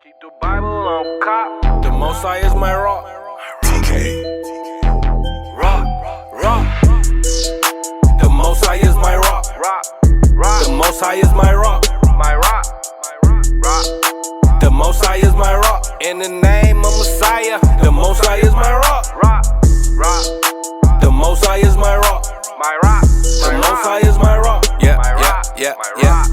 Keep the Bible on cop. The Most High is my rock. TK. Rock. The Most High is my rock. The Most High is my rock. My rock. The Most High is my rock. In the name of Messiah, the Most High is my rock. The Most High is my rock. My rock. The Most High is my rock. Yeah.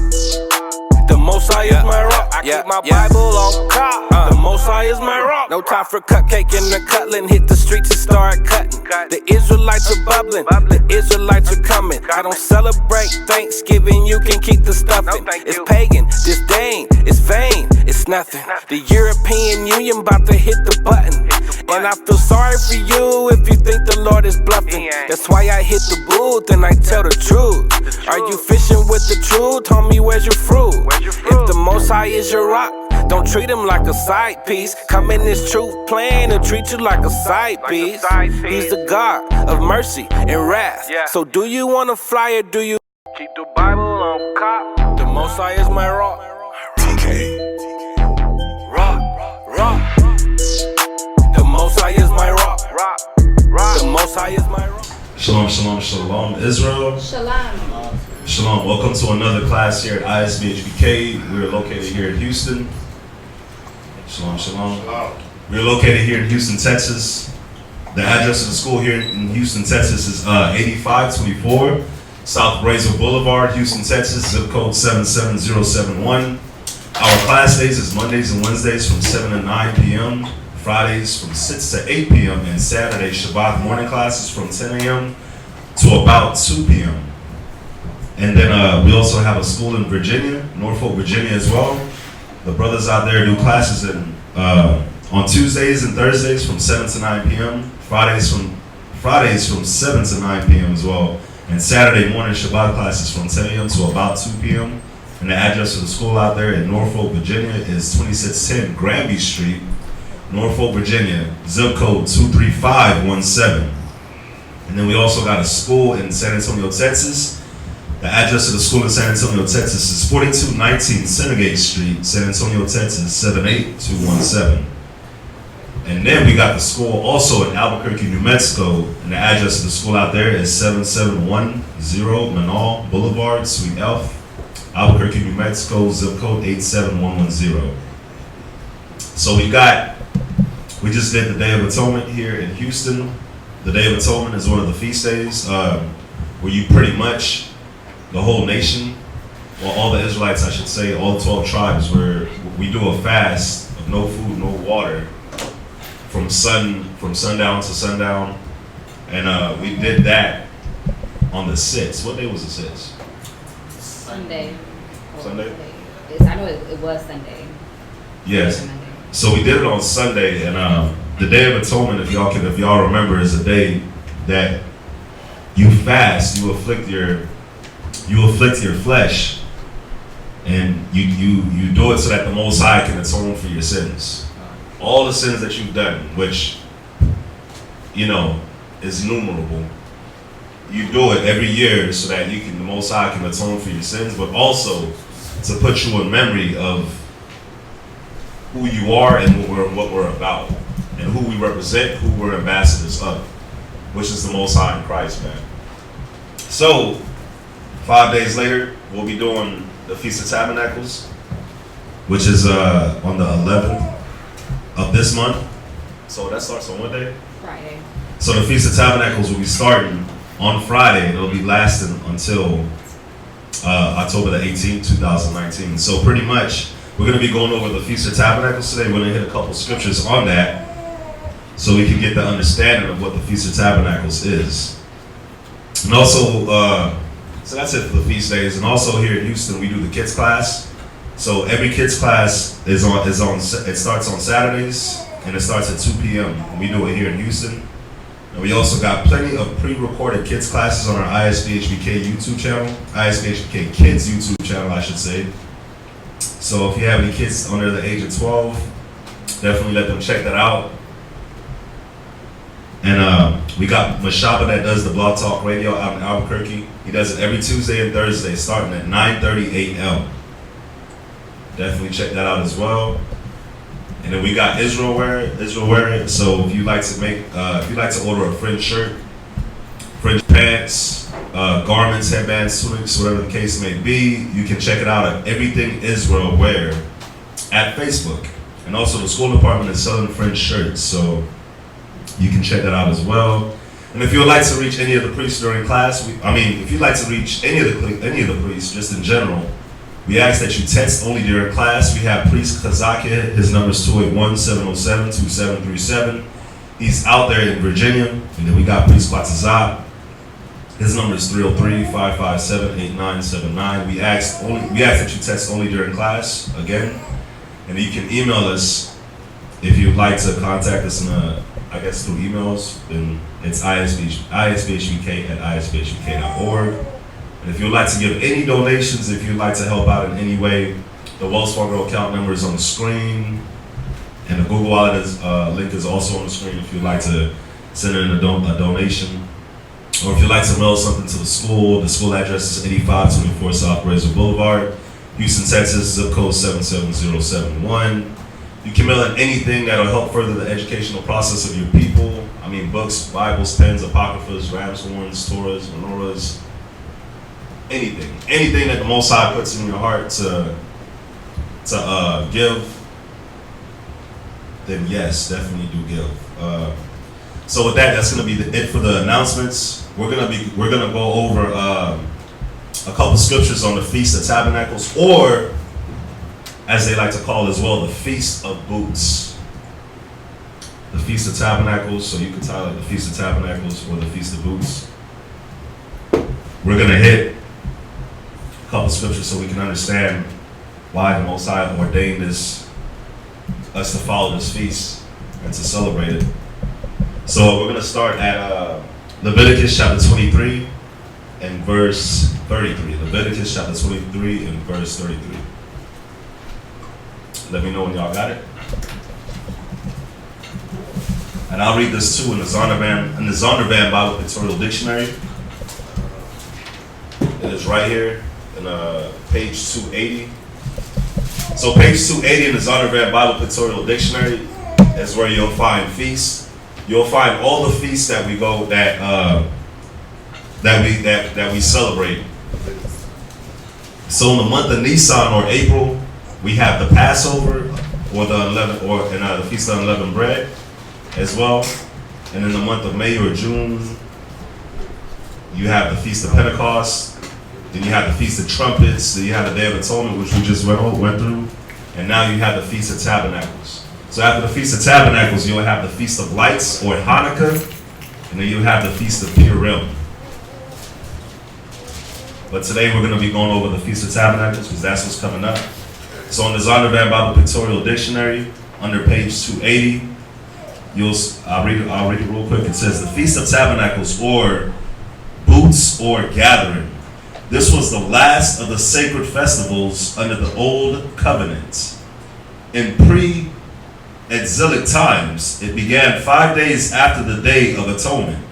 The Most High is my rock. I keep my Bible on cop. The Most High is my rock. No time for cupcake and the cutling. Hit the streets and start cutting. The Israelites are bubbling. The Israelites are coming. I don't celebrate Thanksgiving. You can keep the stuffing. It's pagan, disdain, it's vain, it's nothing. The European Union about to hit the button. And I feel sorry for you if you think the Lord is bluffing. That's why I hit the booth and I tell the truth. Are you fishing with the truth? Homie, where's your fruit? If the Most High is your rock, don't treat him like a side piece. Come in this truth plan and treat you like a side piece. He's the God of mercy and wrath. So do you want to fly or do you keep the Bible on cop? The Most High is my rock. TK. Rock. The Most High is my rock. The Most High is my rock. Shalom, Israel. Shalom. Welcome to another class here at ISBHBK. We're located here in Houston. Shalom. We're located here in Houston, Texas. The address of the school here in Houston, Texas is 8524 South Brazel Boulevard, Houston, Texas, zip code 77071. Our class days is Mondays and Wednesdays from 7 to 9 p.m., Fridays from 6 to 8 p.m., and Saturday Shabbat morning classes from 10 a.m. to about 2 p.m. And then we also have a school in Virginia, Norfolk, Virginia as well. The brothers out there do classes on Tuesdays and Thursdays from 7 to 9 p.m., Fridays from 7 to 9 p.m. as well, and Saturday morning Shabbat classes from 10 a.m. to about 2 p.m. And the address of the school out there in Norfolk, Virginia is 2610 Granby Street, Norfolk, Virginia, zip code 23517. And then we also got a school in San Antonio, Texas. The address of the school in San Antonio, Texas is 4219 Senegate Street, San Antonio, Texas, 78217. And then we got the school also in Albuquerque, New Mexico, and the address of the school out there is 7710 Manal Boulevard, Suite F, Albuquerque, New Mexico, zip code 87110. So we just did the Day of Atonement here in Houston. The Day of Atonement is one of the feast days where you pretty much, the whole nation, or all the Israelites, I should say, all 12 tribes, where we do a fast of no food, no water, from sundown to sundown. And we did that on the 6th. What day was the 6th? Sunday. I know it was Sunday. Yes. So we did it on Sunday, and the Day of Atonement, if y'all remember, is a day that you fast, you afflict your flesh, and you do it so that the Most High can atone for your sins. All the sins that you've done, which, is innumerable. You do it every year so that the Most High can atone for your sins, but also to put you in memory of who you are and what we're about, and who we represent, who we're ambassadors of, which is the Most High in Christ, man. So, 5 days later, we'll be doing the Feast of Tabernacles, which is on the 11th of this month. So that starts on what day? Friday. So the Feast of Tabernacles will be starting on Friday. It'll be lasting until October the 18th, 2019. So pretty much, we're going to be going over the Feast of Tabernacles today. We're going to hit a couple scriptures on that so we can get the understanding of what the Feast of Tabernacles is. And also, so that's it for the feast days. And also here in Houston, we do the kids class. So every kids class it starts on Saturdays, and it starts at 2 p.m. We do it here in Houston. And we also got plenty of pre-recorded kids classes on our ISBHBK YouTube channel, ISBHBK Kids YouTube channel, I should say. So if you have any kids under the age of 12, definitely let them check that out. And we got Mashaba that does the Blog Talk Radio out in Albuquerque. He does it every Tuesday and Thursday, starting at 9:30 a.m. Definitely check that out as well. And then we got Israel wear. So if you like to order a fringe shirt, fringe pants, garments, headbands, tunics, whatever the case may be, you can check it out at Everything Israel Wear at Facebook. And also the school department is selling fringe shirts, so you can check that out as well. And if you would like to reach any of the priests during class, if you'd like to reach any of the priests just in general, we ask that you text only during class. We have Priest Kazakia. His number is 281-707-2737. He's out there in Virginia. And then we got Priest Batazat. His number is 303-557-8979. We ask that you text only during class again. And you can email us if you'd like to contact us through emails. Then it's isbhvk@isbhvk.org. And if you'd like to give any donations, if you'd like to help out in any way, the Wells Fargo account number is on the screen, and the Google Wallet link is also on the screen if you'd like to send in a donation. Or if you'd like to mail something to the school address is 8524 South Razor Boulevard, Houston, Texas, zip code 77071. You can mail in anything that will help further the educational process of your people. Books, Bibles, pens, apocryphas, ram's horns, Torahs, menorahs, anything that the Most High puts in your heart to give, then yes, definitely do give. So with that, that's going to be it for the announcements. We're gonna go over a couple scriptures on the Feast of Tabernacles, or as they like to call it as well, the Feast of Boots. The Feast of Tabernacles, so you can title it the Feast of Tabernacles or the Feast of Boots. We're gonna hit a couple scriptures so we can understand why the Most High ordained us to follow this feast and to celebrate it. So we're gonna start at Leviticus chapter 23 and verse 33. Leviticus chapter 23 and verse 33. Let me know when y'all got it. And I'll read this too in the Zondervan Bible Pictorial Dictionary. It is right here in page 280. So page 280 in the Zondervan Bible Pictorial Dictionary is where you'll find feasts. You'll find all the feasts that we go that we celebrate. So in the month of Nisan or April, we have the Passover or the Feast of Unleavened Bread as well. And in the month of May or June, you have the Feast of Pentecost. Then you have the Feast of Trumpets. Then you have the Day of Atonement, which we just went through. And now you have the Feast of Tabernacles. So after the Feast of Tabernacles, you'll have the Feast of Lights or Hanukkah. And then you'll have the Feast of Purim. But today we're going to be going over the Feast of Tabernacles because that's what's coming up. So in the Zondervan Bible Pictorial Dictionary, under page 280, I'll read it real quick. It says the Feast of Tabernacles, or Boots or Gathering. This was the last of the sacred festivals under the Old Covenant. In pre-exilic times, it began 5 days after the Day of Atonement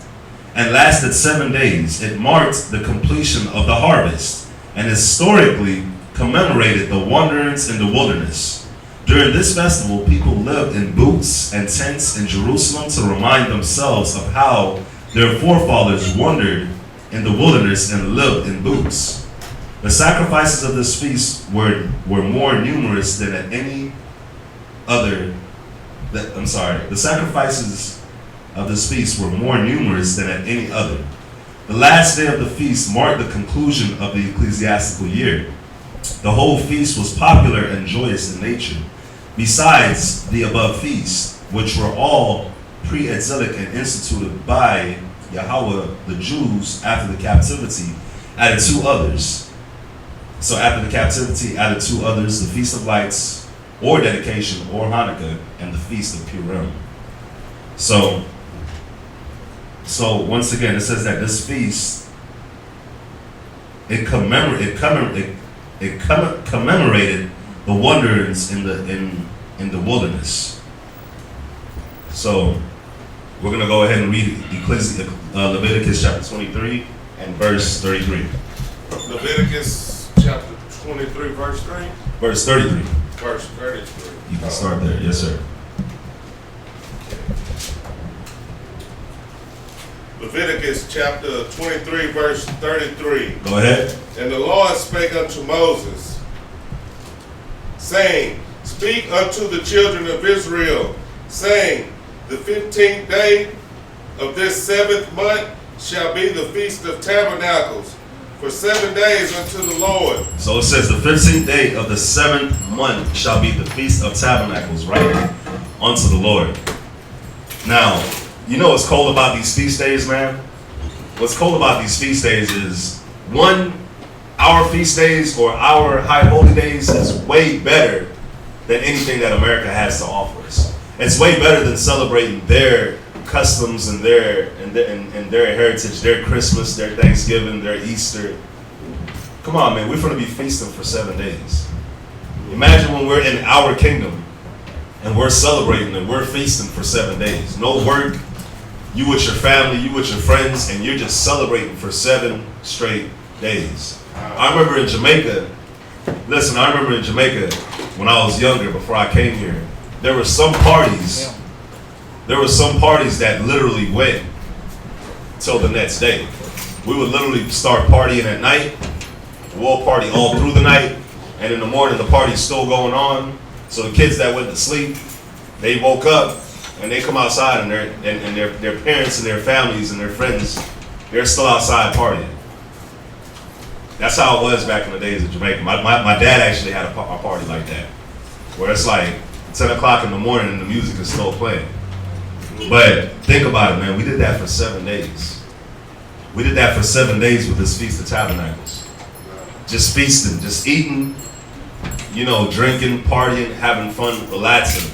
and lasted 7 days. It marked the completion of the harvest and historically commemorated the wanderings in the wilderness. During this festival, people lived in booths and tents in Jerusalem to remind themselves of how their forefathers wandered in the wilderness and lived in booths. The sacrifices of this feast were more numerous than at any other. The sacrifices of this feast were more numerous than at any other. The last day of the feast marked the conclusion of the ecclesiastical year. The whole feast was popular and joyous in nature. Besides the above feasts, which were all pre-exilic and instituted by Yahweh, the Jews, after the captivity, added two others. So after the captivity, added two others, the Feast of Lights, or Dedication, or Hanukkah, and the Feast of Purim. So once again, it says that this feast, it commemorated the wanderings in the wilderness. So we're going to go ahead and read Leviticus chapter 23 and verse 33. Leviticus chapter 23, verse 3? Verse 33. Verse 33. You can start there. Yes, sir. Leviticus chapter 23, verse 33. Go ahead. And the Lord spake unto Moses, saying, Speak unto the children of Israel, saying, The 15th day of this 7th month shall be the Feast of Tabernacles, for 7 days unto the Lord. So it says the 15th day of the 7th month shall be the Feast of Tabernacles, right? Unto the Lord. Now, you know what's cool about these feast days, man? What's cool about these feast days is, one, our feast days or our high holy days is way better than anything that America has to offer us. It's way better than celebrating their customs and their heritage, their Christmas, their Thanksgiving, their Easter. Come on, man, we're going to be feasting for 7 days. Imagine when we're in our kingdom and we're celebrating and we're feasting for 7 days. No work, you with your family, you with your friends, and you're just celebrating for 7 straight days. I remember in Jamaica, when I was younger, before I came here, there were some parties that literally went till the next day. We would literally start partying at night, we'll party all through the night, and in the morning the party's still going on. So the kids that went to sleep, they woke up and they come outside, and their parents and their families and their friends, they're still outside partying. That's how it was back in the days of Jamaica. My dad actually had a party like that, where it's like 10 o'clock in the morning and the music is still playing. But think about it, man. We did that for 7 days. We did that for 7 days with this Feast of Tabernacles. Just feasting, just eating, drinking, partying, having fun, relaxing,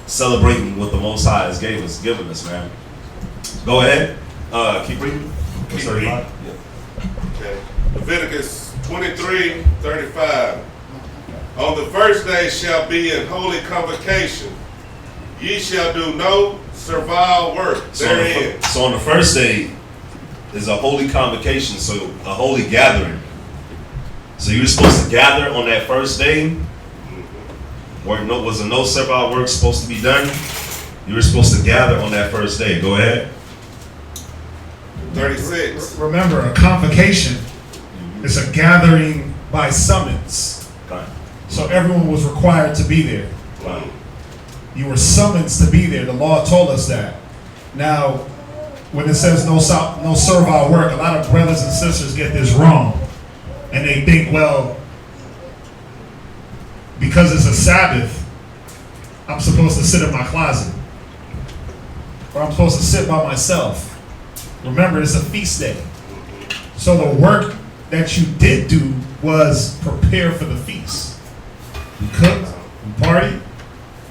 celebrating what the Most High has given us, man. Go ahead. Keep reading. Keep reading. Yeah. Okay. Leviticus 23, 35. On the first day shall be an holy convocation. Ye shall do no servile work therein. So on the first day is a holy convocation, so a holy gathering. So you were supposed to gather on that first day. Was there no servile work supposed to be done? You were supposed to gather on that first day. Go ahead. 36. Remember, a convocation is a gathering by summons. Fine. So everyone was required to be there. Fine. You were summoned to be there. The law told us that. Now, when it says no servile work, a lot of brothers and sisters get this wrong. And they think, well, because it's a Sabbath, I'm supposed to sit in my closet. Or I'm supposed to sit by myself. Remember, it's a feast day. So the work that you did do was prepare for the feast. We cooked, we partied,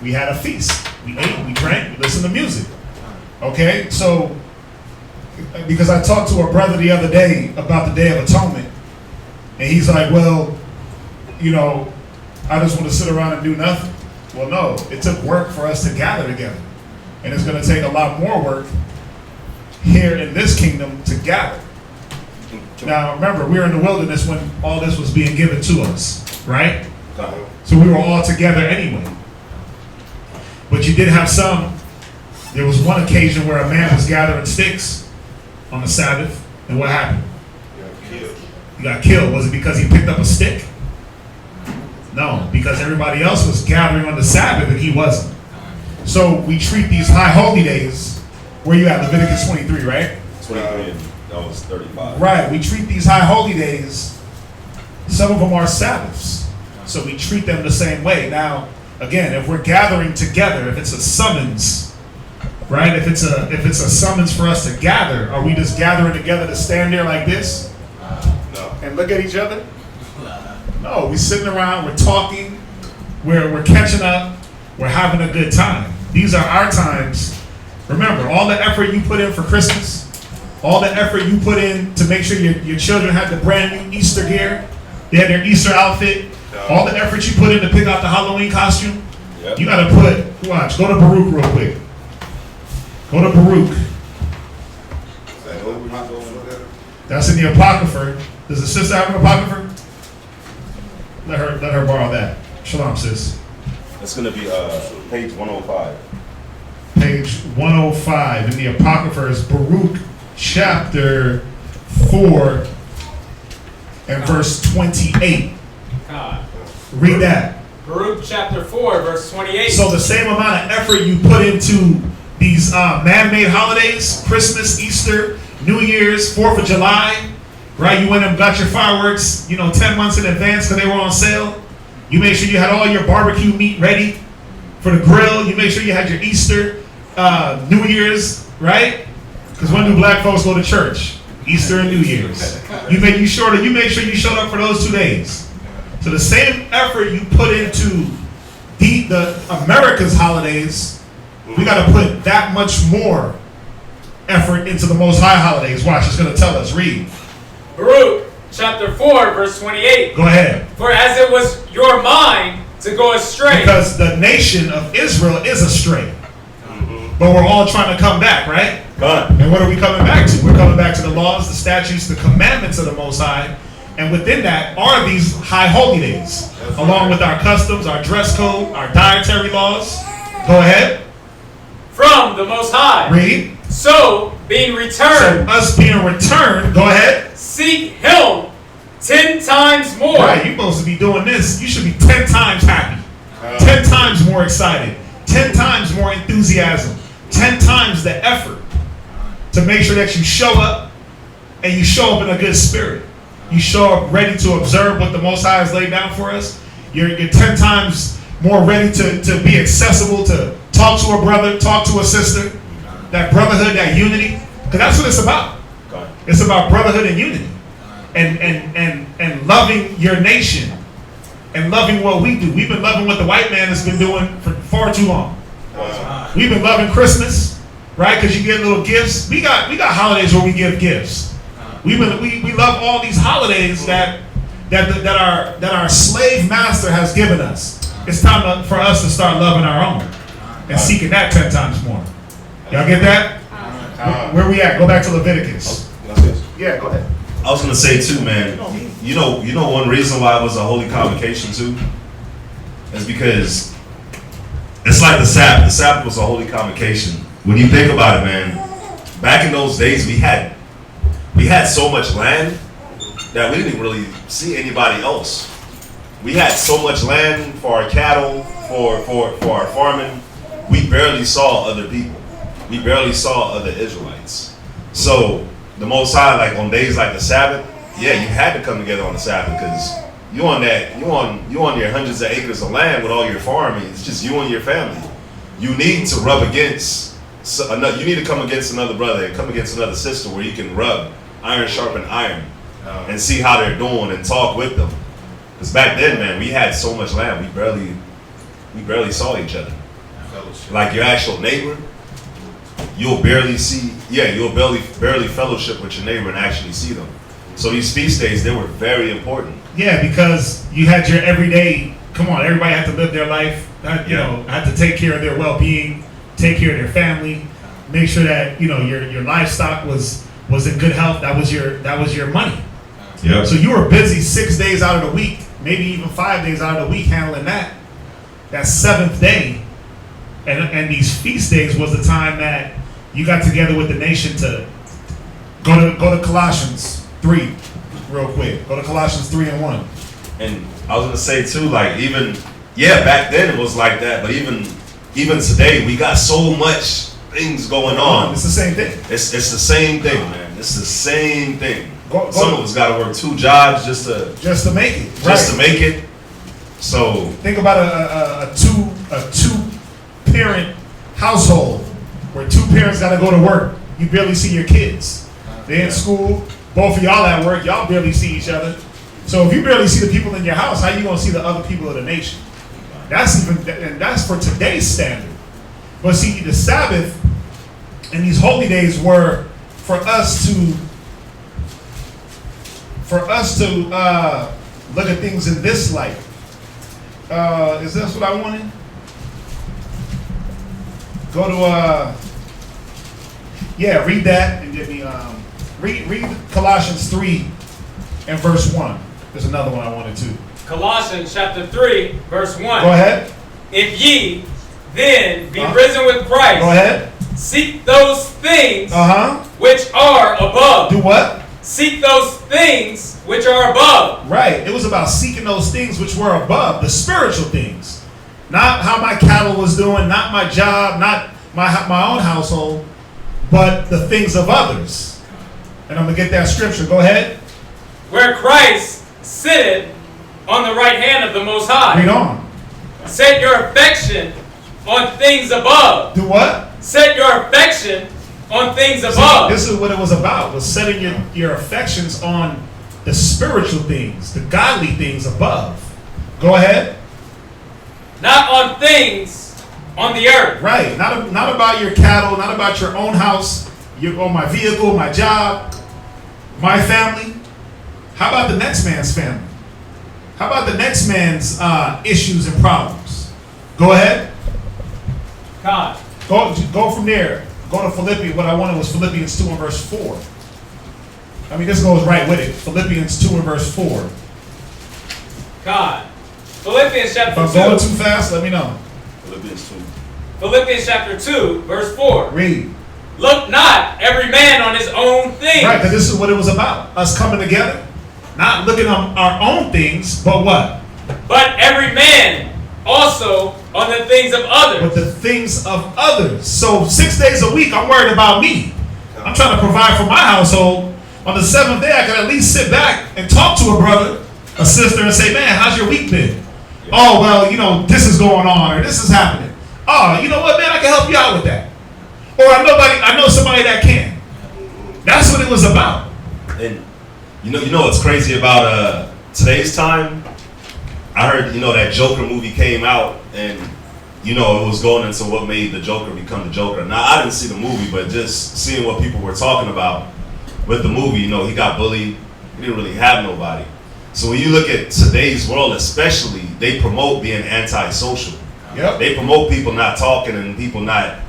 we had a feast. We ate, we drank, we listened to music. Okay, so, because I talked to a brother the other day about the Day of Atonement, and he's like, well, I just want to sit around and do nothing. Well, no, it took work for us to gather together. And it's going to take a lot more work here in this kingdom to gather. Now, remember, we were in the wilderness when all this was being given to us, right? So we were all together anyway. But you did have there was one occasion where a man was gathering sticks on the Sabbath, and what happened? He got killed. Was it because he picked up a stick? No, because everybody else was gathering on the Sabbath and he wasn't. So we treat these high holy days, where you at, Leviticus 23, right? 23, that was 35. Right, we treat these high holy days, some of them are Sabbaths. So we treat them the same way. Now, again, if we're gathering together, if it's a summons, right? If it's a summons for us to gather, are we just gathering together to stand there like this? No. And look at each other? No, we're sitting around, we're talking, we're catching up, we're having a good time. These are our times. Remember, all the effort you put in for Christmas, all the effort you put in to make sure your children had the brand new Easter gear, they had their Easter outfit, all the effort you put in to pick out the Halloween costume, you gotta go to Baruch real quick. Go to Baruch. That's in the Apocrypha. Does the sister have an Apocrypha? Let her borrow that. Shalom, sis. It It's going to be page 105. Page 105 in the Apocrypha is Baruch chapter 4 and verse 28. God. Read that. Baruch chapter 4, verse 28. So the same amount of effort you put into these man-made holidays, Christmas, Easter, New Year's, 4th of July, right? You went and got your fireworks, 10 months in advance because they were on sale. You made sure you had all your barbecue meat ready for the grill. You made sure you had your Easter, New Year's, right? Because when do black folks go to church? Easter and New Year's. You made sure you showed up for those 2 days. So the same effort you put into the America's holidays, we got to put that much more effort into the Most High holidays. Watch, it's going to tell us. Read. Baruch chapter 4, verse 28. Go ahead. For as it was your mind to go astray. Because the nation of Israel is astray. But we're all trying to come back, right? God. And what are we coming back to? We're coming back to the laws, the statutes, the commandments of the Most High. And within that are these high holy days, along with our customs, our dress code, our dietary laws. Go ahead. From the Most High. Read. So, being So returned, us being returned, go ahead. seek Him 10 times more. Right, you're supposed to be doing this. You should be 10 times happy, 10 times more excited, 10 times more enthusiasm, 10 times the effort to make sure that you show up and you show up in a good spirit. You show up ready to observe what the Most High has laid down for us. You're 10 times more ready to be accessible, to talk to a brother, talk to a sister. That brotherhood, that unity. Because that's what it's about. It's about brotherhood and unity. And loving your nation. And loving what we do. We've been loving what the white man has been doing for far too long. We've been loving Christmas, right? Because you get little gifts. We got holidays where we give gifts. We love all these holidays that our slave master has given us. It's time for us to start loving our own and seeking that 10 times more. Y'all get that? Where we at? Go back to Leviticus. Yeah, go ahead. I was gonna say too, man. You know one reason why it was a holy convocation too, is because it's like the Sabbath. The Sabbath was a holy convocation. When you think about it, man, back in those days we had so much land that we didn't really see anybody else. We had so much land for our cattle, for our farming. We barely saw other people. We barely saw other Israelites. So the Most High, like on days like the Sabbath, yeah, you had to come together on the Sabbath because you on your hundreds of acres of land with all your farming. It's just you and your family. You need to rub against another. You need to come against another brother and come against another sister where you can rub iron sharpen iron and see how they're doing and talk with them. Because back then, man, we had so much land we barely saw each other. Like your actual neighbor, you'll barely fellowship with your neighbor and actually see them. So these feast days, they were very important. Yeah, because you had your everyday, come on, everybody had to live their life, had to take care of their well-being, take care of their family, make sure that, your livestock was in good health. That was your money. Yeah. So you were busy 6 days out of the week, maybe even 5 days out of the week handling that. That seventh day, and these feast days was the time that you got together with the nation to go to Colossians 3 real quick. Go to Colossians 3:1. And I was gonna say too, like back then it was like that, but even today we got so much things going on. It's the same thing. It's the same thing, man. It's the same thing. Some of us got to work 2 jobs just to make it. To make it. So think about a two parent household where 2 parents got to go to work. You barely see your kids. They're in school. Both of y'all at work. Y'all barely see each other. So if you barely see the people in your house, how you gonna see the other people of the nation? That's for today's standard. But see, the Sabbath and these holy days were for us to look at things in this light. Is this what I wanted? Go to read that and get me read Colossians 3 and verse 1. There's another one I wanted to. Colossians chapter 3, verse 1. Go ahead. if ye then be risen with Christ, Go ahead. seek those things Uh-huh. which are above. Do what? Seek those things which are above. Right. It was about seeking those things which were above, the spiritual things. Not how my cattle was doing, not my job, not my own household, but the things of others. And I'm going to get that scripture. Go ahead. Where Christ sitteth on the right hand of the Most High. Read on. Set your affection on things above. Do what? Set your affection on things See, above. this is what it was about, was setting your affections on the spiritual things, the godly things above. Go ahead. Not on things on the earth. Right. Not about your cattle, not about your own house, my vehicle, my job, my family. How about the next man's family? How about the next man's issues and problems? Go ahead. God. Go from there. Go to Philippians. What I wanted was Philippians 2 and verse 4. I mean, this goes right with it. Philippians 2 and verse 4. God. Philippians If chapter I'm 2. going too fast, let me know. Philippians 2. Philippians chapter 2, verse 4. Read. Look not every man on his own thing. Right, because this is what it was about. Us coming together. Not looking on our own things, but what? But every man also on the things of others. But the things of others. So 6 days a week, I'm worried about me. I'm trying to provide for my household. On the seventh day, I can at least sit back and talk to a brother, a sister, and say, man, how's your week been? Yeah. Oh, well, this is going on, or this is happening. Oh, you know what, man, I can help you out with that. Or I know somebody that can. That's what it was about. And you know what's crazy about today's time? I heard, that Joker movie came out, and it was going into what made the Joker become the Joker. Now, I didn't see the movie, but just seeing what people were talking about with the movie, he got bullied. He didn't really have nobody. So when you look at today's world, especially, they promote being antisocial. Yep. They promote people not talking and people not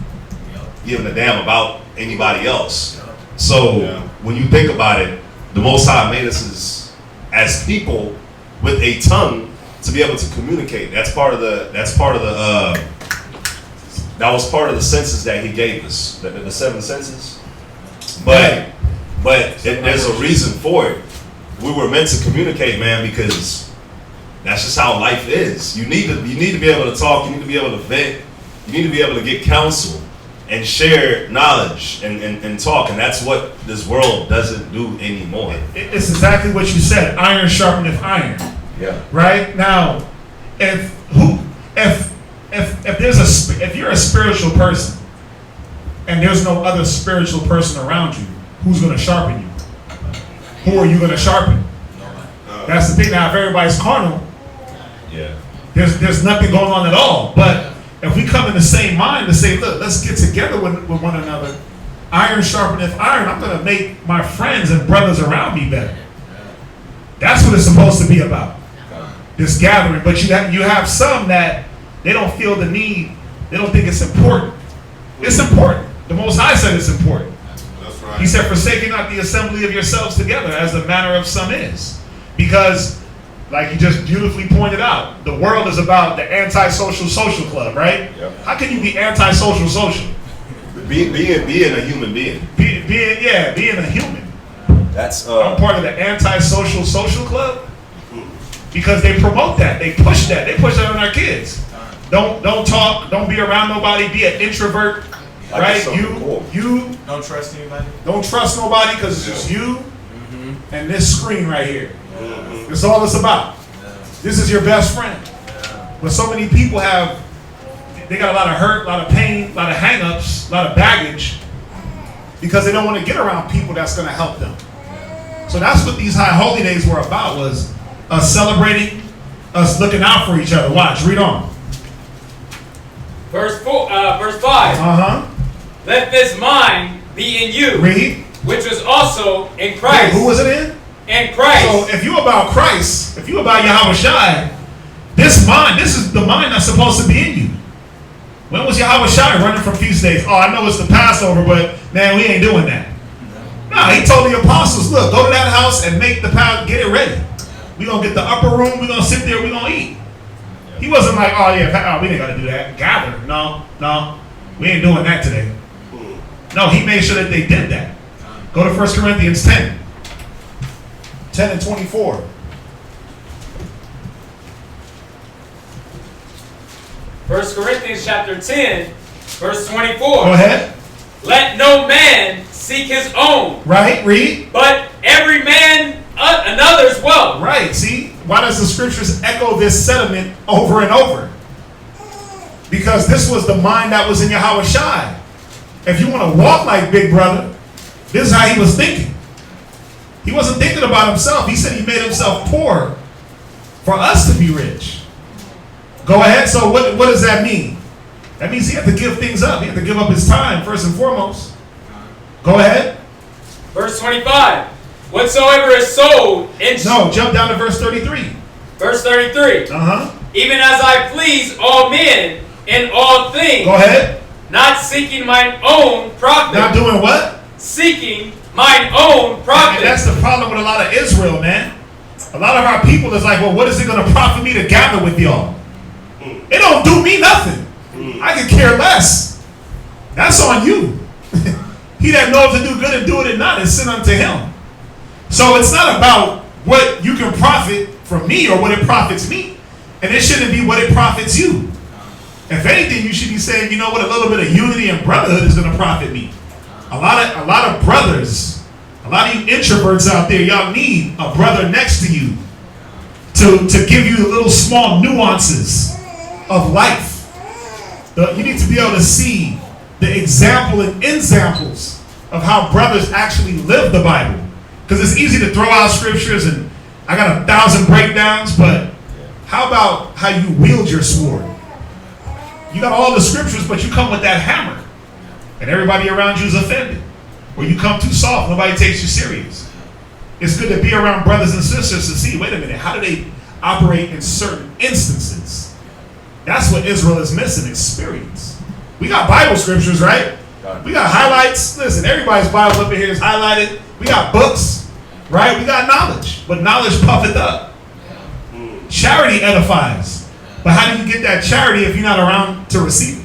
giving a damn about anybody else. So when you think about it, the Most High made us as people with a tongue to be able to communicate. That was part of the senses that He gave us, the 7 senses. But there's a reason for it. We were meant to communicate, man, because that's just how life is. You need to be able to talk. You need to be able to vent. You need to be able to get counsel and share knowledge and talk. And that's what this world doesn't do anymore. It's exactly what you said. Iron sharpeneth iron. Yeah. Right now, if you're a spiritual person and there's no other spiritual person around you, who's going to sharpen you? Who are you going to sharpen? That's the thing. Now, if everybody's carnal, there's nothing going on at all. But if we come in the same mind to say, look, let's get together with one another, iron sharpeneth iron, I'm going to make my friends and brothers around me better. That's what it's supposed to be about, this gathering. But you have some that they don't feel the need. They don't think it's important. It's important. The Most High said it's important. That's right. He said, forsaking not the assembly of yourselves together, as the manner of some is. Because, like you just beautifully pointed out, the world is about the antisocial social club, right? Yep. How can you be antisocial social? Being a human being. Being a human. That's I'm part of the antisocial social club because they promote that. They push that. They push that on our kids. Don't talk. Don't be around nobody. Be an introvert. Right? You don't trust anybody. Don't trust nobody because it's just you and this screen right here. That's all it's about. This is your best friend. But so many people they got a lot of hurt, a lot of pain, a lot of hang-ups, a lot of baggage because they don't want to get around people that's going to help them. So that's what these high holy days were about, was us celebrating, us looking out for each other. Watch, read on. Verse 5. Let this mind be in you, Read. which was also in Christ. Who was it in? In Christ. So if you about Christ, if you about Yahweh Shai, this is the mind that's supposed to be in you. When was Yahweh Shai running from feast days? Oh, I know it's the Passover, but man, we ain't doing that. No, he told the apostles, look, go to that house and make the get it ready. We're going to get the upper room. We're going to sit there. We're going to eat. He wasn't like, oh yeah, we ain't got to do that. Gather. No, we ain't doing that today. No, he made sure that they did that. Go to 1 Corinthians 10. 10 and 24. 1 Corinthians chapter 10, verse 24. Go ahead. Let no man seek his own. Right, read. But every man another's wealth. Right, see? Why does the scriptures echo this sentiment over and over? Because this was the mind that was in Yahweh Shai. If you want to walk like Big Brother, this is how he was thinking. He wasn't thinking about himself. He said he made himself poor for us to be rich. Go ahead. So what does that mean? That means he had to give things up. He had to give up his time first and foremost. Go ahead. Verse 25. Whatsoever is sold in... No, jump down to verse 33. Verse 33. Even as I please all men in all things. Go ahead. Not seeking mine own profit. Not doing what? Seeking mine own profit. And that's the problem with a lot of Israel, man. A lot of our people is like, well, what is it going to profit me to gather with y'all? It don't do me nothing. I could care less. That's on you. He that knows to do good and do it not is sin unto him. So it's not about what you can profit from me or what it profits me. And it shouldn't be what it profits you. If anything, you should be saying, you know what, a little bit of unity and brotherhood is going to profit me. A lot of brothers, a lot of you introverts out there, y'all need a brother next to you to give you the little small nuances of life. You need to be able to see the example and examples of how brothers actually live the Bible. Because it's easy to throw out scriptures and I got 1,000 breakdowns, but how about how you wield your sword? You got all the scriptures, but you come with that hammer. And everybody around you is offended. Or you come too soft, nobody takes you serious. It's good to be around brothers and sisters to see, wait a minute, how do they operate in certain instances? That's what Israel is missing, experience. We got Bible scriptures, right? We got highlights. Listen, everybody's Bible up in here is highlighted. We got books, right? We got knowledge, but knowledge puffeth up. Charity edifies. But how do you get that charity if you're not around to receive it?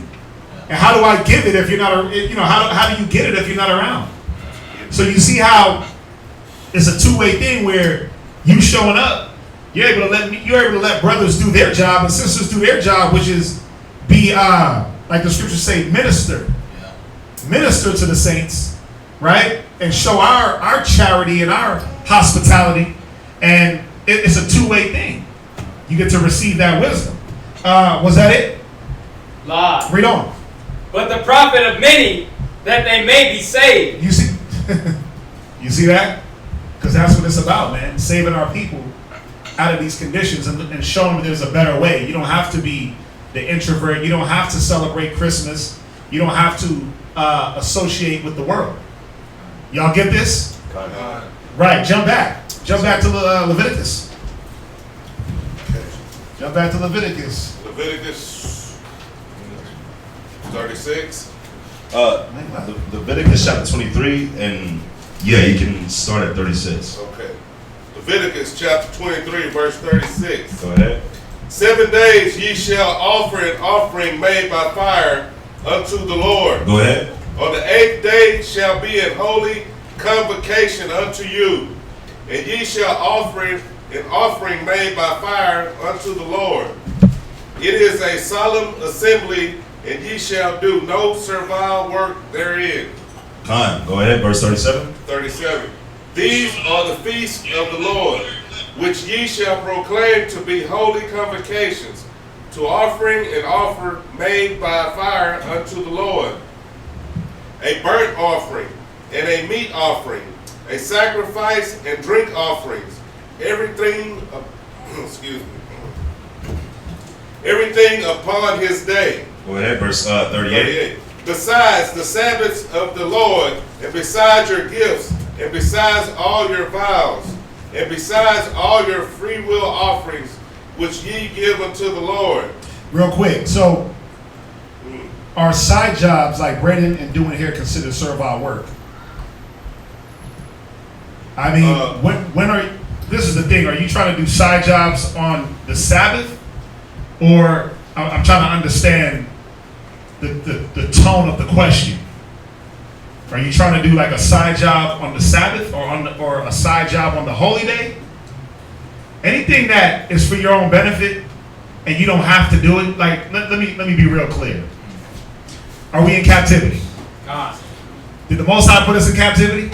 And how do I give it if you're not, how do you get it if you're not around? So you see how it's a two-way thing where you showing up, you're able to let brothers do their job and sisters do their job, which is be, like the scriptures say, minister to the saints, right? And show our charity and our hospitality. And it's a two-way thing. You get to receive that wisdom. Was that it? Lie. Read on. But the profit of many, that they may be saved. You see, you see that? Because that's what it's about, man. Saving our people out of these conditions and showing them there's a better way. You don't have to be the introvert. You don't have to celebrate Christmas. You don't have to associate with the world. Y'all get this? Right, jump back. Jump back to Leviticus. Jump back to Leviticus. Leviticus 36. Leviticus chapter 23, and yeah, you can start at 36. Okay. Leviticus chapter 23, verse 36. Go ahead. 7 days ye shall offer an offering made by fire unto the Lord. Go ahead. On the 8th day shall be an holy convocation unto you, and ye shall offer an offering made by fire unto the Lord. It is a solemn assembly, and ye shall do no servile work therein. Go ahead, verse 37. 37. These are the feasts of the Lord, which ye shall proclaim to be holy convocations, to offering and offer made by fire unto the Lord. A burnt offering and a meat offering, a sacrifice and drink offerings, everything upon his day. Go ahead, verse 38. Besides the Sabbaths of the Lord, and besides your gifts, and besides all your vows, and besides all your free will offerings, which ye give unto the Lord. Real quick, so are side jobs like Brennan and doing here considered servile work? I mean, when are you, this is the thing, are you trying to do side jobs on the Sabbath? Or I'm trying to understand the tone of the question. Are you trying to do like a side job on the Sabbath or a side job on the holy day? Anything that is for your own benefit and you don't have to do it, like let me be real clear. Are we in captivity? God. Did the Most High put us in captivity?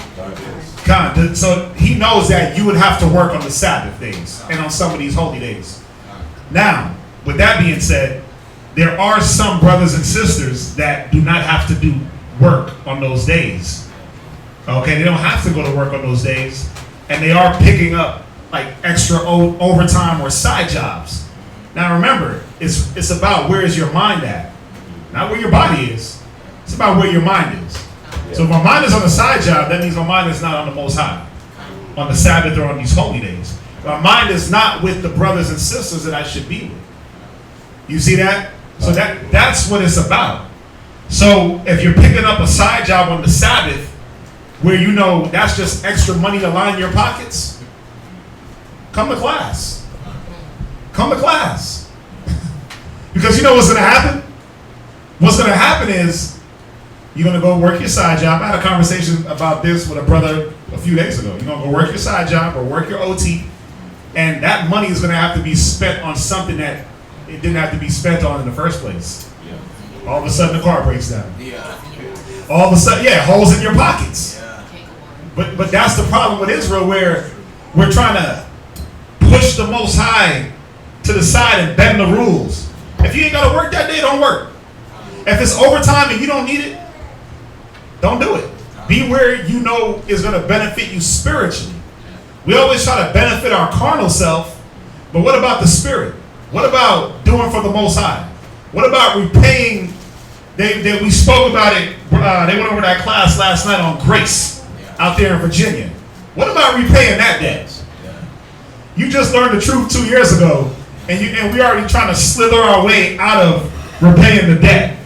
God. So he knows that you would have to work on the Sabbath days and on some of these holy days. Now, with that being said, there are some brothers and sisters that do not have to do work on those days. Okay, they don't have to go to work on those days, and they are picking up like extra overtime or side jobs. Now remember, it's about where is your mind at, not where your body is. It's about where your mind is. So if my mind is on a side job, that means my mind is not on the Most High, on the Sabbath or on these holy days. My mind is not with the brothers and sisters that I should be with. You see that? So that's what it's about. So if you're picking up a side job on the Sabbath, where you know that's just extra money to line your pockets, come to class. Come to class. Because you know what's going to happen? What's going to happen is you're going to go work your side job. I had a conversation about this with a brother a few days ago. You're going to go work your side job or work your OT, and that money is going to have to be spent on something that it didn't have to be spent on in the first place. All of a sudden the car breaks down. All of a sudden, holes in your pockets. But that's the problem with Israel, where we're trying to push the Most High to the side and bend the rules. If you ain't got to work that day, don't work. If it's overtime and you don't need it, don't do it. Be where you know is going to benefit you spiritually. We always try to benefit our carnal self, but what about the spirit? What about doing for the Most High? What about repaying? We spoke about it. They went over that class last night on grace out there in Virginia. What about repaying that debt? You just learned the truth 2 years ago, and we already trying to slither our way out of repaying the debt.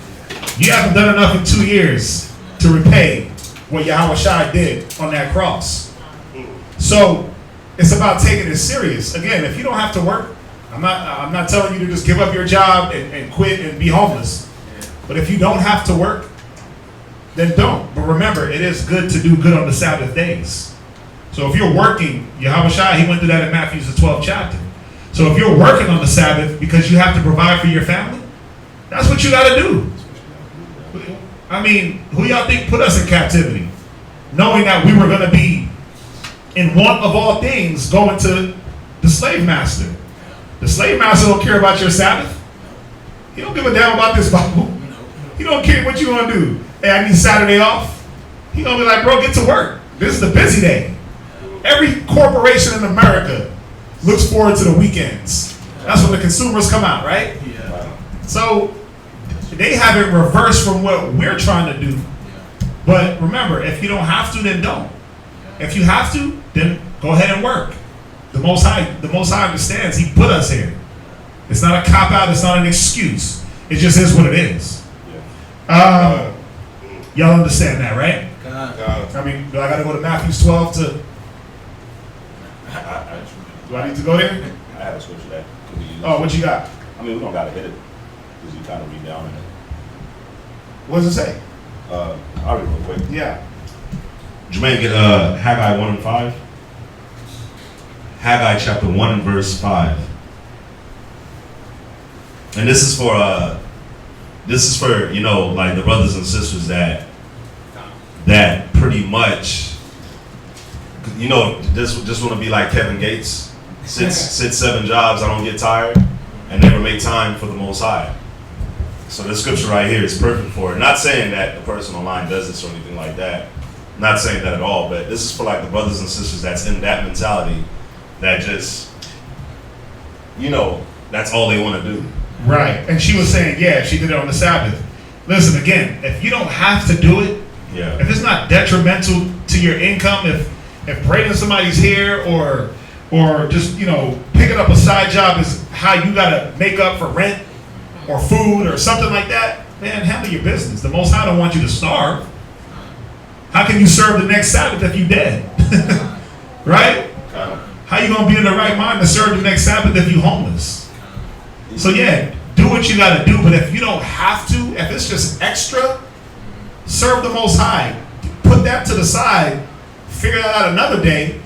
You haven't done enough in 2 years to repay what Yahweh Shai did on that cross. So it's about taking it serious. Again, if you don't have to work, I'm not telling you to just give up your job and quit and be homeless. But if you don't have to work, then don't. But remember, it is good to do good on the Sabbath days. So if you're working, Yahweh Shai, he went through that in Matthew's 12th chapter. So if you're working on the Sabbath because you have to provide for your family, that's what you got to do. I mean, who y'all think put us in captivity? Knowing that we were going to be in want of all things going to the slave master. The slave master don't care about your Sabbath. He don't give a damn about this Bible. He don't care what you want to do. Hey, I need Saturday off. He gonna be like, bro, get to work. This is the busy day. Every corporation in America looks forward to the weekends. That's when the consumers come out, right? So they have it reversed from what we're trying to do. But remember, if you don't have to, then don't. If you have to, then go ahead and work. The Most High understands. He put us here. It's not a cop-out. It's not an excuse. It just is what it is. Y'all understand that, right? I mean, do I got to go to Matthew 12 to... Do I need to go there? I have a scripture that could be used. Oh, what you got? I mean, we don't got to hit it because you kind of read down in it. What does it say? I'll read real quick. Yeah. Jermaine, get Haggai 1 and 5. Haggai chapter 1 and verse 5. And this is for you know, like the brothers and sisters that pretty much, you know, just want to be like Kevin Gates, sit 7 jobs, I don't get tired, and never make time for the Most High. So this scripture right here is perfect for it. Not saying that the person online does this or anything like that. Not saying that at all, but this is for like the brothers and sisters that's in that mentality that just, you know, that's all they want to do. Right. And she was saying, yeah, she did it on the Sabbath. Listen, again, if you don't have to do it, if it's not detrimental to your income, if braiding somebody's hair or just, you know, picking up a side job is how you got to make up for rent or food or something like that, man, handle your business. The Most High don't want you to starve. How can you serve the next Sabbath if you dead? Right? How you going to be in the right mind to serve the next Sabbath if you homeless? So yeah, do what you got to do. But if you don't have to, if it's just extra, serve the Most High. Put that to the side. Figure that out another day,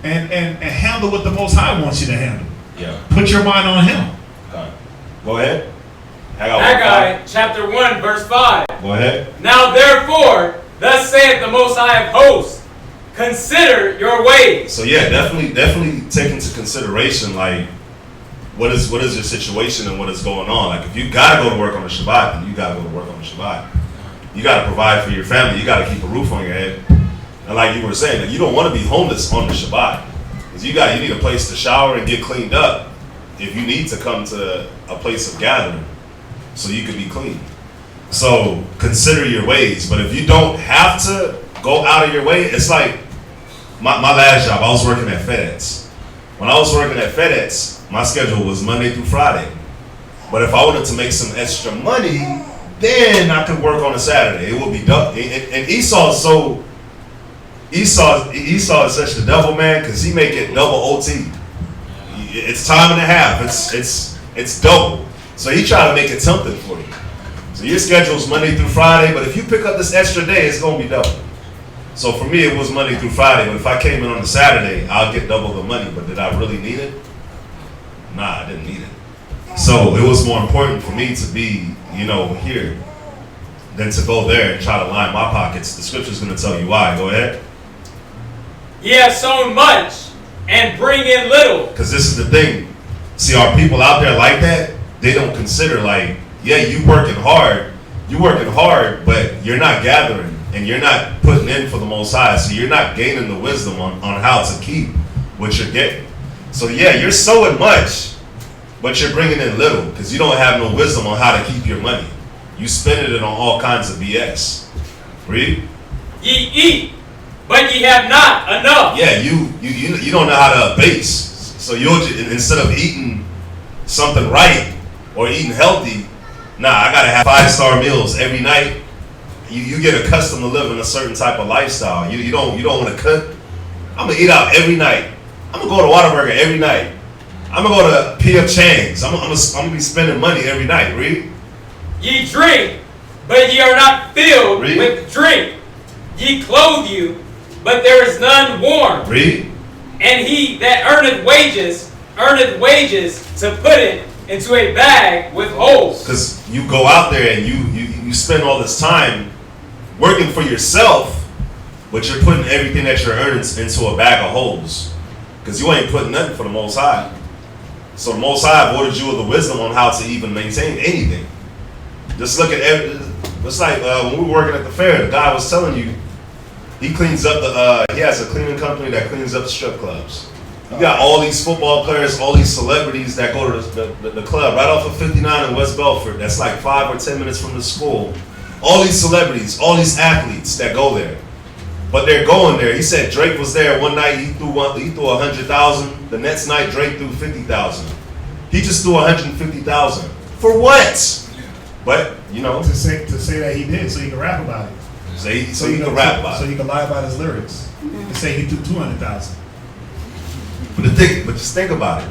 and handle what the Most High wants you to handle. Yeah. Put your mind on Him. Okay. Go ahead. Haggai chapter 1 verse 5. Go ahead. Now therefore, thus saith the Most High of hosts, consider your ways. So yeah, definitely take into consideration like what is your situation and what is going on. Like if you gotta go to work on the Shabbat, then you gotta go to work on the Shabbat. You gotta provide for your family. You gotta keep a roof on your head. And like you were saying, like, you don't want to be homeless on the Shabbat, because you need a place to shower and get cleaned up if you need to come to a place of gathering, so you can be clean. So consider your ways. But if you don't have to go out of your way, it's like my last job. I was working at FedEx. When I was working at FedEx, my schedule was Monday through Friday. But if I wanted to make some extra money, then I could work on a Saturday. It would be double. And Esau is such the devil, man, because he make it double OT. It's time and a half. It's double. So he try to make it something for you. So your schedule's Monday through Friday, but if you pick up this extra day, it's gonna be double. So for me, it was Monday through Friday, but if I came in on a Saturday, I'll get double the money. But did I really need it? Nah, I didn't need it. So it was more important for me to be, here than to go there and try to line my pockets. The scripture's gonna tell you why. Go ahead. Ye have sown much and bring in little. Because this is the thing. See, our people out there like that, they don't consider like, yeah, you working hard, but you're not gathering and you're not putting in for the Most High. So you're not gaining the wisdom on how to keep what you're getting. So yeah, you're sowing much, but you're bringing in little because you don't have no wisdom on how to keep your money. You spending it on all kinds of BS. Read. Ye eat, but ye have not enough. Yeah, you don't know how to base. So you'll, instead of eating something right or eating healthy, I gotta have 5-star meals every night. You get accustomed to living a certain type of lifestyle. You don't want to cook. I'm gonna eat out every night. I'm gonna go to Whataburger every night. I'm gonna go to P.F. Chang's. I'm gonna be spending money every night. Read. Ye drink, but ye are not filled Read. with drink. Ye clothe you, but there is none warm. Read. And he that earneth wages to put it into a bag with holes. Because you go out there and you spend all this time working for yourself, but you're putting everything that you're earning into a bag of holes. Because you ain't putting nothing for the Most High. So the Most High awarded you with the wisdom on how to even maintain anything. Just look at it's like when we were working at the fair, the guy was telling you, he cleans up he has a cleaning company that cleans up the strip clubs. You got all these football players, all these celebrities that go to the club right off of 59 in West Belford. That's like 5 or 10 minutes from the school. All these celebrities, all these athletes that go there. But they're going there. He said Drake was there one night, he threw 100,000. The next night Drake threw 50,000. He just threw 150,000. For what? But, To say that he did, so he can rap about it. So he can rap about it. So he can lie about his lyrics. And say he threw 200,000. But just think about it.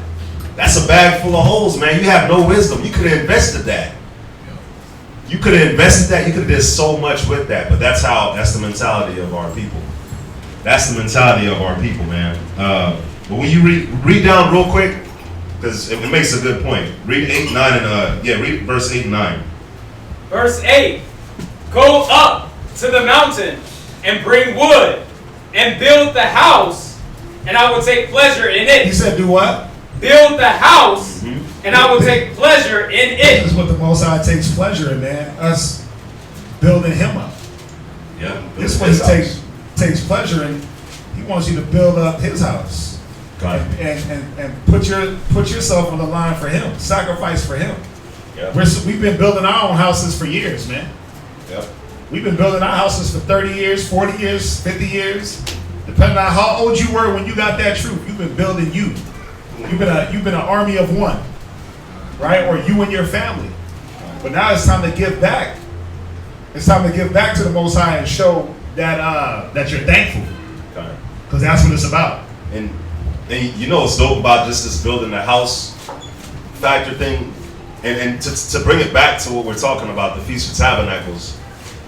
That's a bag full of holes, man. You have no wisdom. You could have invested that. You could have did so much with that. But that's the mentality of our people. That's the mentality of our people, man. But when you read down real quick, because it makes a good point. Read 8, 9, and read verse 8 and 9. Verse 8, go up to the mountain and bring wood and build the house, and I will take pleasure in it. He said do what? Build the house, and I will take pleasure in it. This is what the Most High takes pleasure in, man. Us building him up. Yeah. This is what he takes pleasure in. He wants you to build up his house. And put yourself on the line for him. Sacrifice for him. Yep. We've been building our own houses for years, man. Yep. We've been building our houses for 30 years, 40 years, 50 years. Depending on how old you were when you got that truth, you've been building you. You've been an army of one, right? Or you and your family. But now it's time to give back. It's time to give back to the Most High and show that you're thankful. Because that's what it's about. And what's dope about just this building the house factor thing? And to bring it back to what we're talking about, the Feast of Tabernacles,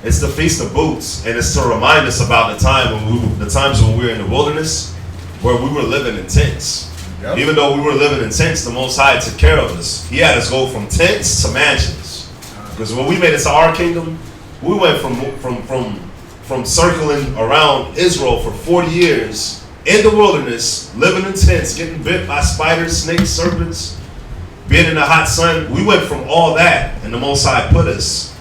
it's the Feast of Booths, and it's to remind us about the times when we were in the wilderness, where we were living in tents. Yep. Even though we were living in tents, the Most High took care of us. He had us go from tents to mansions. Because when we made it to our kingdom, we went from circling around Israel for 40 years in the wilderness, living in tents, getting bit by spiders, snakes, serpents, being in the hot sun. We went from all that, and the Most High put us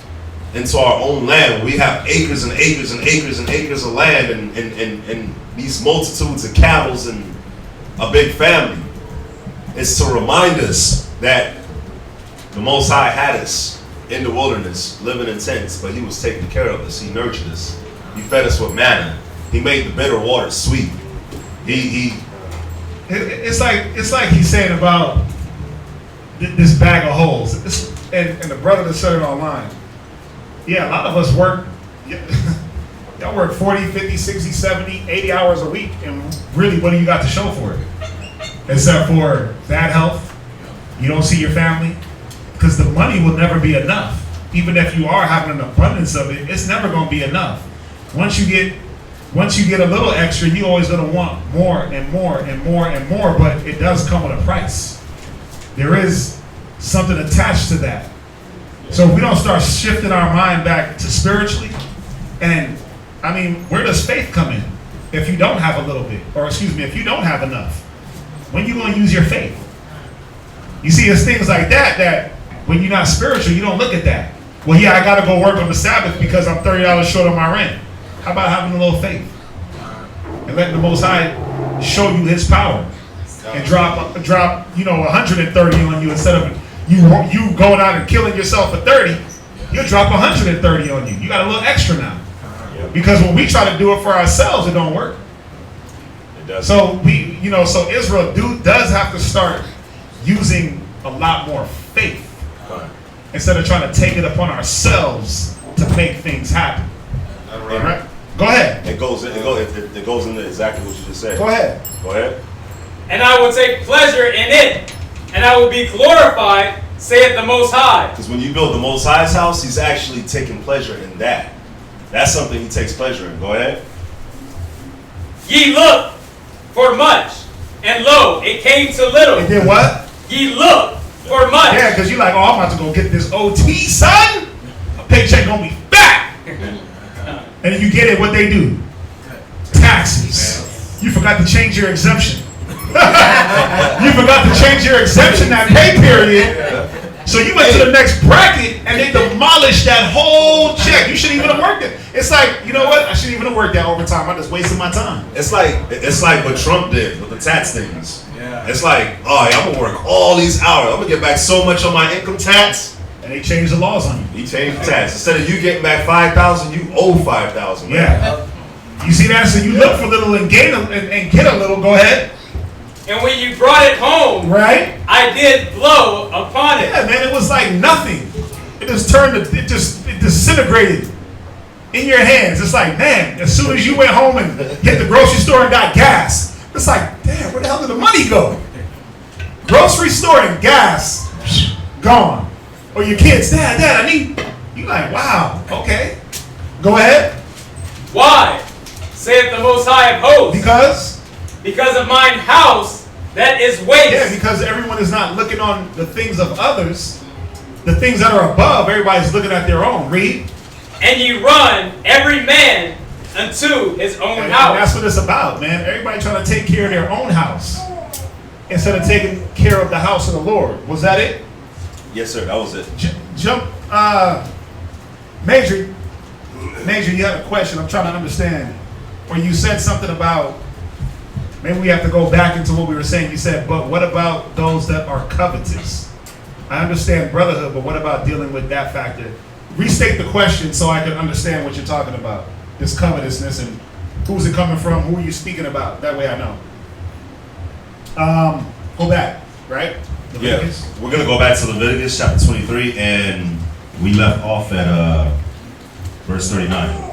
into our own land. We have acres and acres and acres and acres of land, and these multitudes of cattle and a big family. It's to remind us that the Most High had us in the wilderness, living in tents, but He was taking care of us. He nurtured us. He fed us with manna. He made the bitter water sweet. It's like He's saying about this bag of holes. And the brother that said it online. Yeah, a lot of us work. Y'all work 40, 50, 60, 70, 80 hours a week, and really, what do you got to show for it? Except for bad health. You don't see your family. Because the money will never be enough. Even if you are having an abundance of it, it's never going to be enough. Once you get a little extra, you're always going to want more and more and more and more, but it does come with a price. There is something attached to that. So if we don't start shifting our mind back to spiritually, and I mean, where does faith come in? If you don't have a little bit, or excuse me, if you don't have enough, when you going to use your faith? You see, it's things like that when you're not spiritual, you don't look at that. Well, yeah, I got to go work on the Sabbath because I'm $30 short on my rent. How about having a little faith and letting the Most High show you His power and drop 130 on you instead of you going out and killing yourself for 30? You'll drop 130 on you. You got a little extra now. Because when we try to do it for ourselves, it don't work. It does. So so Israel does have to start using a lot more faith instead of trying to take it upon ourselves to make things happen. All right? Go ahead. It goes into exactly what you just said. Go ahead. Go ahead. And I will take pleasure in it, and I will be glorified, saith the Most High. Because when you build the Most High's house, He's actually taking pleasure in that. That's something He takes pleasure in. Go ahead. Ye look for much, and lo, it came to little. It did what? Ye look for much. Yeah, because you're like, oh, I'm about to go get this OT, son. A paycheck gonna be back. And then you get it, what they do? Taxes. You forgot to change your exemption. You forgot to change your exemption that pay period. So you went to the next bracket and they demolished that whole check. You shouldn't even have worked it. It's like, you know what? I shouldn't even have worked that overtime. I just wasted my time. It's like what Trump did with the tax things. Yeah. It's like, oh, yeah, I'm gonna work all these hours. I'm gonna get back so much on my income tax. And they changed the laws on you. He changed the tax. Instead of you getting back $5,000, you owe $5,000. Yeah. You see that? So you look for little and gain and get a little. Go ahead. And when you brought it home, right, I did blow upon it. Yeah, man, it was like nothing. It disintegrated in your hands. It's like, man, as soon as you went home and hit the grocery store and got gas, it's like, damn, where the hell did the money go? Grocery store and gas, gone. Or your kids, Dad, I need. You like, wow, okay. Go ahead. Why, saith the Most High of Hosts? Because of mine house that is waste. Yeah, because everyone is not looking on the things of others. The things that are above, everybody's looking at their own. Read. And ye run every man unto his own house. And that's what it's about, man. Everybody trying to take care of their own house instead of taking care of the house of the Lord. Was that it? Yes, sir. That was it. Jump. Major, you had a question. I'm trying to understand. Or you said something about, maybe we have to go back into what we were saying. You said, but what about those that are covetous? I understand brotherhood, but what about dealing with that factor? Restate the question so I can understand what you're talking about. This covetousness and who's it coming from? Who are you speaking about? That way I know. Go back, right? Leviticus? Yeah, we're going to go back to Leviticus chapter 23, and we left off at verse 39.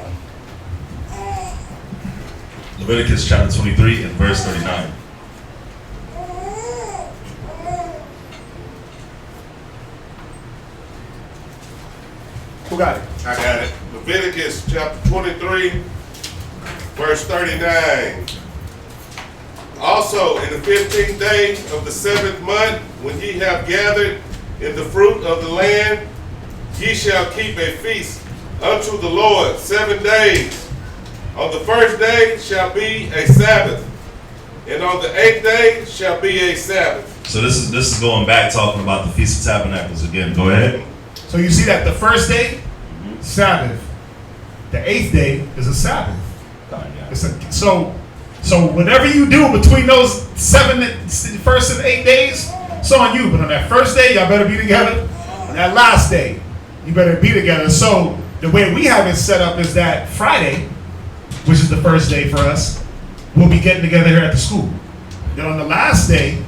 Leviticus chapter 23 and verse 39. got it? I got it. Leviticus chapter 23, verse 39. Also, in the 15th day of the 7th month, when ye have gathered in the fruit of the land, ye shall keep a feast unto the Lord 7 days. On the first day shall be a Sabbath, and on the 8th day shall be a Sabbath. So this is going back, talking about the Feast of Tabernacles again. Go ahead. So you see that the first day, Sabbath. The 8th day is a Sabbath. So whatever you do between those first and 8 days, it's on you. But on that first day, y'all better be together. On that last day, you better be together. So the way we have it set up is that Friday, which is the first day for us, we'll be getting together here at the school. Then on the last day,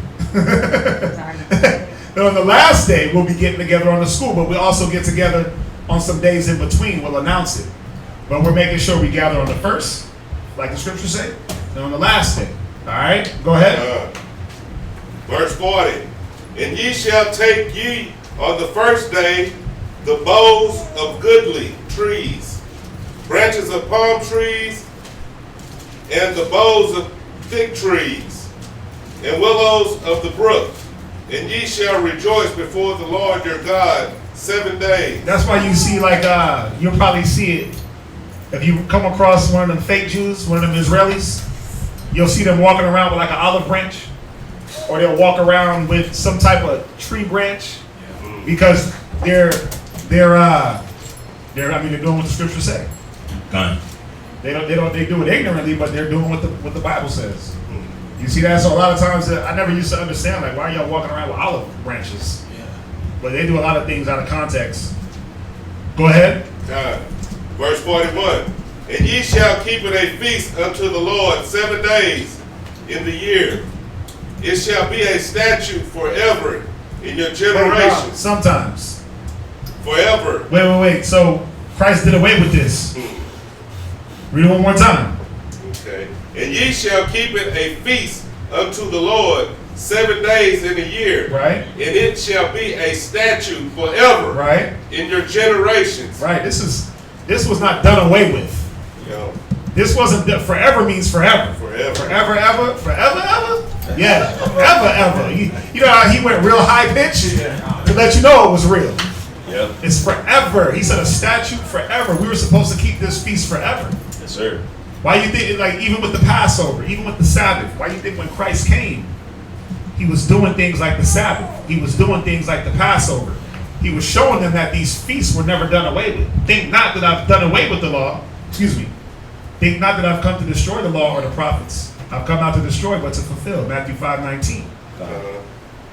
we'll be getting together on the school, but we also get together on some days in between. We'll announce it. But we're making sure we gather on the first, like the scriptures say, and on the last day. All right, go ahead. Verse 40. And ye shall take ye on the first day the boughs of goodly trees, branches of palm trees, and the boughs of fig trees, and willows of the brook. And ye shall rejoice before the Lord your God 7 days. That's why you see, like, you'll probably see it if you come across one of them fake Jews, one of them Israelis. You'll see them walking around with like an olive branch, or they'll walk around with some type of tree branch, because they're doing what the scriptures say. They do it ignorantly, but they're doing what the Bible says. You see that? So a lot of times, I never used to understand, like, why are y'all walking around with olive branches? But they do a lot of things out of context. Go ahead. Verse 41. And ye shall keep it a feast unto the Lord 7 days in the year. It shall be a statute forever in your generations. Sometimes. Forever. Wait. So Christ did away with this. Read it one more time. Okay. And ye shall keep it a feast unto the Lord 7 days in a year. Right. And it shall be a statute forever. Right. In your generations. Right. This was not done away with. No. This wasn't forever means forever. Forever. Forever, ever? Forever, ever? Yeah. Ever. You know how he went real high pitch to let you know it was real. Yep. It's forever. He said a statute forever. We were supposed to keep this feast forever. Yes, sir. Why you think, like, even with the Passover, even with the Sabbath, why you think when Christ came, he was doing things like the Sabbath, he was doing things like the Passover, he was showing them that these feasts were never done away with. Think not that I've done away with the law, think not that I've come to destroy the law or the prophets. I've come not to destroy but to fulfill. Matthew 5:19.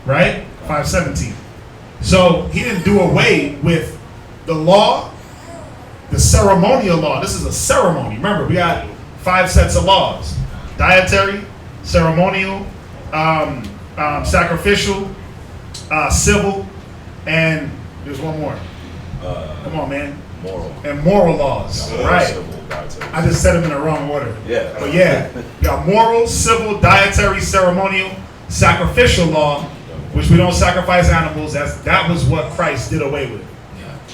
Right? 5:17. So he didn't do away with the law, the ceremonial law. This is a ceremony. Remember, we got 5 sets of laws: dietary, ceremonial, sacrificial, civil, and there's one more. Come on, man. Moral. And moral laws. Right. Civil, dietary. I just said them in the wrong order. Yeah. But yeah, you got moral, civil, dietary, ceremonial, sacrificial law, which we don't sacrifice animals. That was what Christ did away with.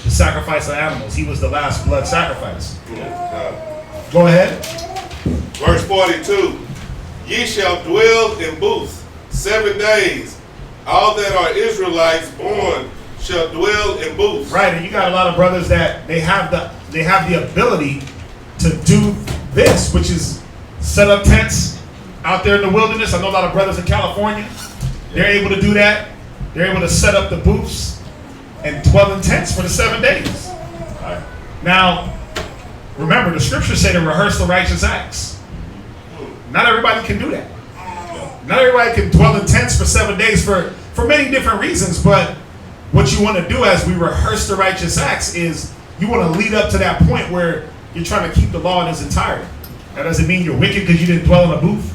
The sacrifice of animals. He was the last blood sacrifice. Go ahead. Verse 42. Ye shall dwell in booths 7 days. All that are Israelites born shall dwell in booths. Right, and you got a lot of brothers that they have the ability to do this, which is set up tents out there in the wilderness. I know a lot of brothers in California. They're able to do that. They're able to set up the booths and dwell in tents for the 7 days. All right. Now, remember, the scriptures say to rehearse the righteous acts. Not everybody can do that. Not everybody can dwell in tents for 7 days for many different reasons, but what you want to do as we rehearse the righteous acts is you want to lead up to that point where you're trying to keep the law in its entirety. That doesn't mean you're wicked because you didn't dwell in a booth,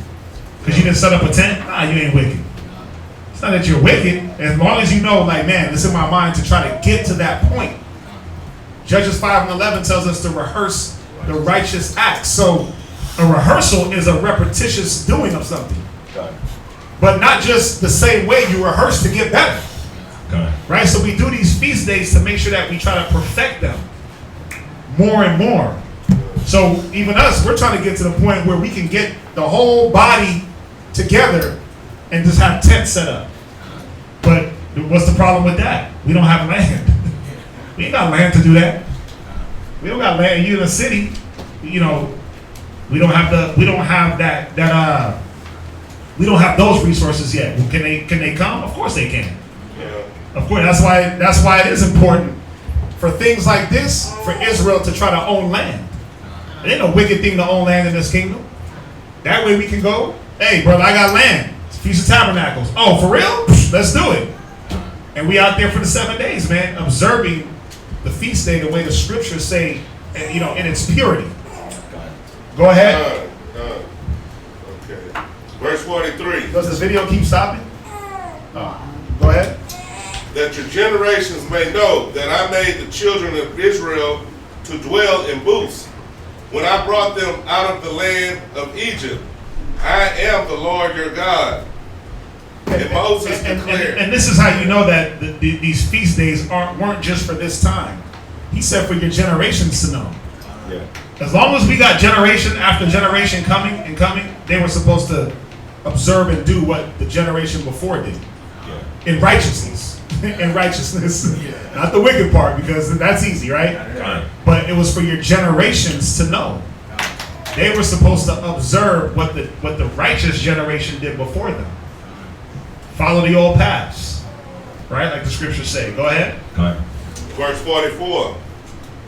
because you didn't set up a tent. Nah, you ain't wicked. It's not that you're wicked, as long as you know, like, man, it's in my mind to try to get to that point. Judges 5:11 tells us to rehearse the righteous acts. So a rehearsal is a repetitious doing of something. Okay. But not just the same way you rehearse to get better. Okay. Right? So we do these feast days to make sure that we try to perfect them. more and more. So even us, we're trying to get to the point where we can get the whole body together and just have tents set up. But what's the problem with that? We don't have land. We ain't got land to do that. We don't got land. You in a city, you know, we don't have those resources yet. Well, can they come? Of course they can. Yeah. Of course, that's why it is important for things like this for Israel to try to own land. It ain't a wicked thing to own land in this kingdom. That way we can go, hey brother, I got land. It's Feast of Tabernacles. Oh, for real? Let's do it. And we out there for the 7 days, man, observing the feast day the way the scriptures say, you know, in its purity. Go ahead. Okay. Verse 43. Does this video keep stopping? Go ahead. That your generations may know that I made the children of Israel to dwell in booths when I brought them out of the land of Egypt. I am the Lord your God. And Moses declared. And this is how you know that these feast days weren't just for this time. He said for your generations to know. Yeah. As long as we got generation after generation coming, they were supposed to observe and do what the generation before did. Yeah. In righteousness. In righteousness. Not the wicked part, because that's easy, right? Right. But it was for your generations to know. They were supposed to observe what the righteous generation did before them. Follow the old paths. Right? Like the scriptures say. Go ahead. Go ahead. Verse 44.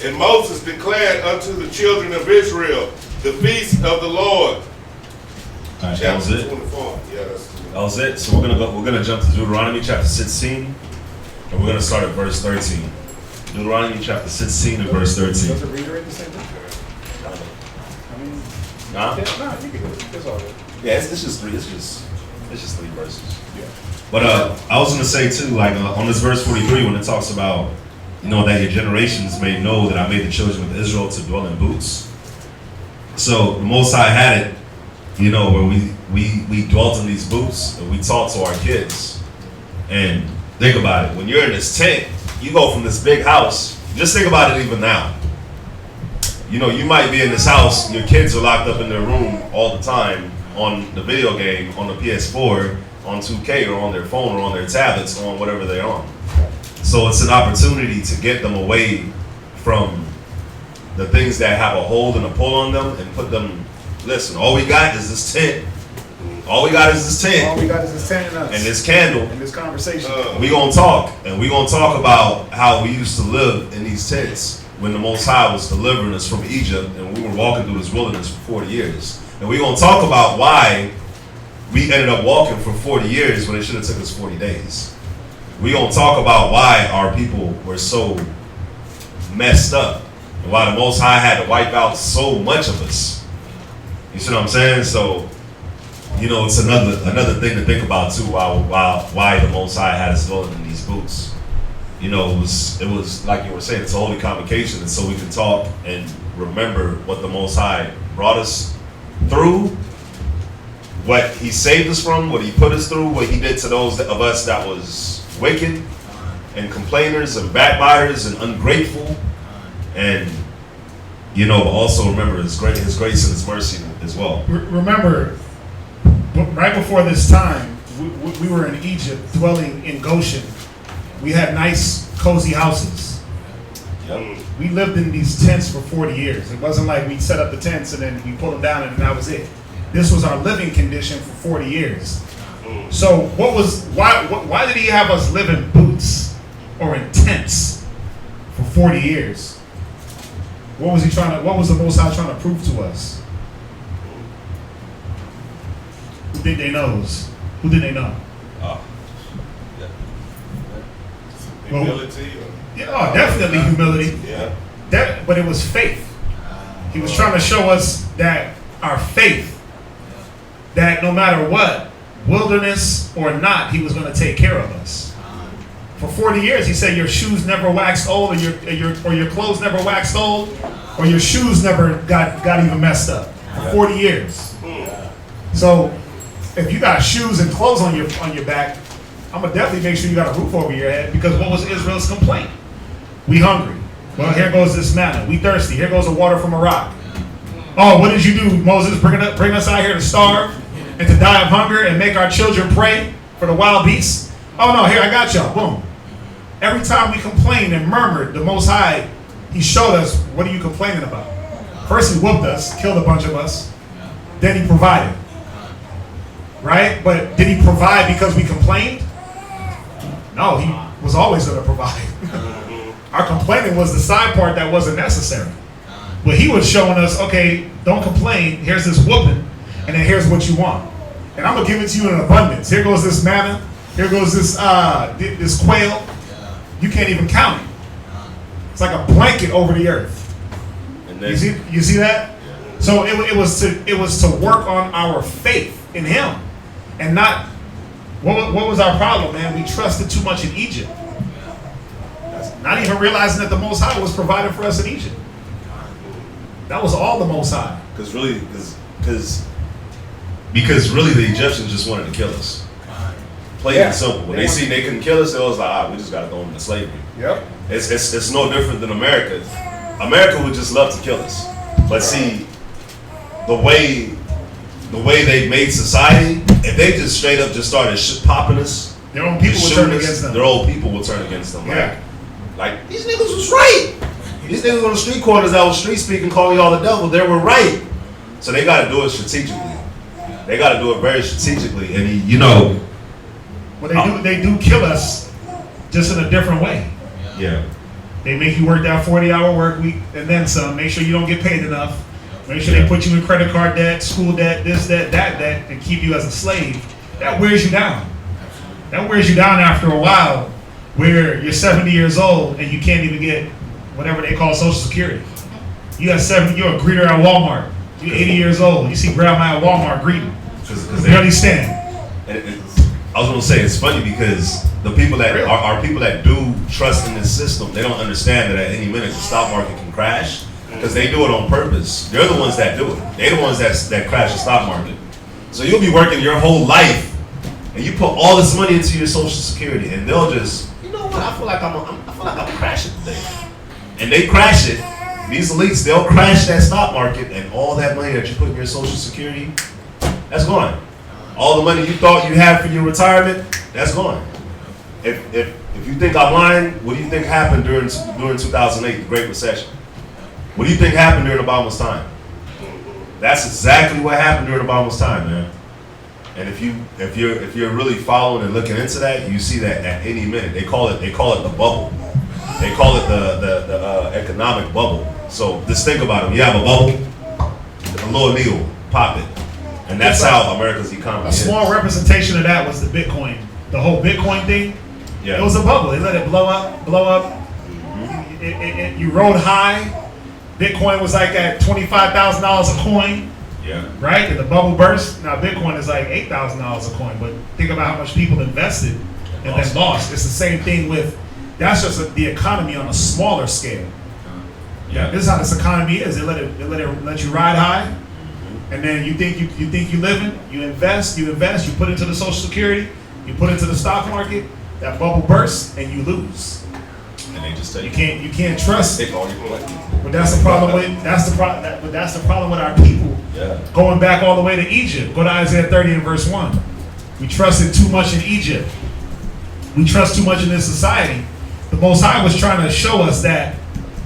And Moses declared unto the children of Israel the feast of the Lord. All right, that was Chapter it. 24. Yeah, that's That was it. So we're gonna jump to Deuteronomy chapter 16, and we're gonna start at verse 13. Deuteronomy chapter 16 and verse 13. Does it reiterate the same thing? I mean, Nah? yeah, nah, you can do it. It's all good. Yeah, it's just three. It's just three verses. Yeah. But I was gonna say too, like on this verse 43, when it talks about, you know, that your generations may know that I made the children of Israel to dwell in booths. So the Most High had it, you know, where we dwelt in these booths and we taught to our kids. And think about it, when you're in this tent, you go from this big house. Just think about it even now. You know, you might be in this house, your kids are locked up in their room all the time on the video game, on the PS4, on 2K, or on their phone, or on their tablets, on whatever they're on. So it's an opportunity to get them away from the things that have a hold and a pull on them and put them, listen, all we got is this tent. All we got is this tent. All we got is this tent and us. And this candle. And this conversation. We gonna talk, and we gonna talk about how we used to live in these tents when the Most High was delivering us from Egypt, and we were walking through this wilderness for 40 years. And we gonna talk about why we ended up walking for 40 years when it should have took us 40 days. We gonna talk about why our people were so messed up, and why the Most High had to wipe out so much of us. You see what I'm saying? So, you know, it's another thing to think about too. Why the Most High had us dwelling in these booths. You know, it was like you were saying, it's a holy convocation, and so we can talk and remember what the Most High brought us through, what He saved us from, what He put us through, what He did to those of us that was wicked and complainers and backbiters and ungrateful, and you know, also remember His grace and His mercy as well. Remember, right before this time, we were in Egypt, dwelling in Goshen. We had nice, cozy houses. Yep. We lived in these tents for 40 years. It wasn't like we set up the tents and then we pulled them down and that was it. This was our living condition for 40 years. So why did He have us live in booths or in tents for 40 years? What was the Most High trying to prove to us? Who think they knows? Who did they know? Well, humility. yeah, definitely humility. Yeah. But it was faith. He was trying to show us that our faith, that no matter what, wilderness or not, He was going to take care of us. For 40 years, He said your shoes never waxed old, or your clothes never waxed old, or your shoes never got even messed up. For 40 years. So if you got shoes and clothes on your back, I'm gonna definitely make sure you got a roof over your head, because what was Israel's complaint? We hungry. Well, here goes this manna. We thirsty. Here goes the water from a rock. Oh, what did you do, Moses? Bring us out here to starve and to die of hunger and make our children pray for the wild beasts? Oh no, here I got y'all. Boom. Every time we complained and murmured, the Most High, He showed us, what are you complaining about? First He whooped us, killed a bunch of us. Then He provided. Right? But did He provide because we complained? No, He was always going to provide. Our complaining was the side part that wasn't necessary. But He was showing us, okay, don't complain. Here's this whooping, and then here's what you want. And I'm going to give it to you in abundance. Here goes this manna. Here goes this quail. You can't even count it. It's like a blanket over the earth. And You see that? So it was to work on our faith in Him, and not what was our problem, man? We trusted too much in Egypt. Not even realizing that the Most High was providing for us in Egypt. That was all the Most High. Because really the Egyptians just wanted to kill us. Plain and simple. When they see they couldn't kill us, it was like, we just got to throw them into slavery. Yep. It's no different than America. America would just love to kill us. But see, the way they made society, if they just straight up just started popping us, Their own people would turn against them. Their old people would turn against them. Yeah. Like these niggas was right. These niggas on the street corners that was street speaking, calling y'all the devil, they were right. So they got to do it strategically. They got to do it very strategically, and Well, they do kill us, just in a different way. Yeah. They make you work that 40-hour work week and then some. Make sure you don't get paid enough. Make sure they put you in credit card debt, school debt, this, that, and keep you as a slave. That wears you down. That wears you down after a while, where you're 70 years old and you can't even get whatever they call Social Security. You're a greeter at Walmart. You're 80 years old. You see grandma at Walmart greeting. Because barely stand. I was gonna say it's funny because the people that are people that do trust in this system, they don't understand that at any minute the stock market can crash because they do it on purpose. They're the ones that do it. They're the ones that crash the stock market. So you'll be working your whole life and you put all this money into your Social Security, and they'll just, you know what? I feel like I'm crashing today, and they crash it. These elites, they'll crash that stock market, and all that money that you put in your Social Security, that's gone. All the money you thought you had for your retirement, that's gone. If you think I'm lying, what do you think happened during 2008, the Great Recession? What do you think happened during Obama's time? That's exactly what happened during Obama's time, man. And if you're really following and looking into that, you see that at any minute they call it the bubble. They call it the economic bubble. So just think about it. You have a bubble, a little needle, pop it. And that's how America's economy is. A small representation of that was the Bitcoin. The whole Bitcoin thing, Yeah. It was a bubble. They let it blow up. Mm-hmm. You rode high. Bitcoin was like at $25,000 a coin, Yeah. right? And the bubble burst. Now Bitcoin is like $8,000 a coin. But think about how much people invested and then lost. It's the same thing with, that's just the economy on a smaller scale. Yeah. This is how this economy is. They let you ride high. And then you think you living, you invest, you put into the Social Security, you put into the stock market, that bubble bursts and you lose. And they just tell You can't trust. take all your money. But that's the problem with our people. Yeah. Going back all the way to Egypt. Go to Isaiah 30 and verse 1. We trusted too much in Egypt. We trust too much in this society. The Most High was trying to show us that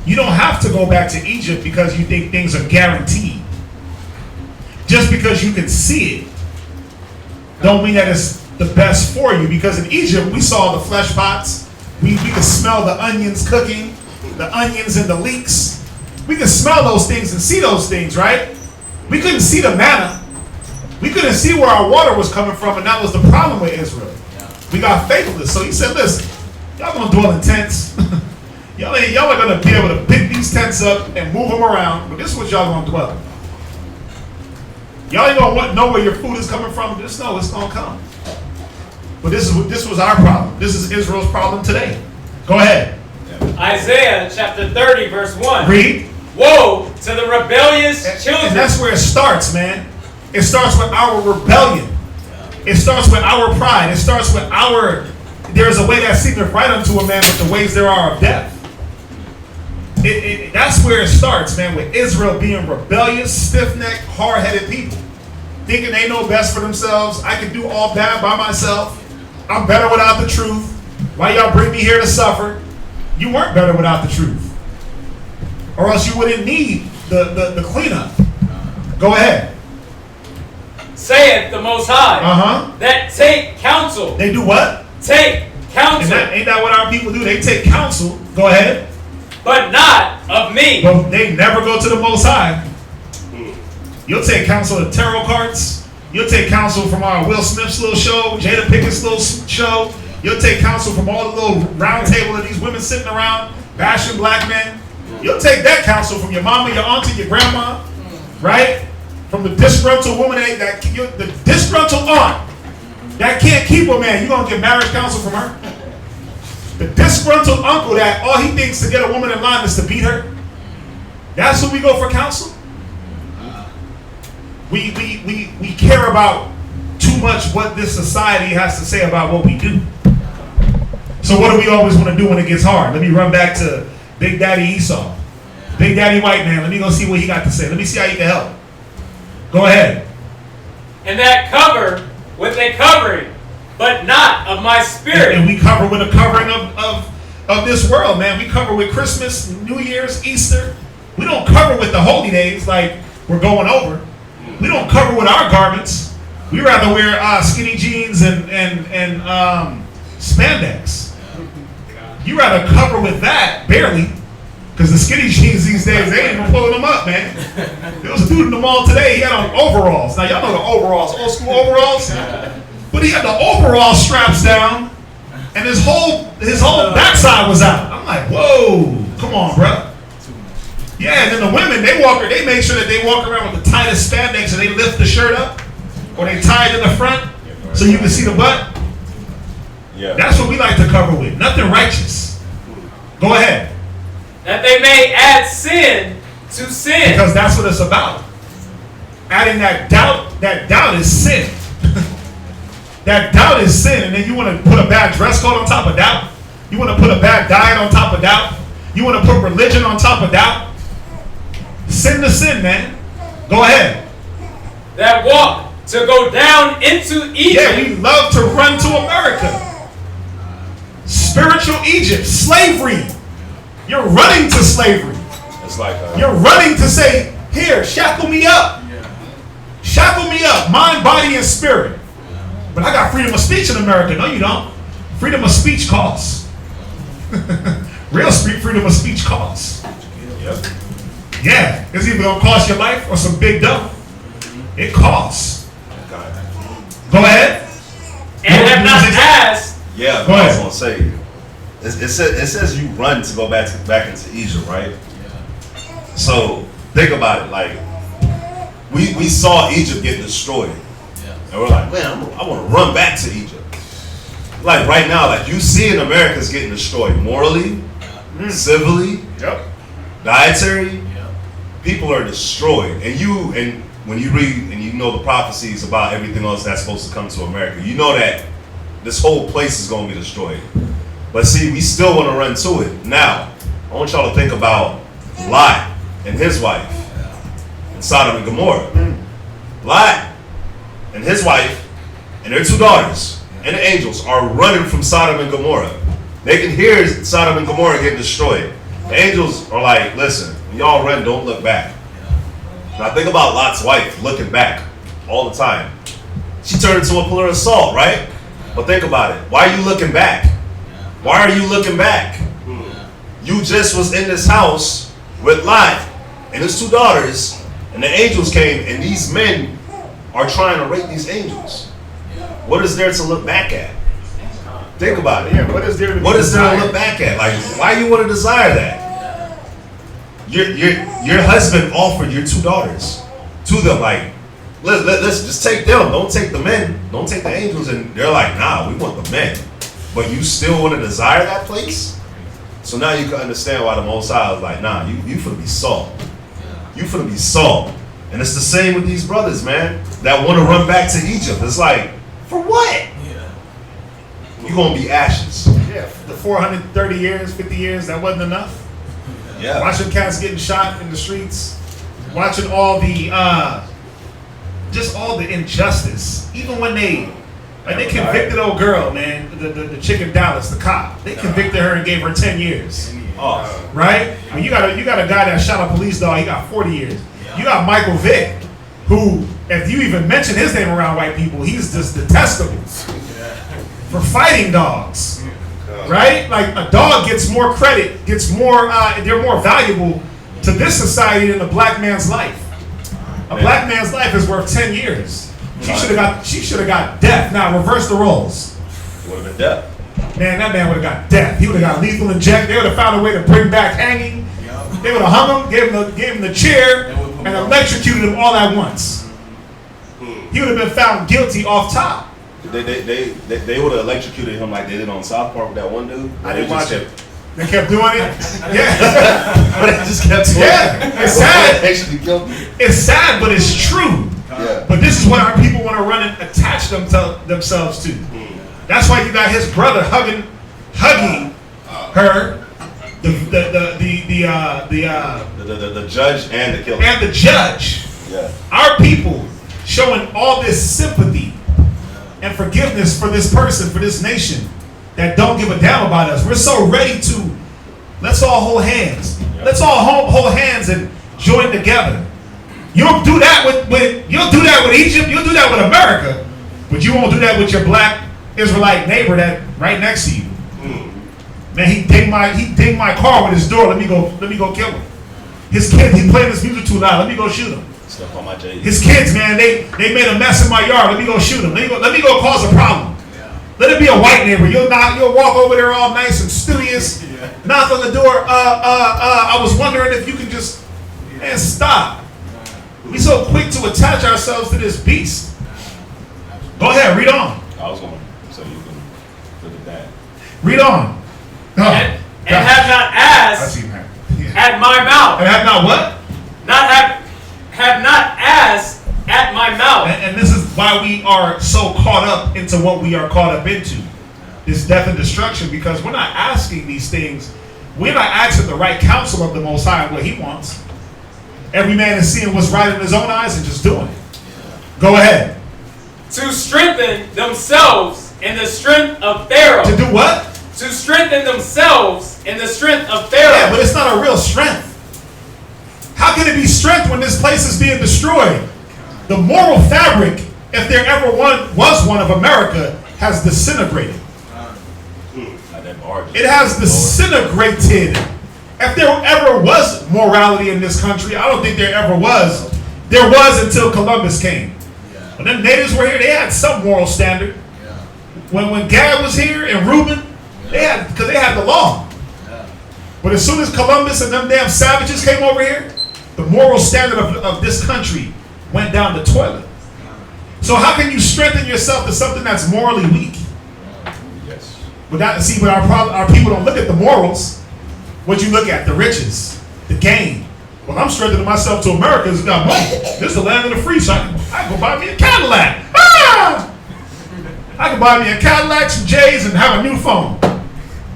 you don't have to go back to Egypt because you think things are guaranteed. Just because you can see it, don't mean that it's the best for you. Because in Egypt, we saw the flesh pots. We could smell the onions cooking, the onions and the leeks. We could smell those things and see those things, right? We couldn't see the manna. We couldn't see where our water was coming from, and that was the problem with Israel. We got faithless. So he said, listen, y'all gonna dwell in tents. y'all are gonna be able to pick these tents up and move them around, but this is what y'all gonna dwell in. Y'all ain't gonna know where your food is coming from. Just know it's gonna come. But this was our problem. This is Israel's problem today. Go ahead. Isaiah chapter 30, verse 1. Read. Woe to the rebellious children. And that's where it starts, man. It starts with our rebellion. It starts with our pride. It starts with there's a way that seemeth right unto a man, but the ways there are of death. that's where it starts, man, with Israel being rebellious, stiff-necked, hard-headed people. Thinking they know best for themselves. I can do all bad by myself. I'm better without the truth. Why y'all bring me here to suffer? You weren't better without the truth. Or else you wouldn't need the cleanup. Go ahead. Saith the Most High, that take counsel. They do what? Take counsel. Ain't that what our people do? They take counsel. Go ahead. But not of me. But they never go to the Most High. You'll take counsel of tarot cards. You'll take counsel from our Will Smith's little show, Jada Pickett's little show. You'll take counsel from all the little round table of these women sitting around bashing black men. You'll take that counsel from your mama, your auntie, your grandma, right? From the disgruntled woman, the disgruntled aunt that can't keep a man. You're going to get marriage counsel from her? The disgruntled uncle that all he thinks to get a woman in line is to beat her? That's who we go for counsel? We care about too much what this society has to say about what we do. So what do we always want to do when it gets hard? Let me run back to Big Daddy Esau. Big Daddy White Man. Let me go see what he got to say. Let me see how he can help. Go ahead. And that cover with a covering, but not of my spirit. And we cover with a covering of this world, man. We cover with Christmas, New Year's, Easter. We don't cover with the holy days like we're going over. We don't cover with our garments. We rather wear skinny jeans and spandex. You rather cover with that, barely. Because the skinny jeans these days, they ain't even pulling them up, man. There was a dude in the mall today, he had on overalls. Now, y'all know the overalls, old school overalls? But he had the overall straps down, and his whole backside was out. I'm like, whoa, come on, bro. Yeah, and then the women, they make sure that they walk around with the tightest spandex and they lift the shirt up, or they tie it in the front so you can see the butt. Yeah. That's what we like to cover with. Nothing righteous. Go ahead. That they may add sin to sin. Because that's what it's about. Adding that doubt is sin. That doubt is sin, and then you want to put a bad dress code on top of doubt. You want to put a bad diet on top of doubt. You want to put religion on top of doubt. Sin to sin, man. Go ahead. That walk to go down into Egypt. Yeah, we love to run to America. Spiritual Egypt, slavery. You're running to slavery. It's like You're running to say, here, shackle me up. Shackle me up, mind, body, and spirit. But I got freedom of speech in America. No, you don't. Freedom of speech costs. Real freedom of speech costs. Yep. Yeah, it's either going to cost your life or some big dough. It costs. Go ahead. And have not asked. Yeah, Go I ahead. was gonna say, it says you run to go back into Egypt, right? So think about it. Like we saw Egypt get destroyed, and we're like, man, I want to run back to Egypt. Like right now, like you see in America's getting destroyed morally, civilly, dietary. People are destroyed, and when you read and you know the prophecies about everything else that's supposed to come to America, you know that this whole place is going to be destroyed. But see, we still want to run to it. Now, I want y'all to think about Lot and his wife in Sodom and Gomorrah. Lot and his wife and their two daughters and the angels are running from Sodom and Gomorrah. They can hear Sodom and Gomorrah getting destroyed. The angels are like, listen, when y'all run, don't look back. Now think about Lot's wife looking back all the time. She turned into a pillar of salt, right? But think about it. Why are you looking back? Why are you looking back? You just was in this house with Lot and his two daughters, and the angels came, and these men are trying to rape these angels. What is there to look back at? Think about it. Yeah, what is there to look back at? Like, why you want to desire that? Your husband offered your two daughters to them, like, let's just take them. Don't take the men. Don't take the angels. And they're like, nah, we want the men. But you still want to desire that place? So now you can understand why the Most High is like, nah, you finna be salt. You finna be salt. And it's the same with these brothers, man, that want to run back to Egypt. It's like, for what? You're going to be ashes. Yeah, the 430 years, 50 years, that wasn't enough. Yeah. Watching cats getting shot in the streets, watching all the just all the injustice. Even when they convicted old girl, man, the chick in Dallas, the cop, they convicted her and gave her 10 years. Oh. Right? I mean, you got a guy that shot a police dog, he got 40 years. You got Michael Vick, who, if you even mention his name around white people, he's just detestable for fighting dogs. Right? Like, a dog gets more credit, they're more valuable to this society than a black man's life. A black man's life is worth 10 years. She should have got death. Now reverse the roles. It would have been death. Man, that man would have got death. He would have got lethal inject. They would have found a way to bring back hanging. They would have hung him, gave him the chair, and electrocuted him all at once. He would have been found guilty off top. They would have electrocuted him like they did on South Park with that one dude. I didn't watch it. They kept doing it. Yeah. But they just kept doing it. Yeah. It's sad. Actually killed me. It's sad, but it's true. Yeah. But this is what our people want to run and attach themselves to. That's why you got his brother hugging her, The judge and the killer. and the judge. Yeah. Our people showing all this sympathy and forgiveness for this person, for this nation that don't give a damn about us. We're so ready to, let's all hold hands. Let's all hold hands and join together. You don't do that with you'll do that with Egypt, you'll do that with America, but you won't do that with your black Israelite neighbor that right next to you. Man, he dinged my car with his door. Let me go kill him. His kids, he playing his music too loud. Let me go shoot him. Stuff on my J. His kids, man, they made a mess in my yard. Let me go shoot him. Let me go cause a problem. Let it be a white neighbor. You'll walk over there all nice and studious, knock on the door. I was wondering if you could just, man, stop. We so quick to attach ourselves to this beast. Go ahead, read on. I was going so you can look at that. Read on. Oh, And have not I asked see, man. at my mouth. And have not what? Have not asked at my mouth. And this is why we are so caught up into what we are caught up into. This death and destruction, because we're not asking these things. We're not asking the right counsel of the Most High what He wants. Every man is seeing what's right in his own eyes and just doing it. Go ahead. To strengthen themselves in the strength of Pharaoh. To do what? To strengthen themselves in the strength of Pharaoh. Yeah, but it's not a real strength. How can it be strength when this place is being destroyed? The moral fabric, if there ever was one of America, has disintegrated. It has disintegrated. If there ever was morality in this country, I don't think there ever was. There was until Columbus came. When the natives were here, they had some moral standard. When Gad was here and Reuben, because they had the law. But as soon as Columbus and them damn savages came over here, the moral standard of this country went down the toilet. So how can you strengthen yourself to something that's morally weak? Yes. But our people don't look at the morals. What you look at? The riches, the gain. Well, I'm strengthening myself to America because it's got money. This is the land of the free, so I can go buy me a Cadillac. Ah! I can buy me a Cadillac, some J's, and have a new phone.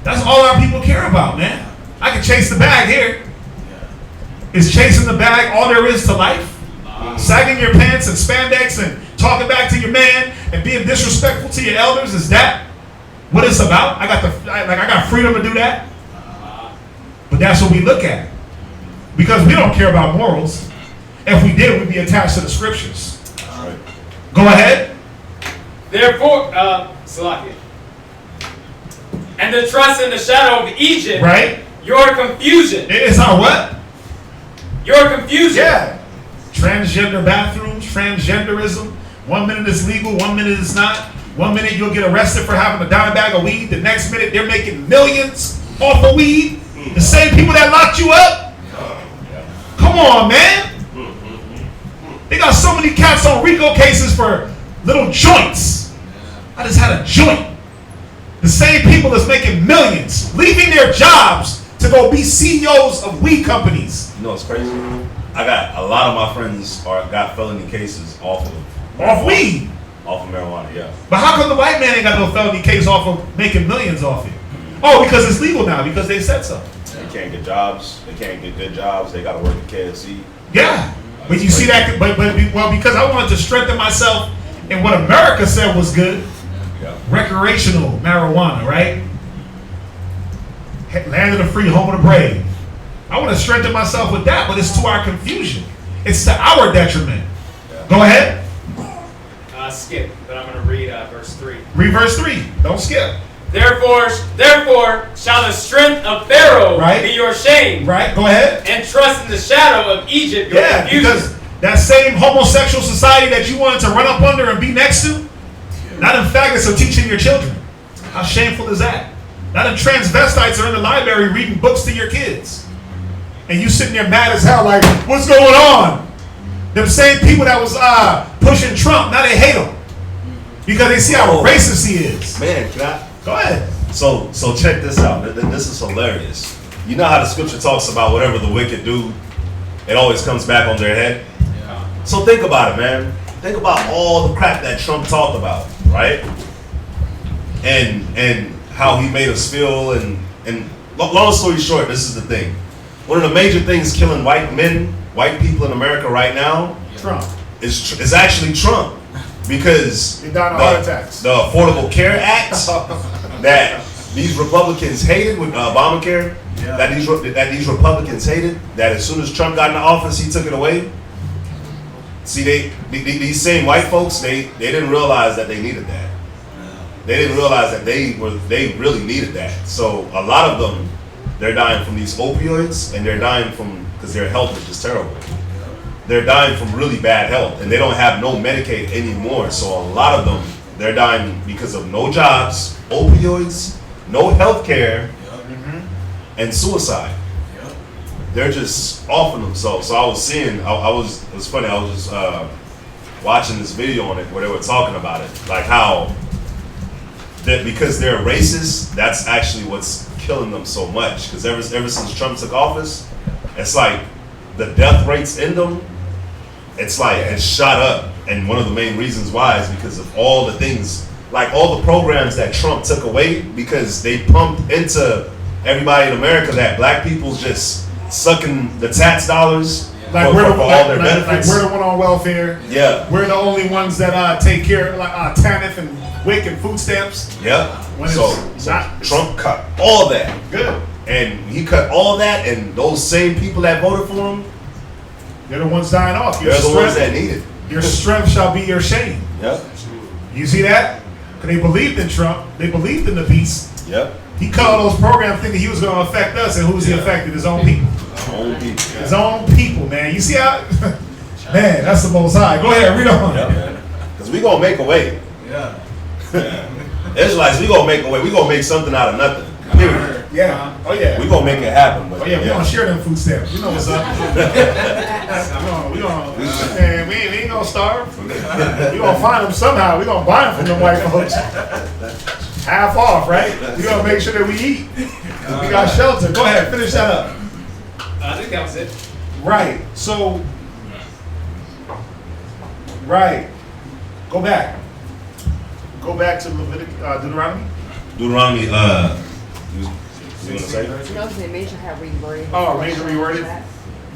That's all our people care about, man. I can chase the bag here. Is chasing the bag all there is to life? Sagging your pants and spandex and talking back to your man and being disrespectful to your elders, is that what it's about? I got freedom to do that. But that's what we look at. Because we don't care about morals. If we did, we'd be attached to the scriptures. Right. Go ahead. Therefore, Salakia. And to trust in the shadow of Egypt. Right? Your confusion. It's our what? Your confusion. Yeah. Transgender bathrooms, transgenderism. 1 minute it's legal, 1 minute it's not. 1 minute you'll get arrested for having a dime bag of weed. The next minute they're making millions off of weed. The same people that locked you up. Come on, man. They got so many cats on RICO cases for little joints. I just had a joint. The same people that's making millions, leaving their jobs to go be CEOs of weed companies. You know what's crazy? I got a lot of my friends got felony cases off weed. Off of marijuana, yeah. But how come the white man ain't got no felony case off of making millions off it? Oh, because it's legal now, because they said so. They can't get jobs. They can't get good jobs. They got to work at KFC. Yeah. But you see that, well, because I wanted to strengthen myself in what America said was good. Yeah. Recreational marijuana, right? Land of the free, home of the brave. I want to strengthen myself with that, but it's to our confusion. It's to our detriment. Yeah. Go ahead. Skip, but I'm going to read verse 3. Read verse 3. Don't skip. Therefore shall the strength of Pharaoh Right. be your shame, Right? Go ahead. and trust in the shadow of Egypt your Yeah, confusion. because that same homosexual society that you wanted to run up under and be next to, not in faggots are teaching your children. How shameful is that? Not in transvestites are in the library reading books to your kids. And you sitting there mad as hell like, what's going on? Them same people that was pushing Trump, now they hate him. Because they see how racist he is. Man, can I? Go ahead. So check this out. This is hilarious. You know how the scripture talks about whatever the wicked do, it always comes back on their head? Yeah. So think about it, man. Think about all the crap that Trump talked about, right? And how he made us feel and long story short, this is the thing. One of the major things killing white people in America right now Trump. is actually Trump. Because They died of heart attacks. the Affordable Care Act that these Republicans hated with Obamacare, that these Republicans hated, that as soon as Trump got into office, he took it away. See, these same white folks, they didn't realize that they needed that. They didn't realize that they really needed that. So a lot of them, they're dying from these opioids, and they're dying from because their health is just terrible. They're dying from really bad health, and they don't have no Medicaid anymore. So a lot of them, they're dying because of no jobs, opioids, no health care, and suicide. They're just offing themselves. So I was seeing, it was funny, I was just watching this video on it where they were talking about it. Like how, that because they're racist, that's actually what's killing them so much. Because ever since Trump took office, it's like the death rates in them, it's shot up. And one of the main reasons why is because of all the things, like all the programs that Trump took away, because they pumped into everybody in America that black people's just sucking the tax dollars for all their benefits. Like we're the one on welfare. Yeah. We're the only ones that take care of TANF and WIC and food stamps. Yeah. When So Trump cut all that. Good. And he cut all that, and those same people that voted for him, They're the ones dying off. they're the ones that need it. Your strength shall be your shame. Yep. You see that? Because they believed in Trump. They believed in the beast. Yep. He cut all those programs thinking he was going to affect us, and who's he affected? His own people. Own people. His own people, man. You see how? Man, that's the Most High. Go ahead, read on. Because we gonna make a way. Yeah. Israelites, we gonna make a way. We gonna make something out of nothing. Period. Yeah. Oh, yeah. We gonna make it happen. But Oh yeah, we gonna share them food stamps. You know what's up. Man, we ain't gonna starve. We gonna find them somehow. We gonna buy them from them white folks. Half off, right? We gonna make sure that we eat. We got shelter. Go ahead, finish that up. I think that was it. Right. So, right. Go back. Go back to Deuteronomy. Deuteronomy. You wanna say? No, they may should have reworded. Oh, major reworded?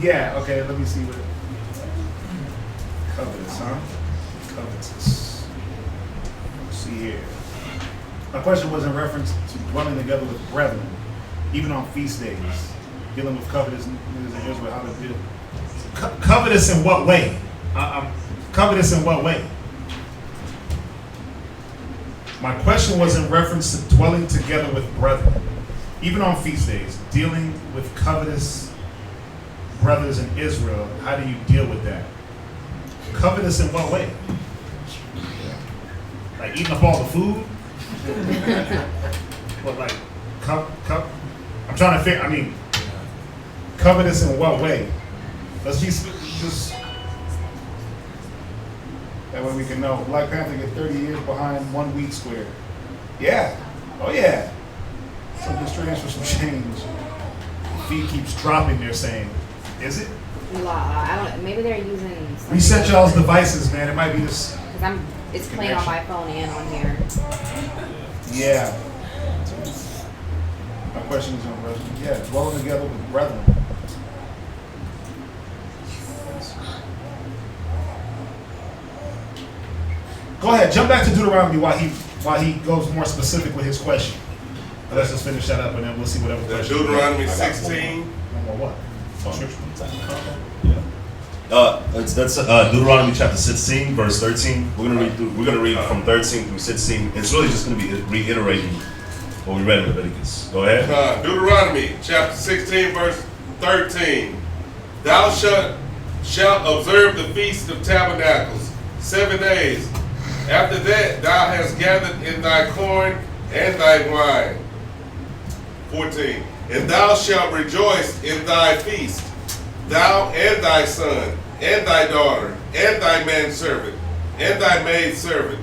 Yeah. Okay. Let me see what. Covetous, huh? Covetous. Let's see here. My question was in reference to dwelling together with brethren, even on feast days, dealing with covetous in Israel, how to deal. Covetous in what way? Covetous in what way? My question was in reference to dwelling together with brethren, even on feast days, dealing with covetous brothers in Israel. How do you deal with that? Covetous in what way? Like eating up all the food? What, like cup? I'm trying to figure. I mean, covetous in what way? Let's just that way we can know. Black Panther get 30 years behind 1 week square. Yeah. Oh yeah. Something strange for some change. The fee keeps dropping. They're saying, is it? I don't. Maybe they're using. Reset y'all's devices, man. It might be this. Because it's playing on my phone and on here. Yeah. My questions on brethren. Yeah, dwelling together with brethren. Go ahead, jump back to Deuteronomy while he goes more specific with his question. Let's just finish that up and then we'll see whatever question. Deuteronomy 16. One more what? Scripture. That's Deuteronomy chapter 16, verse 13. We're gonna read from 13 through 16. It's really just gonna be reiterating what we read in Leviticus. Go ahead. Deuteronomy chapter 16, verse 13. Thou shalt observe the Feast of Tabernacles 7 days. After that, thou hast gathered in thy corn and thy wine. 14. And thou shalt rejoice in thy feast, thou and thy son, and thy daughter, and thy manservant, and thy maidservant,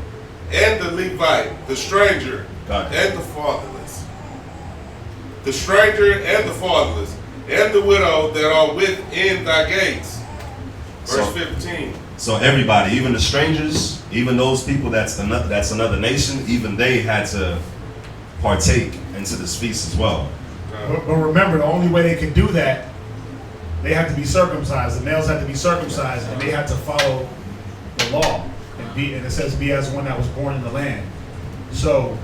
and the Levite, the stranger, and the fatherless. The stranger and the fatherless, and the widow that are within thy gates. Verse 15. So everybody, even the strangers, even those people that's another nation, even they had to partake into this feast as well. But remember, the only way they can do that, they have to be circumcised. The males have to be circumcised, and they have to follow the law. And it says, "Be as one that was born in the land." So,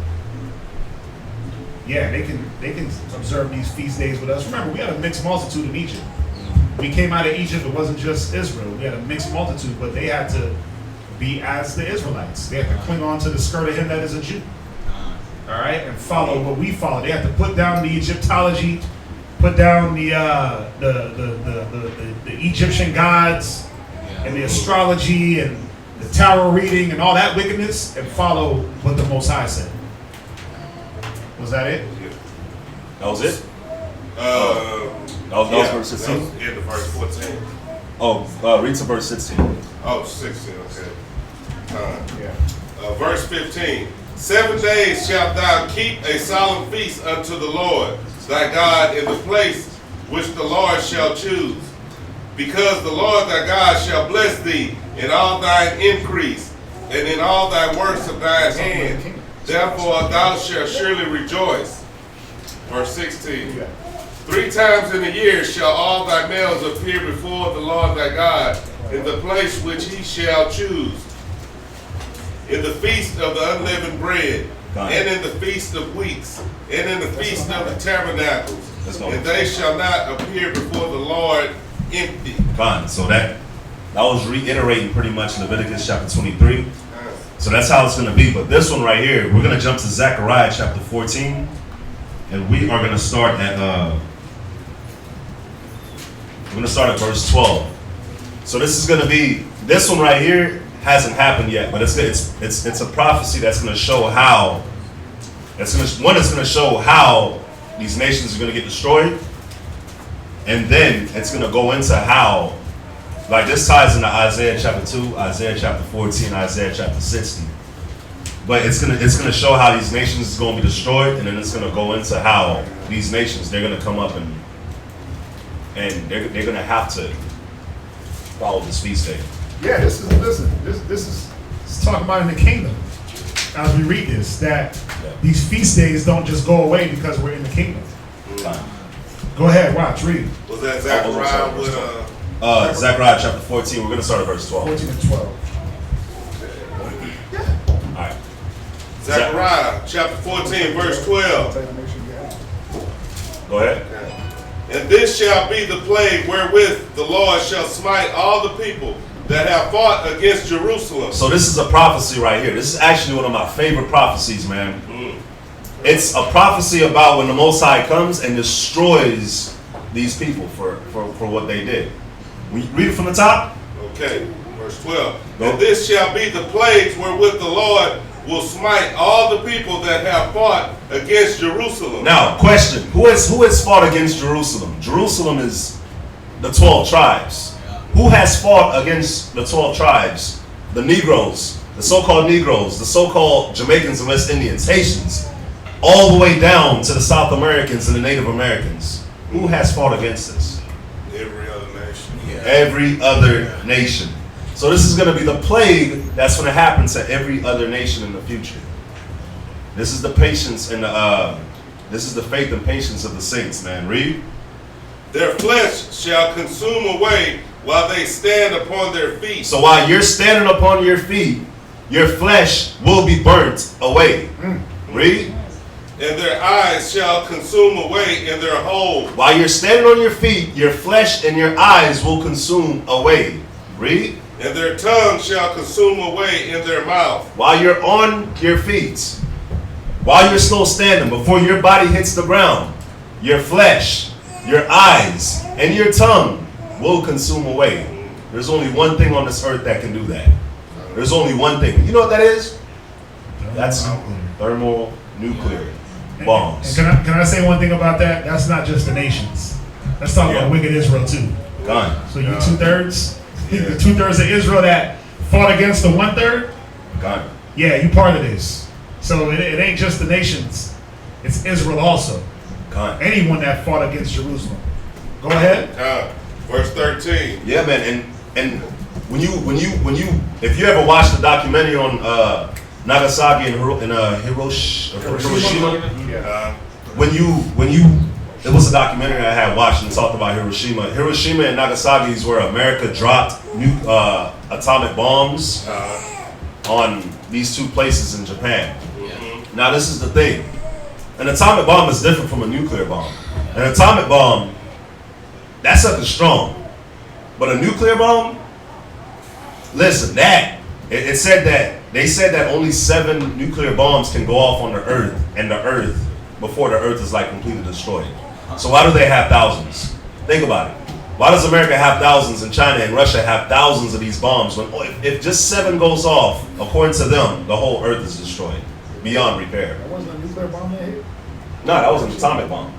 yeah, they can observe these feast days with us. Remember, we had a mixed multitude in Egypt. We came out of Egypt. It wasn't just Israel. We had a mixed multitude, but they had to be as the Israelites. They had to cling on to the skirt of him that is a Jew. All right, and follow what we follow. They have to put down the Egyptology, put down the Egyptian gods and the astrology and the tarot reading and all that wickedness, and follow what the Most High said. Was that it? That was it? That was verse 16? That was in the verse 14. Oh, read to verse 16. Oh, 16, okay. Yeah. Verse 15. 7 days shalt thou keep a solemn feast unto the Lord thy God in the place which the Lord shall choose. Because the Lord thy God shall bless thee in all thine increase, and in all thy works of thine hand. Therefore thou shalt surely rejoice. Verse 16. 3 times in a year shall all thy males appear before the Lord thy God in the place which he shall choose. In the feast of the unleavened bread, and in the feast of weeks, and in the feast of the tabernacles, and they shall not appear before the Lord empty. Fine. So that was reiterating pretty much Leviticus chapter 23. So that's how it's going to be. But this one right here, we're going to jump to Zechariah chapter 14, and we are going to start at verse 12. So this is going to be, this one right here hasn't happened yet, but it's a prophecy that's going to show how it's going to show how these nations are going to get destroyed, and then it's going to go into how, like, this ties into Isaiah chapter 2, Isaiah chapter 14, Isaiah chapter 60. But it's gonna show how these nations is going to be destroyed, and then it's going to go into how these nations, they're going to come up and they're going to have to follow this feast day. Yeah, this is talking about in the kingdom. As we read this, that these feast days don't just go away because we're in the kingdom. Go ahead, watch, read. Was that Zechariah with Zechariah chapter 14, we're going to start at verse 12. 14 and 12. All right. Zechariah chapter 14, verse 12. Go ahead. And this shall be the plague wherewith the Lord shall smite all the people that have fought against Jerusalem. So this is a prophecy right here. This is actually one of my favorite prophecies, man. It's a prophecy about when the Most High comes and destroys these people for what they did. We read it from the top? Okay, verse 12. And this shall be the plagues wherewith the Lord will smite all the people that have fought against Jerusalem. Now, question. Who has fought against Jerusalem? Jerusalem is the 12 tribes. Who has fought against the 12 tribes? The Negroes, the so-called Negroes, the so-called Jamaicans and West Indians, Haitians, all the way down to the South Americans and the Native Americans. Who has fought against this? Every other nation. Every other nation. So this is going to be the plague that's going to happen to every other nation in the future. This is the patience and This is the faith and patience of the saints, man. Read. Their flesh shall consume away while they stand upon their feet. So while you're standing upon your feet, your flesh will be burnt away. Read. And their eyes shall consume away in their hold. While you're standing on your feet, your flesh and your eyes will consume away. Read. And their tongue shall consume away in their mouth. While you're on your feet, while you're still standing, before your body hits the ground, your flesh, your eyes, and your tongue will consume away. There's only one thing on this earth that can do that. There's only one thing. You know what that is? That's thermonuclear bombs. And can I say one thing about that? That's not just the nations. Let's talk about wicked Israel too. Gone. So you 2/3, the 2/3 of Israel that fought against the 1/3. Gone. Yeah, you part of this. So it ain't just the nations. It's Israel also. Gone. Anyone that fought against Jerusalem. Go ahead. Verse 13. Yeah, man, and when you if you ever watched the documentary on Nagasaki and Hiroshima, when you it was a documentary I had watched and talked about Hiroshima and Nagasaki is where America dropped atomic bombs on these two places in Japan. Now this is the thing. An atomic bomb is different from a nuclear bomb. An atomic bomb, that's something strong. But a nuclear bomb, listen, they said that only 7 nuclear bombs can go off on the Earth, and the Earth, before the Earth is like completely destroyed. So why do they have thousands? Think about it. Why does America have thousands and China and Russia have thousands of these bombs when if just 7 goes off, according to them, the whole Earth is destroyed beyond repair? That wasn't a nuclear bomb that hit? No, that was an atomic bomb.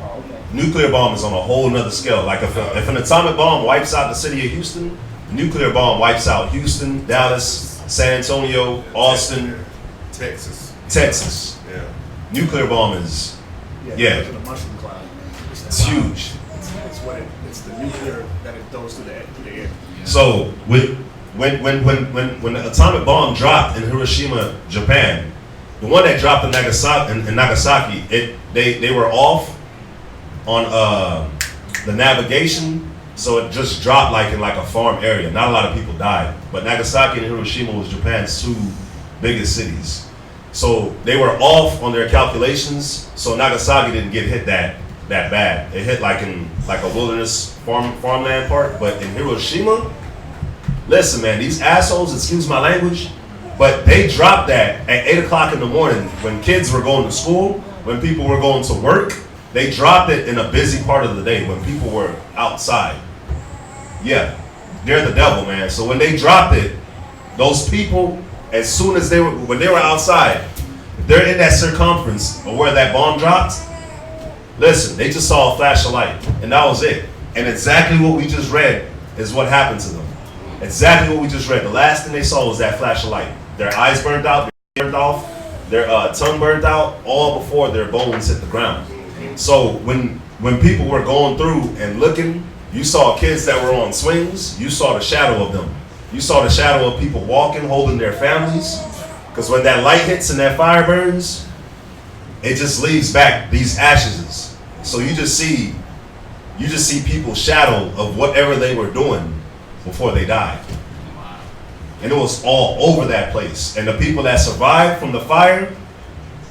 Oh, okay. Nuclear bomb is on a whole nother scale. Like if an atomic bomb wipes out the city of Houston, a nuclear bomb wipes out Houston, Dallas, San Antonio, Austin, Texas. Yeah. Nuclear bomb is Yeah. It's a mushroom cloud. it's huge. It's the nuclear that it throws through the air. So when the atomic bomb dropped in Hiroshima, Japan, the one that dropped in Nagasaki, they were off on the navigation, so it just dropped like in like a farm area. Not a lot of people died, but Nagasaki and Hiroshima was Japan's 2 biggest cities. So they were off on their calculations. So Nagasaki didn't get hit that bad. It hit like in like a wilderness farmland part, but in Hiroshima, listen, man, these assholes, excuse my language, but they dropped that at 8 o'clock in the morning when kids were going to school, when people were going to work. They dropped it in a busy part of the day when people were outside. Yeah, they're the devil, man. So when they dropped it, those people, as soon as when they were outside, they're in that circumference of where that bomb dropped. Listen, they just saw a flash of light, and that was it. And exactly what we just read is what happened to them. Exactly what we just read. The last thing they saw was that flash of light. Their eyes burned out, their burned off, their tongue burned out, all before their bones hit the ground. So when people were going through and looking, you saw kids that were on swings, you saw the shadow of them. You saw the shadow of people walking, holding their families. Because when that light hits and that fire burns, it just leaves back these ashes. So you just see people's shadow of whatever they were doing before they died. And it was all over that place. And the people that survived from the fire,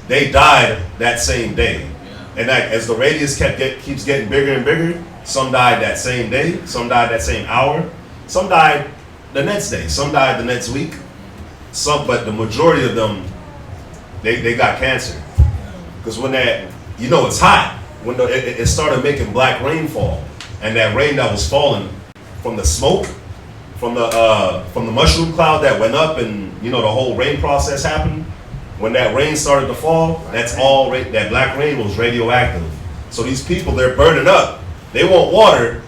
they died that same day. And as the radius keeps getting bigger and bigger, some died that same day, some died that same hour, some died the next day, some died the next week. But the majority of them, they got cancer. Because when it's hot, when it started making black rainfall, and that rain that was falling from the smoke, from the mushroom cloud that went up, and the whole rain process happened. When that rain started to fall, that's all that black rain was radioactive. So these people, they're burning up. They want water.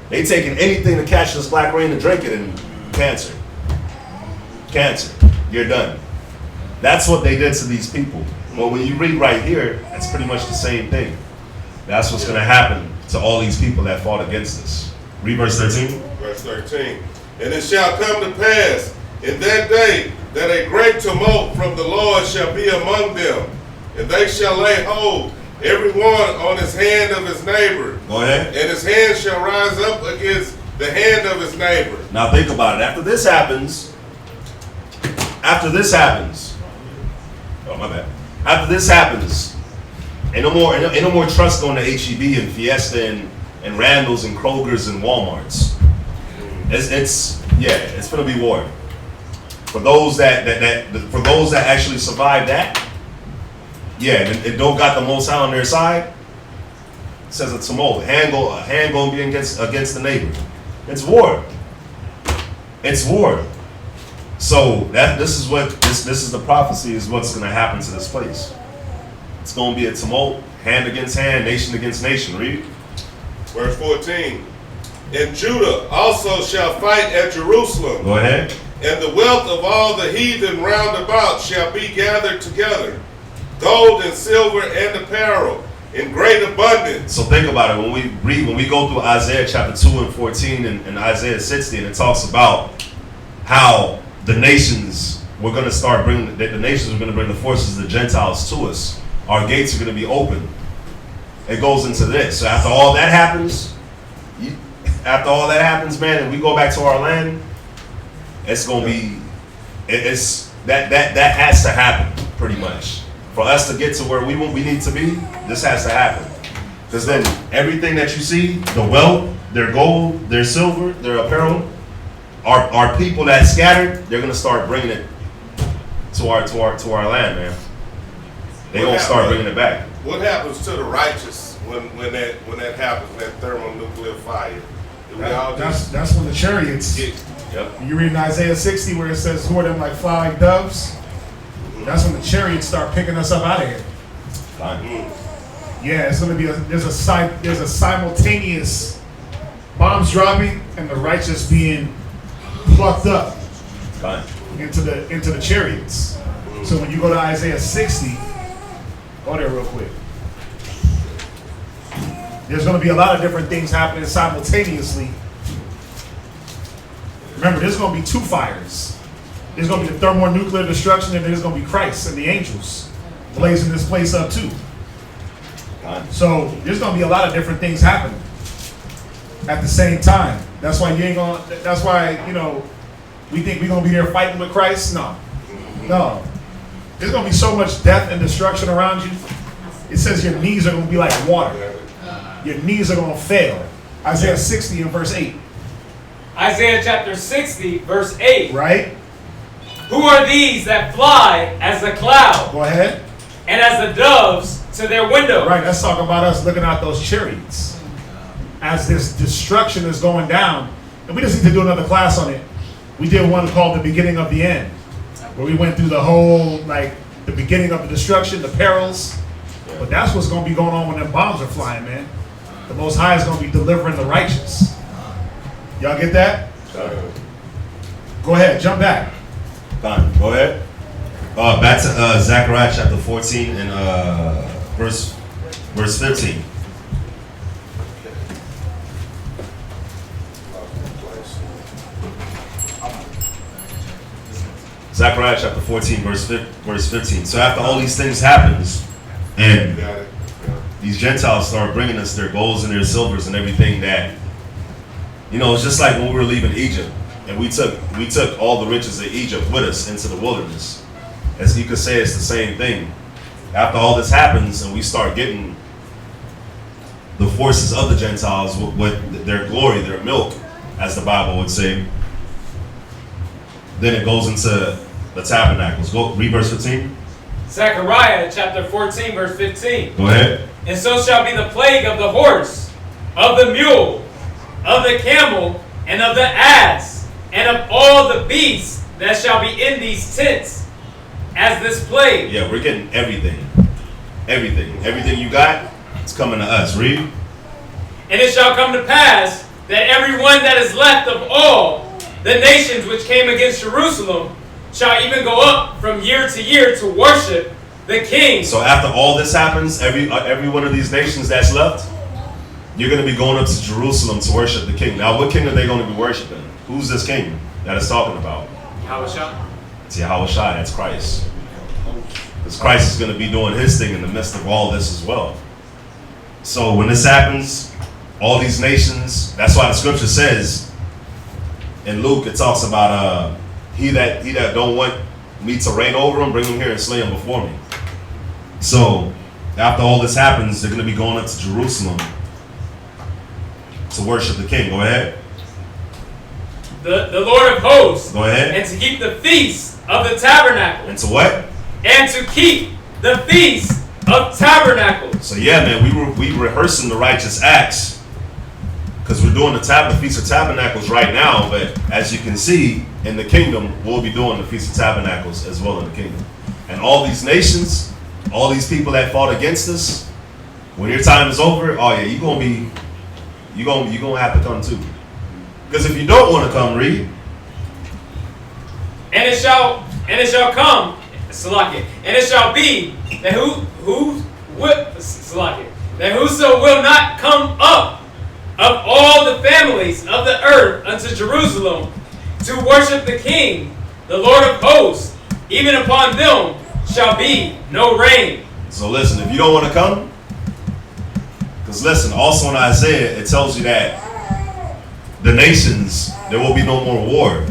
They taking anything to catch this black rain and drink it, and cancer. You're done. That's what they did to these people. Well, when you read right here, it's pretty much the same thing. That's what's going to happen to all these people that fought against us. Read verse 13. Verse 13. And it shall come to pass in that day that a great tumult from the Lord shall be among them, and they shall lay hold every one on his hand of his neighbor. Go ahead. And his hand shall rise up against the hand of his neighbor. Now think about it. After this happens, oh my bad. After this happens, ain't no more trust going to HEB and Fiesta and Randall's and Kroger's and Walmart's. It's gonna be war. For those that actually survive that, and don't got the Most High on their side, it says a tumult, a hand gonna be against the neighbor. It's war. It's war. So this is the prophecy is what's gonna happen to this place. It's gonna be a tumult, hand against hand, nation against nation. Read. Verse 14. And Judah also shall fight at Jerusalem. Go ahead. And the wealth of all the heathen round about shall be gathered together, gold and silver and apparel in great abundance. So think about it. When we go through Isaiah chapter 2 and 14 and Isaiah 60, and it talks about how the nations were going to start bringing, that the nations were going to bring the forces of the Gentiles to us. Our gates are going to be open. It goes into this. So after all that happens, man, and we go back to our land, it's going to be, that has to happen pretty much. For us to get to where we need to be, this has to happen. Because then everything that you see, the wealth, their gold, their silver, their apparel, our people that scattered, they're going to start bringing it to our land, man. They're going to start bringing it back. What happens to the righteous when that happens, that thermonuclear fire? That's when the chariots. Yep. You read in Isaiah 60 where it says, "Who are them like flying doves?" That's when the chariots start picking us up out of here. Fine. Yeah, it's gonna be there's a simultaneous bombs dropping and the righteous being plucked up Fine. into the chariots. So when you go to Isaiah 60, go there real quick. There's going to be a lot of different things happening simultaneously. Remember, there's going to be two fires. There's going to be the thermonuclear destruction, and there's going to be Christ and the angels blazing this place up too. So there's going to be a lot of different things happening at the same time. That's why we think we're going to be there fighting with Christ. No. There's going to be so much death and destruction around you. It says your knees are going to be like water. Your knees are going to fail. Isaiah 60 and verse 8. Isaiah chapter 60, verse 8. Right? Who are these that fly as a cloud Go ahead. and as the doves to their window? Right, that's talking about us looking at those chariots. As this destruction is going down, and we just need to do another class on it. We did one called The Beginning of the End, where we went through the whole, the beginning of the destruction, the perils. But that's what's going to be going on when them bombs are flying, man. The Most High is going to be delivering the righteous. Y'all get that? Go ahead, jump back. Fine, go ahead. Back to Zechariah chapter 14 and verse 15. Zechariah chapter 14, verse 15. So after all these things happens, and these Gentiles start bringing us their golds and their silvers and everything that, it's just like when we were leaving Egypt, and we took all the riches of Egypt with us into the wilderness. As you could say, it's the same thing. After all this happens, and we start getting the forces of the Gentiles with their glory, their milk, as the Bible would say, then it goes into the tabernacles. Go read verse 15. Zechariah chapter 14, verse 15. Go ahead. And so shall be the plague of the horse, of the mule, of the camel, and of the ass, and of all the beasts that shall be in these tents, as this plague. Yeah, we're getting everything. Everything you got, it's coming to us. Read. And it shall come to pass that every one that is left of all the nations which came against Jerusalem shall even go up from year to year to worship the King. So after all this happens, every one of these nations that's left, you're going to be going up to Jerusalem to worship the King. Now, what king are they going to be worshiping? Who's this king that it's talking about? It's Yahushua. That's Christ. Because Christ is going to be doing his thing in the midst of all this as well. So when this happens, all these nations, that's why the scripture says in Luke, it talks about he that don't want me to reign over him, bring him here and slay him before me. So after all this happens, they're going to be going up to Jerusalem to worship the king. Go ahead. The Lord of hosts. Go ahead. And to keep the feast of the tabernacle. And to what? And to keep the feast of tabernacles. So yeah, man, we rehearsing the righteous acts because we're doing the Feast of Tabernacles right now. But as you can see in the kingdom, we'll be doing the Feast of Tabernacles as well in the kingdom. And all these nations, all these people that fought against us, when your time is over, oh yeah, you're gonna have to come too. Because if you don't want to come, read. And it shall come, Salakia, and it shall be that that whoso will not come up of all the families of the earth unto Jerusalem to worship the King, the Lord of hosts, even upon them shall be no rain. So listen, if you don't want to come, because listen, also in Isaiah, it tells you that the nations, there will be no more war.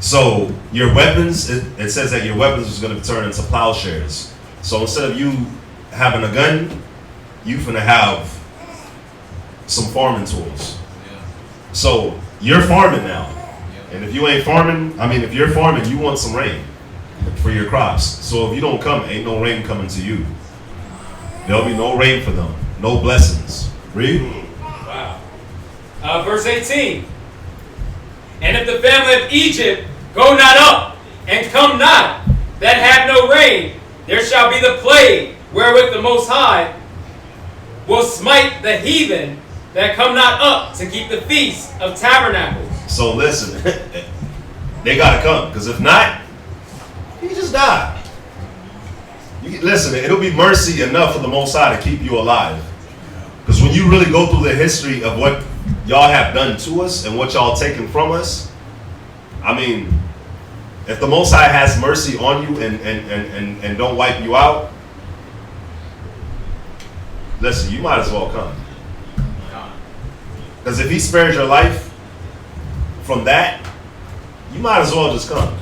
So your weapons, it says that your weapons is going to turn into plowshares. So instead of you having a gun, you finna have some farming tools. So you're farming now. And if you ain't farming, if you're farming, you want some rain for your crops. So if you don't come, ain't no rain coming to you. There'll be no rain for them. No blessings. Read. Wow. Verse 18. And if the family of Egypt go not up and come not, that have no rain, there shall be the plague wherewith the Most High will smite the heathen that come not up to keep the Feast of Tabernacles. So listen, they gotta come, because if not, you just die. Listen, it'll be mercy enough for the Most High to keep you alive. Because when you really go through the history of what y'all have done to us and what y'all taken from us, if the Most High has mercy on you and don't wipe you out, listen, you might as well come. Because if he spared your life from that, you might as well just come.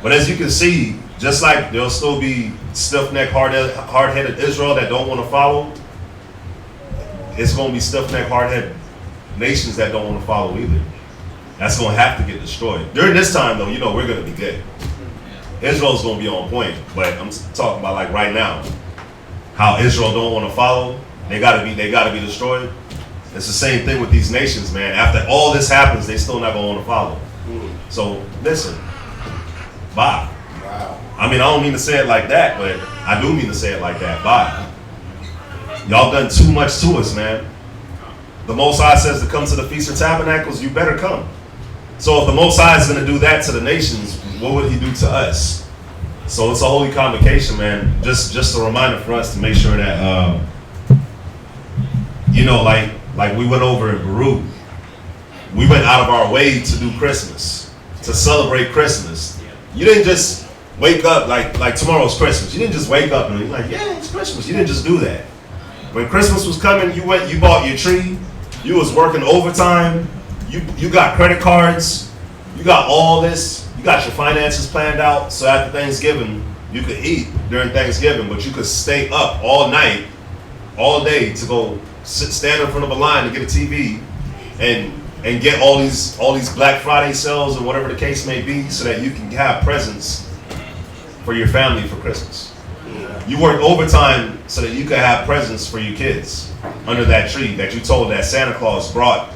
But as you can see, just like there'll still be stiff-necked, hard-headed Israel that don't want to follow, it's going to be stiff-necked, hard-headed nations that don't want to follow either. That's going to have to get destroyed. During this time, though, we're going to be good. Israel's going to be on point. But I'm talking about like right now, how Israel don't want to follow. They got to be destroyed. It's the same thing with these nations, man. After all this happens, they still not going to want to follow. So listen, bye. Wow. I don't mean to say it like that, but I do mean to say it like that. Bye. Y'all done too much to us, man. The Most High says to come to the Feast of Tabernacles, you better come. So if the Most High is going to do that to the nations, what would he do to us? So it's a holy convocation, man. Just a reminder for us to make sure that, like we went over in Baruch, we went out of our way to do Christmas, to celebrate Christmas. You didn't just wake up like tomorrow's Christmas. You didn't just wake up and be like, yeah, it's Christmas. You didn't just do that. When Christmas was coming, you bought your tree. You was working overtime. You got credit cards. You got all this. You got your finances planned out. So after Thanksgiving, you could eat during Thanksgiving, but you could stay up all night, all day to go stand in front of a line to get a TV and get all these Black Friday sales and whatever the case may be, so that you can have presents for your family for Christmas. You worked overtime so that you could have presents for your kids under that tree that you told that Santa Claus brought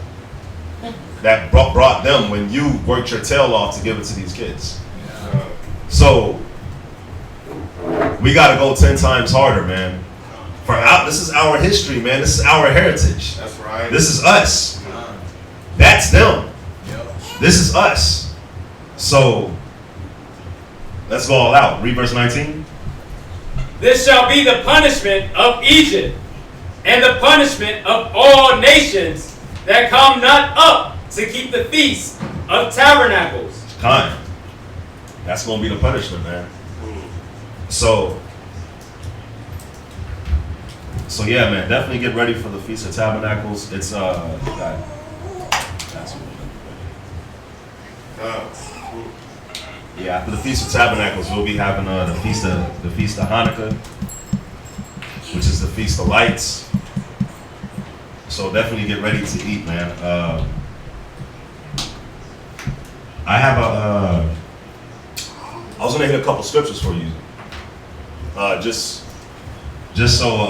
them when you worked your tail off to give it to these kids. So we got to go 10 times harder, man. This is our history, man. This is our heritage. That's right. This is us. That's them. This is us. So let's go all out. Read verse 19. This shall be the punishment of Egypt, and the punishment of all nations that come not up to keep the Feast of Tabernacles. Time. That's going to be the punishment, man. So So yeah, man, definitely get ready for the Feast of Tabernacles. It's yeah, after the Feast of Tabernacles, we'll be having the Feast of Hanukkah, which is the Feast of Lights. So definitely get ready to eat, man. I have I was gonna hit a couple scriptures for you, just so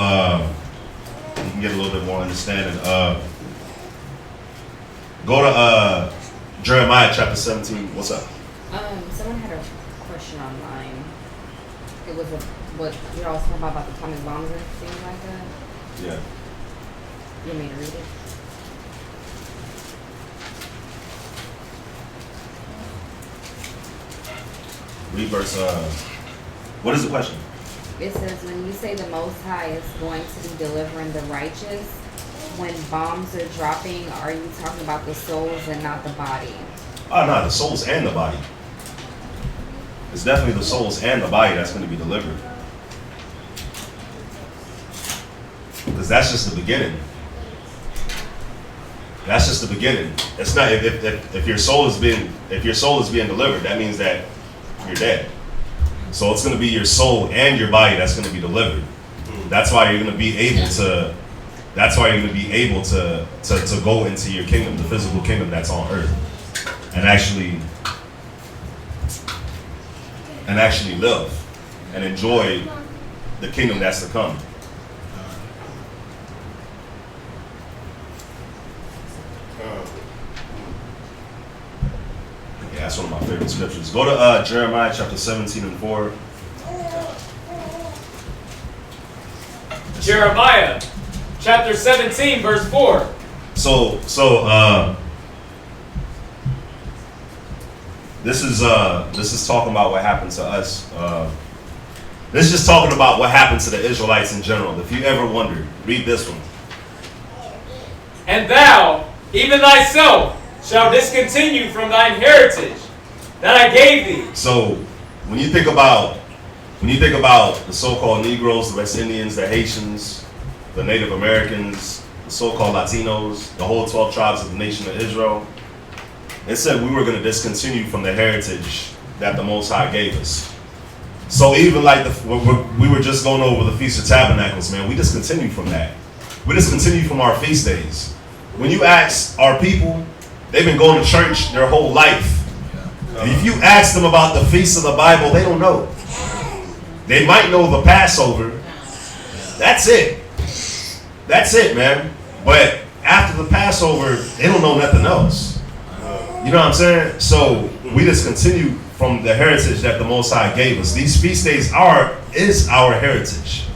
you can get a little bit more understanding. Go to Jeremiah chapter 17. What's up? Someone had a question online. It was what you're all talking about the atomic bombs and things like that. Yeah. You want me to read it? Read verse. What is the question? It says, when you say the Most High is going to be delivering the righteous, when bombs are dropping, are you talking about the souls and not the body? Oh no, the souls and the body. It's definitely the souls and the body that's going to be delivered. Because that's just the beginning. That's just the beginning. It's not if your soul is being delivered, that means that you're dead. So it's going to be your soul and your body that's going to be delivered. That's why you're going to be able to. That's why you're going to be able to go into your kingdom, the physical kingdom that's on earth, and actually live and enjoy the kingdom that's to come. Yeah, that's one of my favorite scriptures. Go to Jeremiah chapter 17 and 4. Jeremiah chapter 17, verse 4. So this is talking about what happened to us. This is just talking about what happened to the Israelites in general. If you ever wondered, read this one. And thou, even thyself, shall discontinue from thine heritage that I gave thee. So when you think about the so-called Negroes, the West Indians, the Haitians, the Native Americans, the so-called Latinos, the whole 12 tribes of the nation of Israel, it said we were going to discontinue from the heritage that the Most High gave us. So even like we were just going over the Feast of Tabernacles, man, we discontinued from that. We discontinued from our feast days. When you ask our people, they've been going to church their whole life. If you ask them about the feast of the Bible, they don't know. They might know the Passover. That's it. That's it, man. But after the Passover, they don't know nothing else. You know what I'm saying? So we just continue from the heritage that the Most High gave us. These feast days is our heritage.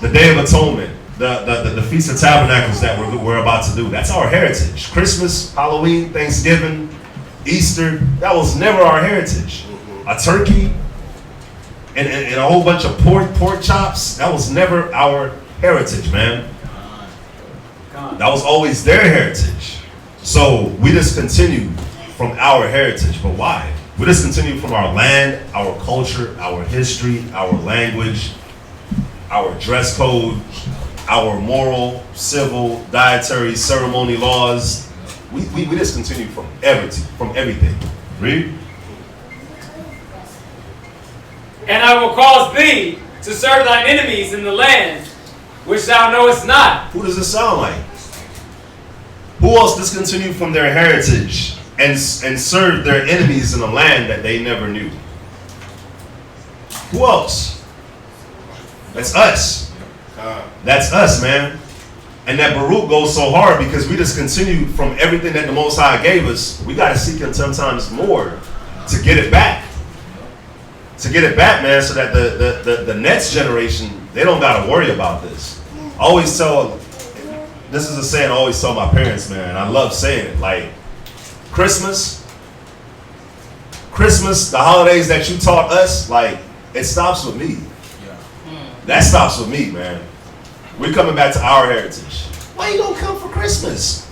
The Day of Atonement, the Feast of Tabernacles that we're about to do, that's our heritage. Christmas, Halloween, Thanksgiving, Easter, that was never our heritage. A turkey and a whole bunch of pork chops, that was never our heritage, man. That was always their heritage. So we just continue from our heritage. But why? We just continue from our land, our culture, our history, our language, our dress code, our moral, civil, dietary, ceremony laws. We just continue from everything. Read. And I will cause thee to serve thine enemies in the land which thou knowest not. Who does this sound like? Who else discontinued from their heritage and served their enemies in a land that they never knew? Who else? That's us. That's us, man. And that Baruch goes so hard because we discontinued from everything that the Most High gave us. We got to seek Him sometimes more to get it back. To get it back, man, so that the next generation, they don't got to worry about this. I always tell, this is a saying I always tell my parents, man. I love saying it. Like, Christmas, the holidays that you taught us, like, it stops with me. That stops with me, man. We're coming back to our heritage. Why you gonna come for Christmas?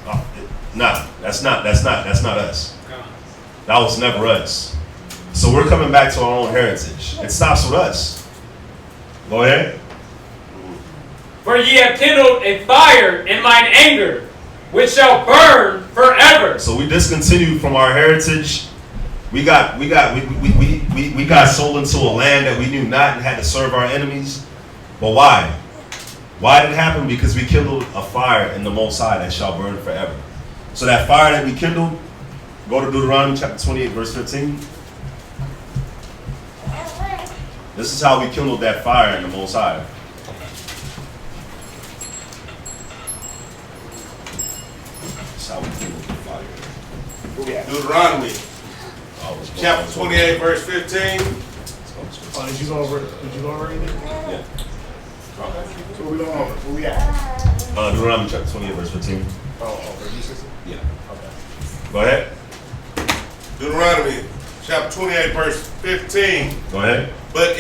Nah, that's not us. That was never us. So we're coming back to our own heritage. It stops with us. Go ahead. For ye have kindled a fire in mine anger, which shall burn forever. So we discontinued from our heritage. We got sold into a land that we knew not and had to serve our enemies. But why? Why did it happen? Because we kindled a fire in the Most High that shall burn forever. So that fire that we kindled, go to Deuteronomy chapter 28, verse 15. This is how we kindled that fire in the Most High. This is how we kindled the fire. Deuteronomy chapter 28, verse 15. Oh, did you go over anything? Yeah. So what we going over? Where we at? Deuteronomy chapter 28, verse 15. Verse 16? Yeah. Okay. Go ahead. Deuteronomy chapter 28, verse 15. Go ahead. But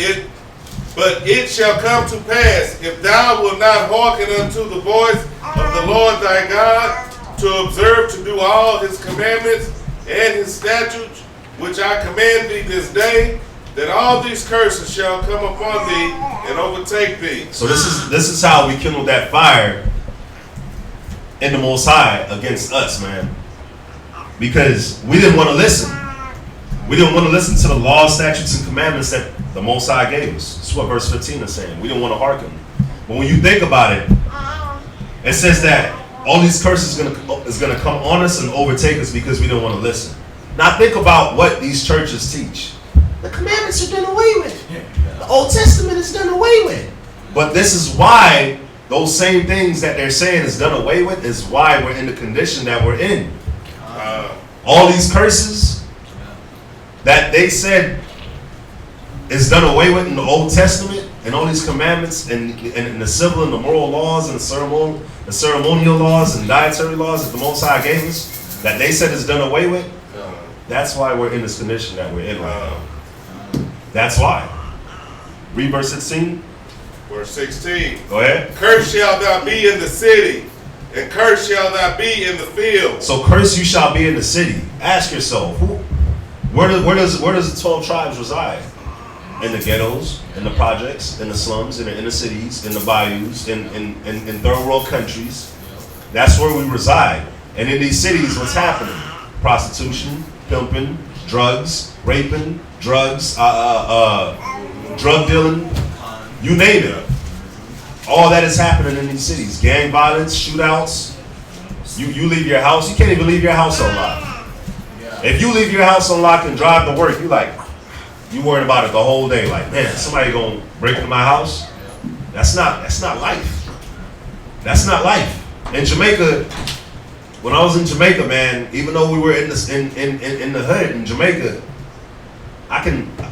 it shall come to pass, if thou wilt not hearken unto the voice of the Lord thy God, to observe to do all his commandments and his statutes, which I command thee this day, that all these curses shall come upon thee and overtake thee. So this is how we kindled that fire in the Most High against us, man. Because we didn't want to listen. We didn't want to listen to the laws, statutes, and commandments that the Most High gave us. That's what verse 15 is saying. We didn't want to hearken. But when you think about it, it says that all these curses is gonna come on us and overtake us because we didn't want to listen. Now think about what these churches teach. The commandments are done away with. The Old Testament is done away with. But this is why those same things that they're saying is done away with is why we're in the condition that we're in. All these curses that they said is done away with in the Old Testament, and all these commandments and the civil and the moral laws and the ceremonial laws and dietary laws that the Most High gave us, that they said is done away with, that's why we're in this condition that we're in right now. That's why. Read verse 16. Verse 16. Go ahead. Cursed shall thou be in the city, and cursed shall thou be in the field. So cursed you shall be in the city. Ask yourself, where does the 12 tribes reside? In the ghettos, in the projects, in the slums, in the inner cities, in the bayous, in third world countries. That's where we reside. And in these cities, what's happening? Prostitution, pimping, drugs, raping, drug dealing, you name it. All that is happening in these cities. Gang violence, shootouts. You leave your house, you can't even leave your house unlocked. If you leave your house unlocked and drive to work, you worried about it the whole day. Like, man, somebody gonna break into my house? That's not life. That's not life. In Jamaica, when I was in Jamaica, man, even though we were in the hood in Jamaica,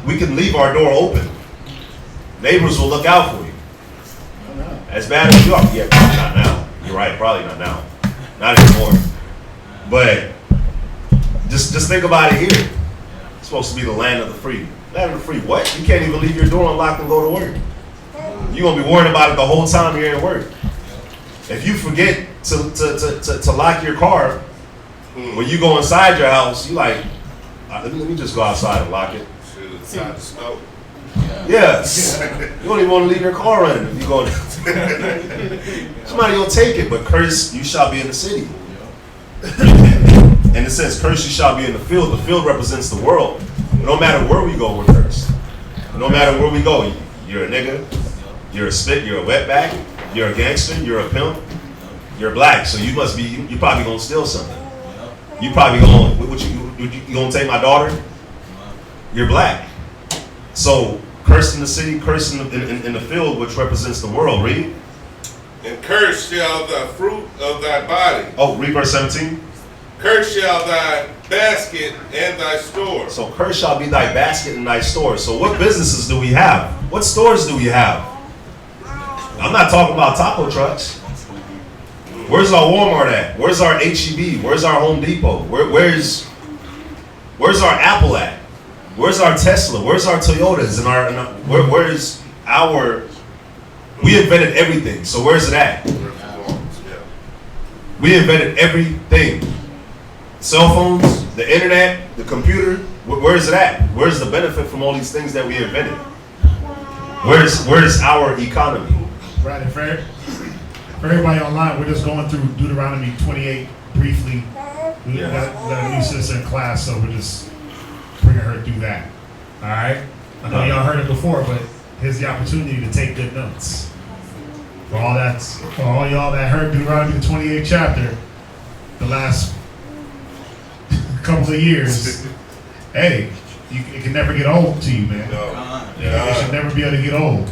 we can leave our door open. Neighbors will look out for you. As bad as you are, yeah, probably not now. You're right, probably not now. Not anymore. But just think about it here. It's supposed to be the land of the free. Land of the free. What? You can't even leave your door unlocked and go to work. You're gonna be worried about it the whole time you're at work. If you forget to lock your car when you go inside your house, you like, let me just go outside and lock it. Inside the snow. Yes. You don't even want to leave your car running if you go. Somebody will take it, but cursed you shall be in the city. And it says, cursed you shall be in the field. The field represents the world. No matter where we go, we're cursed. No matter where we go, you're a nigga, you're a spit, you're a wetback, you're a gangster, you're a pimp, you're black. So you probably gonna steal something. You probably gonna, you gonna take my daughter? You're black. So cursed in the city, cursed in the field, which represents the world. Read. And cursed shall the fruit of thy body. Oh, read verse 17. Cursed shall thy basket and thy store. So cursed shall be thy basket and thy store. So what businesses do we have? What stores do we have? I'm not talking about taco trucks. Where's our Walmart at? Where's our H-E-B? Where's our Home Depot? Where's our Apple at? Where's our Tesla? Where's our Toyotas? Where's our... We invented everything, so where's it at? We invented everything. Cell phones, the internet, the computer, where's it at? Where's the benefit from all these things that we invented? Where's our economy? Right and fair. For everybody online, we're just going through Deuteronomy 28 briefly. We Yeah. got a new sister in class, so we're just bringing her through that. All right? I know y'all heard it before, but here's the opportunity to take good notes. For all y'all that heard Deuteronomy the 28th chapter the last couple of years, hey, it can never get old to you, man. It should never be able to get old.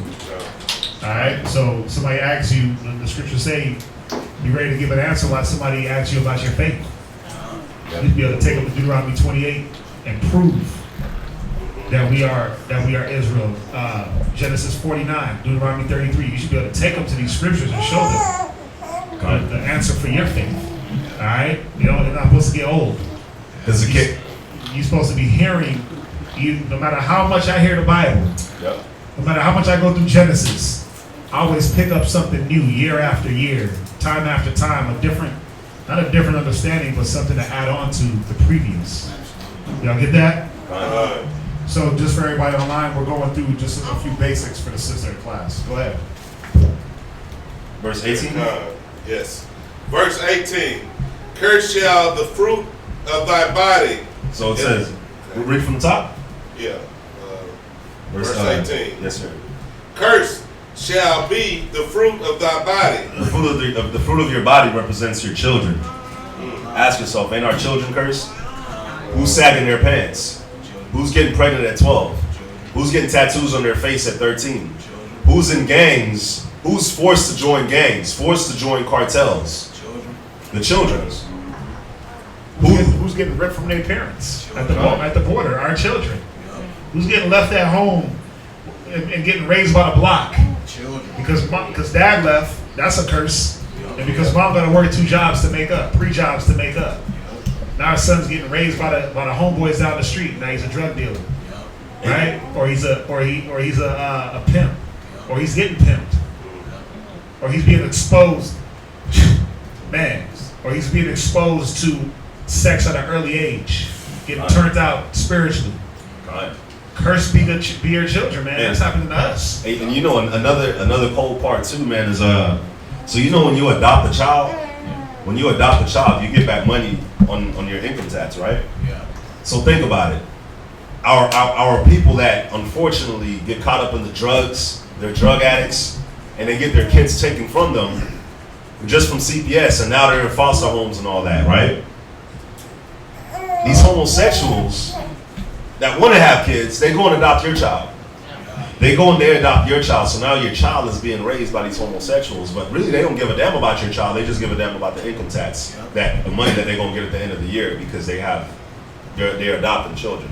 All right? So somebody asks you, the scriptures say, you ready to give an answer while somebody asks you about your faith. You'd be able to take up to Deuteronomy 28 and prove that we are Israel. Genesis 49, Deuteronomy 33. You should be able to take them to these scriptures and show them the answer for your faith. All right? You know, they're not supposed to get old. As a kid. You're supposed to be hearing, no matter how much I hear the Bible, no matter how much I go through Genesis, I always pick up something new year after year, time after time, not a different understanding, but something to add on to the previous. Y'all get that? So just for everybody online, we're going through just a few basics for the sister in class. Go ahead. Verse 18? Yes. Verse 18. Curse shall the fruit of thy body. So it says, we read from the top? Yeah. Verse 18. Yes, sir. Curse shall be the fruit of thy body. The fruit of your body represents your children. Ask yourself, ain't our children cursed? Who's sagging their pants? Who's getting pregnant at 12? Who's getting tattoos on their face at 13? Who's in gangs? Who's forced to join gangs? Forced to join cartels? The children. Who's getting ripped from their parents at the border? Our children. Who's getting left at home and getting raised by the block? Because dad left, that's a curse. And because mom got to work 2 jobs to make up, 3 jobs to make up. Now our son's getting raised by the homeboys down the street. Now he's a drug dealer, right? Or he's a pimp, or he's getting pimped, or he's being exposed, man, or he's being exposed to sex at an early age, getting turned out spiritually. Curse be your children, man. That's happening to us. And you know another cold part too, man, is so you know when you adopt a child, you get back money on your income tax, right? Yeah. So think about it. Our people that unfortunately get caught up in the drugs, they're drug addicts, and they get their kids taken from them just from CPS, and now they're in foster homes and all that, right? These homosexuals that want to have kids, they go and adopt your child. They go and they adopt your child, so now your child is being raised by these homosexuals, but really they don't give a damn about your child, they just give a damn about the income tax, the money that they're going to get at the end of the year because they're adopting children.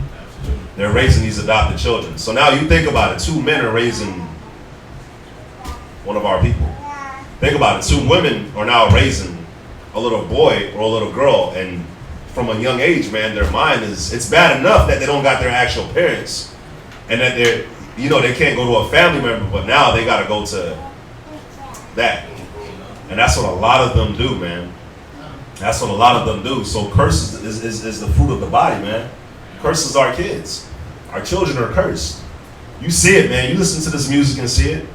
They're raising these adopted children. So now you think about it, 2 men are raising one of our people. Think about it, 2 women are now raising a little boy or a little girl, and from a young age, man, their mind it's bad enough that they don't got their actual parents and that they can't go to a family member, but now they got to go to that. And that's what a lot of them do, man. That's what a lot of them do. So curse is the fruit of the body, man. Curses our kids. Our children are cursed. You see it, man. You listen to this music and see it.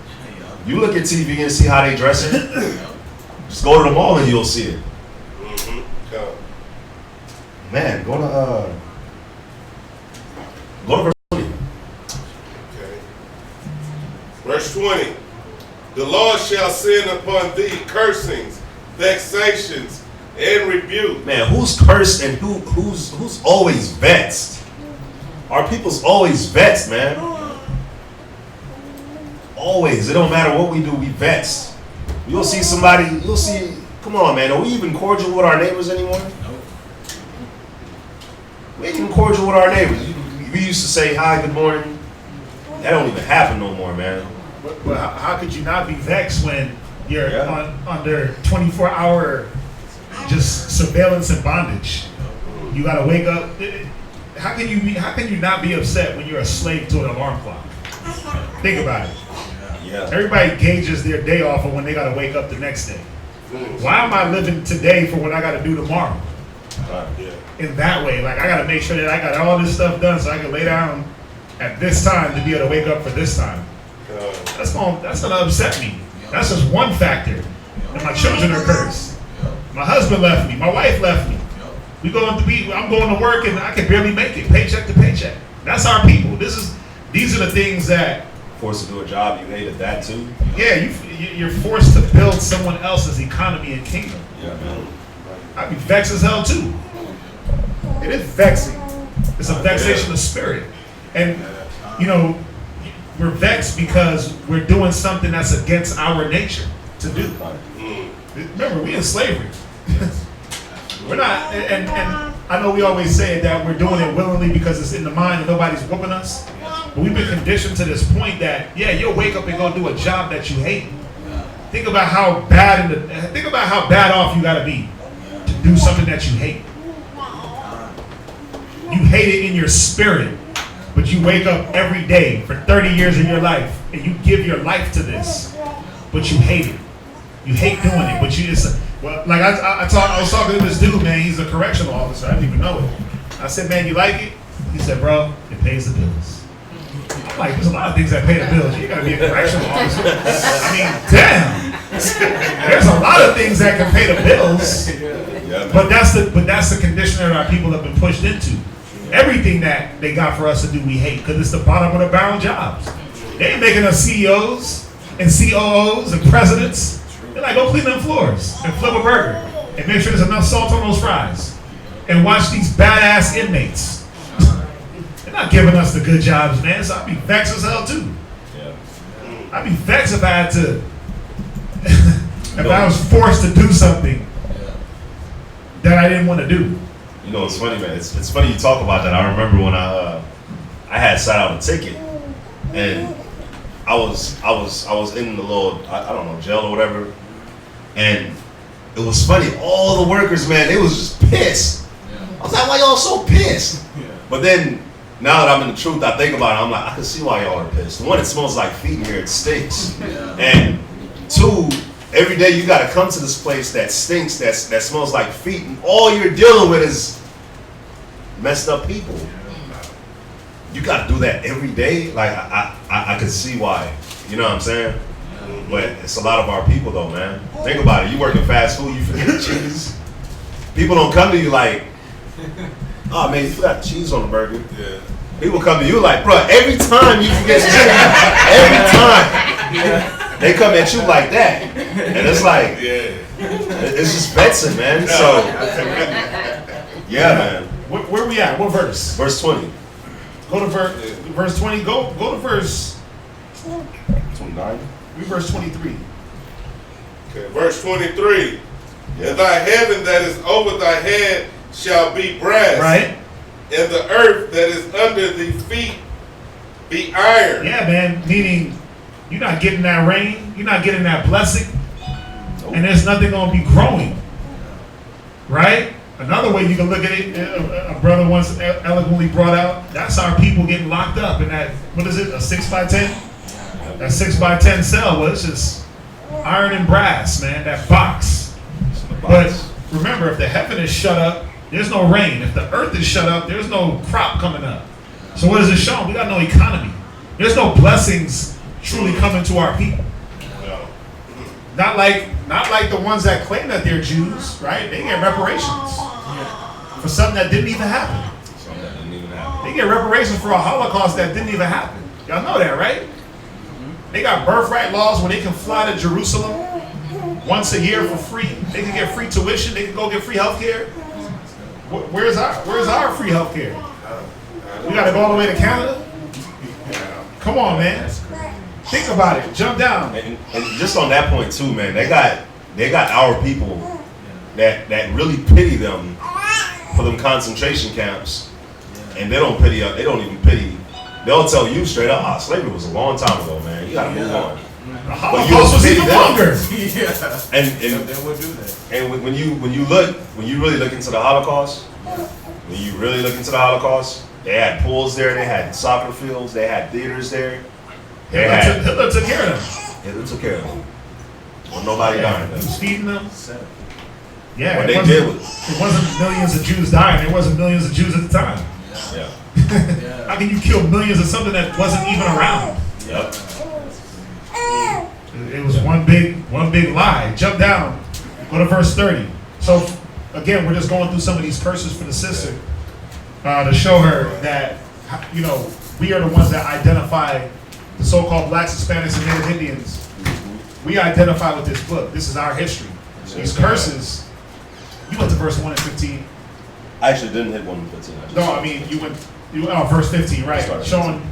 You look at TV and see how they dressing. Just go to the mall and you'll see it. Man, go to verse 20. Okay. Verse 20. The Lord shall send upon thee cursings, vexations, and rebuke. Man, who's cursed and who's always vexed? Our people's always vexed, man. Always. It don't matter what we do, we vexed. You'll see, come on, man, are we even cordial with our neighbors anymore? We ain't even cordial with our neighbors. We used to say hi, good morning. That don't even happen no more, man. But how could you not be vexed when you're under 24-hour just surveillance and bondage? You gotta wake up. How can you not be upset when you're a slave to an alarm clock? Think about it. Yeah. Everybody gauges their day off of when they gotta wake up the next day. Why am I living today for what I gotta do tomorrow? In that way, like I gotta make sure that I got all this stuff done so I can lay down at this time to be able to wake up for this time. That's gonna upset me. That's just one factor. And my children are cursed. My husband left me. My wife left me. I'm going to work and I can barely make it, paycheck to paycheck. That's our people. These are the things that Forced to do a job you hated that too. yeah, you're forced to build someone else's economy and kingdom. Yeah, man. I'd be vexed as hell too. It is vexing. It's a vexation of spirit. And you know, we're vexed because we're doing something that's against our nature to do. Remember, we in slavery. We're not, and I know we always say that we're doing it willingly because it's in the mind and nobody's whooping us. But we've been conditioned to this point that, yeah, you'll wake up and go do a job that you hate. Think about how bad off you gotta be to do something that you hate. You hate it in your spirit, but you wake up every day for 30 years of your life and you give your life to this, but you hate it. You hate doing it, but you just, well, like I was talking to this dude, man, he's a correctional officer, I didn't even know it. I said, man, you like it? He said, bro, it pays the bills. I'm like, there's a lot of things that pay the bills. You gotta be a correctional officer. I mean, damn. There's a lot of things that can pay the bills. Yeah, But that's the condition that our people have been pushed into. Everything that they got for us to do, we hate because it's the bottom of the barrel jobs. They ain't making us CEOs and COOs and presidents. They're like, go clean them floors and flip a burger and make sure there's enough salt on those fries and watch these badass inmates. They're not giving us the good jobs, man. So I'd be vexed as hell too. I'd be vexed if I had to, if I was forced to do something that I didn't want to do. You know, it's funny, man. It's funny you talk about that. I remember when I had sat out a ticket, and I was in the little I don't know, jail or whatever, and it was funny. All the workers, man, they was just pissed. I was like, why y'all so pissed? But then now that I'm in the truth, I think about it. I'm like, I can see why y'all are pissed. One, it smells like feet in here. It stinks. And two, every day you got to come to this place that stinks, that smells like feet, and all you're dealing with is messed up people. You got to do that every day. Like I could see why. You know what I'm saying? But it's a lot of our people though, man. Think about it. You work in fast food, you forget the cheese. People don't come to you like, oh man, you forgot the cheese on the burger. Yeah. People come to you like, bro, every time you forget the cheese, every time. They come at you like that. And it's like, it's just vexing, man. So, yeah, man. Where we at? What verse? Verse 20. Go to verse 20. Go to verse 29. read verse 23. Okay, verse 23. And thy heaven that is over thy head shall be brass. Right? And the earth that is under the feet be iron. Yeah, man. Meaning, you're not getting that rain. You're not getting that blessing. And there's nothing going to be growing. Right? Another way you can look at it, a brother once eloquently brought out, that's our people getting locked up in that, what is it, a 6x10? That 6x10 cell, well, it's just iron and brass, man, that box. But remember, if the heaven is shut up, there's no rain. If the earth is shut up, there's no crop coming up. So what is it showing? We got no economy. There's no blessings truly coming to our people. Not like the ones that claim that they're Jews, right? They get reparations for something that didn't even happen. They get reparations for a Holocaust that didn't even happen. Y'all know that, right? They got birthright laws where they can fly to Jerusalem once a year for free. They can get free tuition. They can go get free health care. Where's our free health care? We got to go all the way to Canada? Come on, man. Think about it. Jump down. And just on that point too, man, they got our people that really pity them for them concentration camps, and they don't pity. They don't even pity. They'll tell you straight up, slavery was a long time ago, man. You gotta move on. The Holocaust was even longer. And they would do that. And when you really look into the Holocaust, they had pools there, they had soccer fields, they had theaters there. Hitler took care of them. Well, nobody dying. He was feeding them. Yeah, What it wasn't millions of Jews dying. There wasn't millions of Jews at the time. Yeah. How can you kill millions of something that wasn't even around? Yep. It was one big lie. Jump down. Go to verse 30. So again, we're just going through some of these curses for the sister to show her that, you know, we are the ones that identify the so-called blacks, Hispanics, and Native Indians. We identify with this book. This is our history. These curses. You went to verse 1 and 15. I actually didn't hit 1 and 15. You went verse 15, right? Showing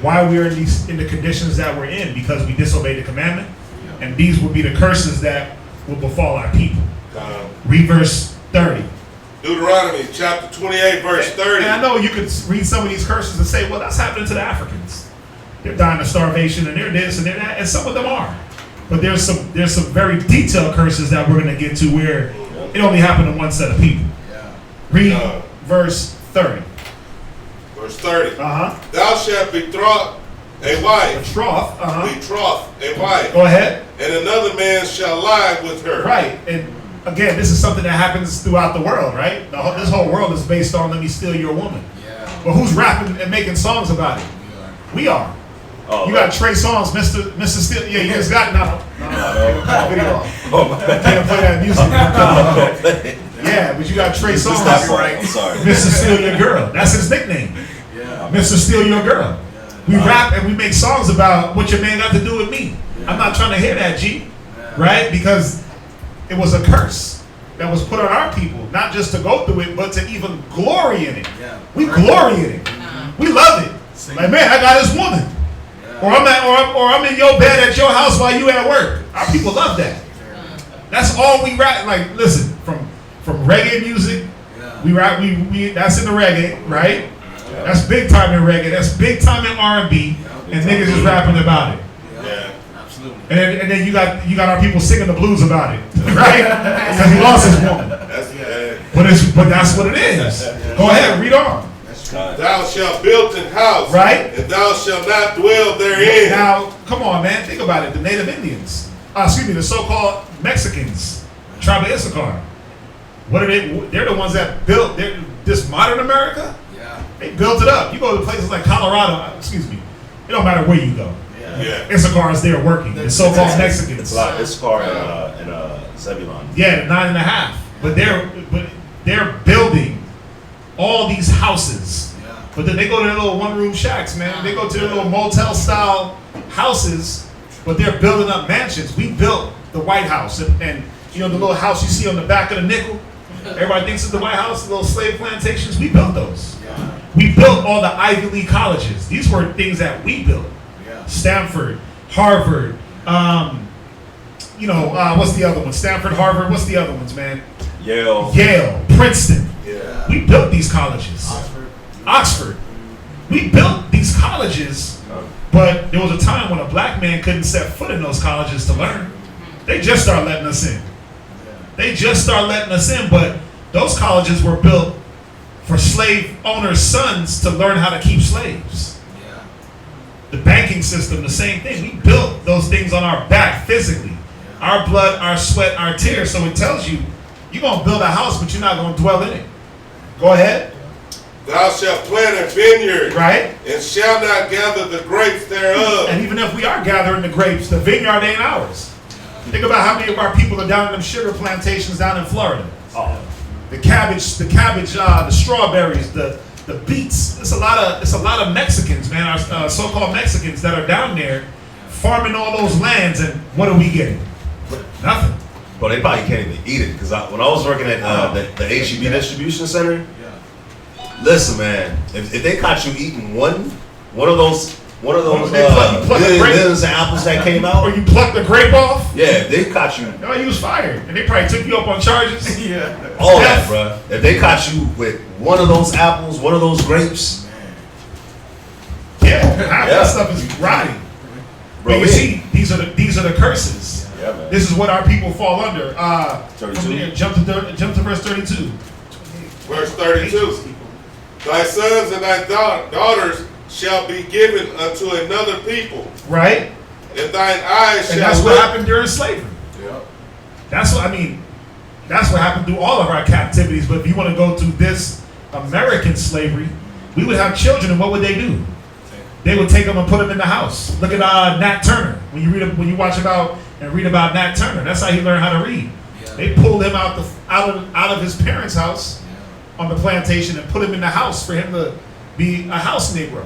why we are in the conditions that we're in, because we disobeyed the commandment, and these will be the curses that will befall our people. Read verse 30. Deuteronomy chapter 28, verse 30. And I know you could read some of these curses and say, well, that's happening to the Africans. They're dying of starvation, and they're this and they're that, and some of them are. But there's some very detailed curses that we're going to get to where it only happened to one set of people. Read verse 30. Verse 30. Uh-huh. Thou shalt betroth a wife. Betroth. Uh-huh. Betroth a wife. Go ahead. And another man shall lie with her. Right. And again, this is something that happens throughout the world, right? This whole world is based on let me steal your woman. Yeah. But who's rapping and making songs about it? We are. Oh, you got Trey Songz, Mr. Steele. Yeah, you just got no. Can't play that music. Yeah, but you got Trey Songz, right? Mr. Steal Your Girl. That's his nickname. Yeah. Mr. Steal Your Girl. We rap and we make songs about what your man got to do with me. I'm not trying to hear that, G. Right? Because it was a curse that was put on our people, not just to go through it, but to even glory in it. We glory in it. We love it. Like, man, I got this woman. Or I'm in your bed at your house while you at work. Our people love that. That's all we rap. Like, listen, from reggae music, we rap. We that's in the reggae, right? That's big time in reggae. That's big time in R&B, and niggas is rapping about it. Yeah, absolutely. And then you got our people singing the blues about it, right? Because he lost his woman. But that's what it is. Go ahead, read on. Thou shalt build an house, right? And thou shalt not dwell therein. Now, come on, man, think about it. The Native Indians, the so-called Mexicans, tribe of Issachar. What are they? They're the ones that built this modern America. Yeah, they built it up. You go to places like Colorado. It don't matter where you go. Yeah, Issachar is there working. The so-called Mexicans. It's a lot. Issachar and Zebulon. Yeah, 9.5. But they're building all these houses, but then they go to their little one-room shacks, man. They go to their little motel-style houses, but they're building up mansions. We built the White House, and you know the little house you see on the back of the nickel. Everybody thinks it's the White House, the little slave plantations. We built those. We built all the Ivy League colleges. These were things that we built. Stanford, Harvard. What's the other one? Stanford, Harvard. What's the other ones, man? Yale, Princeton. Yeah. We built these colleges. Oxford. We built these colleges, but there was a time when a black man couldn't set foot in those colleges to learn. They just started letting us in. But those colleges were built for slave owners' sons to learn how to keep slaves. Yeah. The banking system, the same thing. We built those things on our back physically. Our blood, our sweat, our tears. So it tells you, you're going to build a house, but you're not going to dwell in it. Go ahead. Thou shalt plant a vineyard, right? And shalt not gather the grapes thereof. And even if we are gathering the grapes, the vineyard ain't ours. Think about how many of our people are down in them sugar plantations down in Florida. The cabbage, the strawberries, the beets. It's a lot of Mexicans, man. Our so-called Mexicans that are down there farming all those lands, and what are we getting? Nothing. Bro, they probably can't even eat it, because when I was working at the HEB distribution center, listen, man, if they caught you eating one of those millions of apples that came out, or you pluck the grape off, if they caught you, no, you was fired, and they probably took you up on charges. All that, bro. If they caught you with one of those apples, one of those grapes, half that stuff is rotting. Bro, you see, these are the curses. Yeah, man. This is what our people fall under. 32. From there, jump to verse 32. Verse 32. Thy sons and thy daughters shall be given unto another people. Right. And thine eyes shall. And that's what happened during slavery. Yeah. That's what happened through all of our captivities. But if you want to go to this American slavery, we would have children, and what would they do? They would take them and put them in the house. Look at Nat Turner. When you watch about and read about Nat Turner. That's how he learned how to read. They pulled him out of his parents' house on the plantation and put him in the house for him to be a house Negro.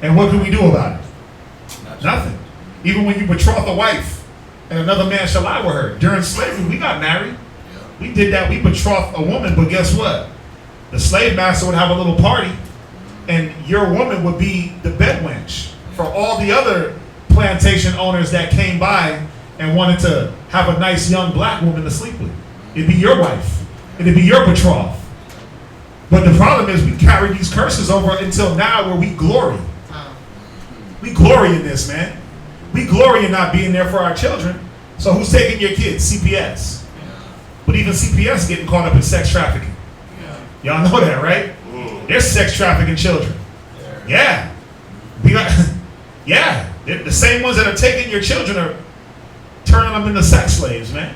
And what can we do about it? Nothing. Even when you betroth a wife and another man shall lie with her. During slavery, we got married. We did that. We betrothed a woman, but guess what? The slave master would have a little party, and your woman would be the bed wench for all the other plantation owners that came by and wanted to have a nice young black woman to sleep with. It'd be your wife. It'd be your betrothed. But the problem is we carry these curses over until now where we glory. We glory in this, man. We glory in not being there for our children. So who's taking your kids? CPS. But even CPS getting caught up in sex trafficking. Y'all know that, right? They're sex trafficking children. Yeah. We got, yeah. The same ones that are taking your children are turning them into sex slaves, man.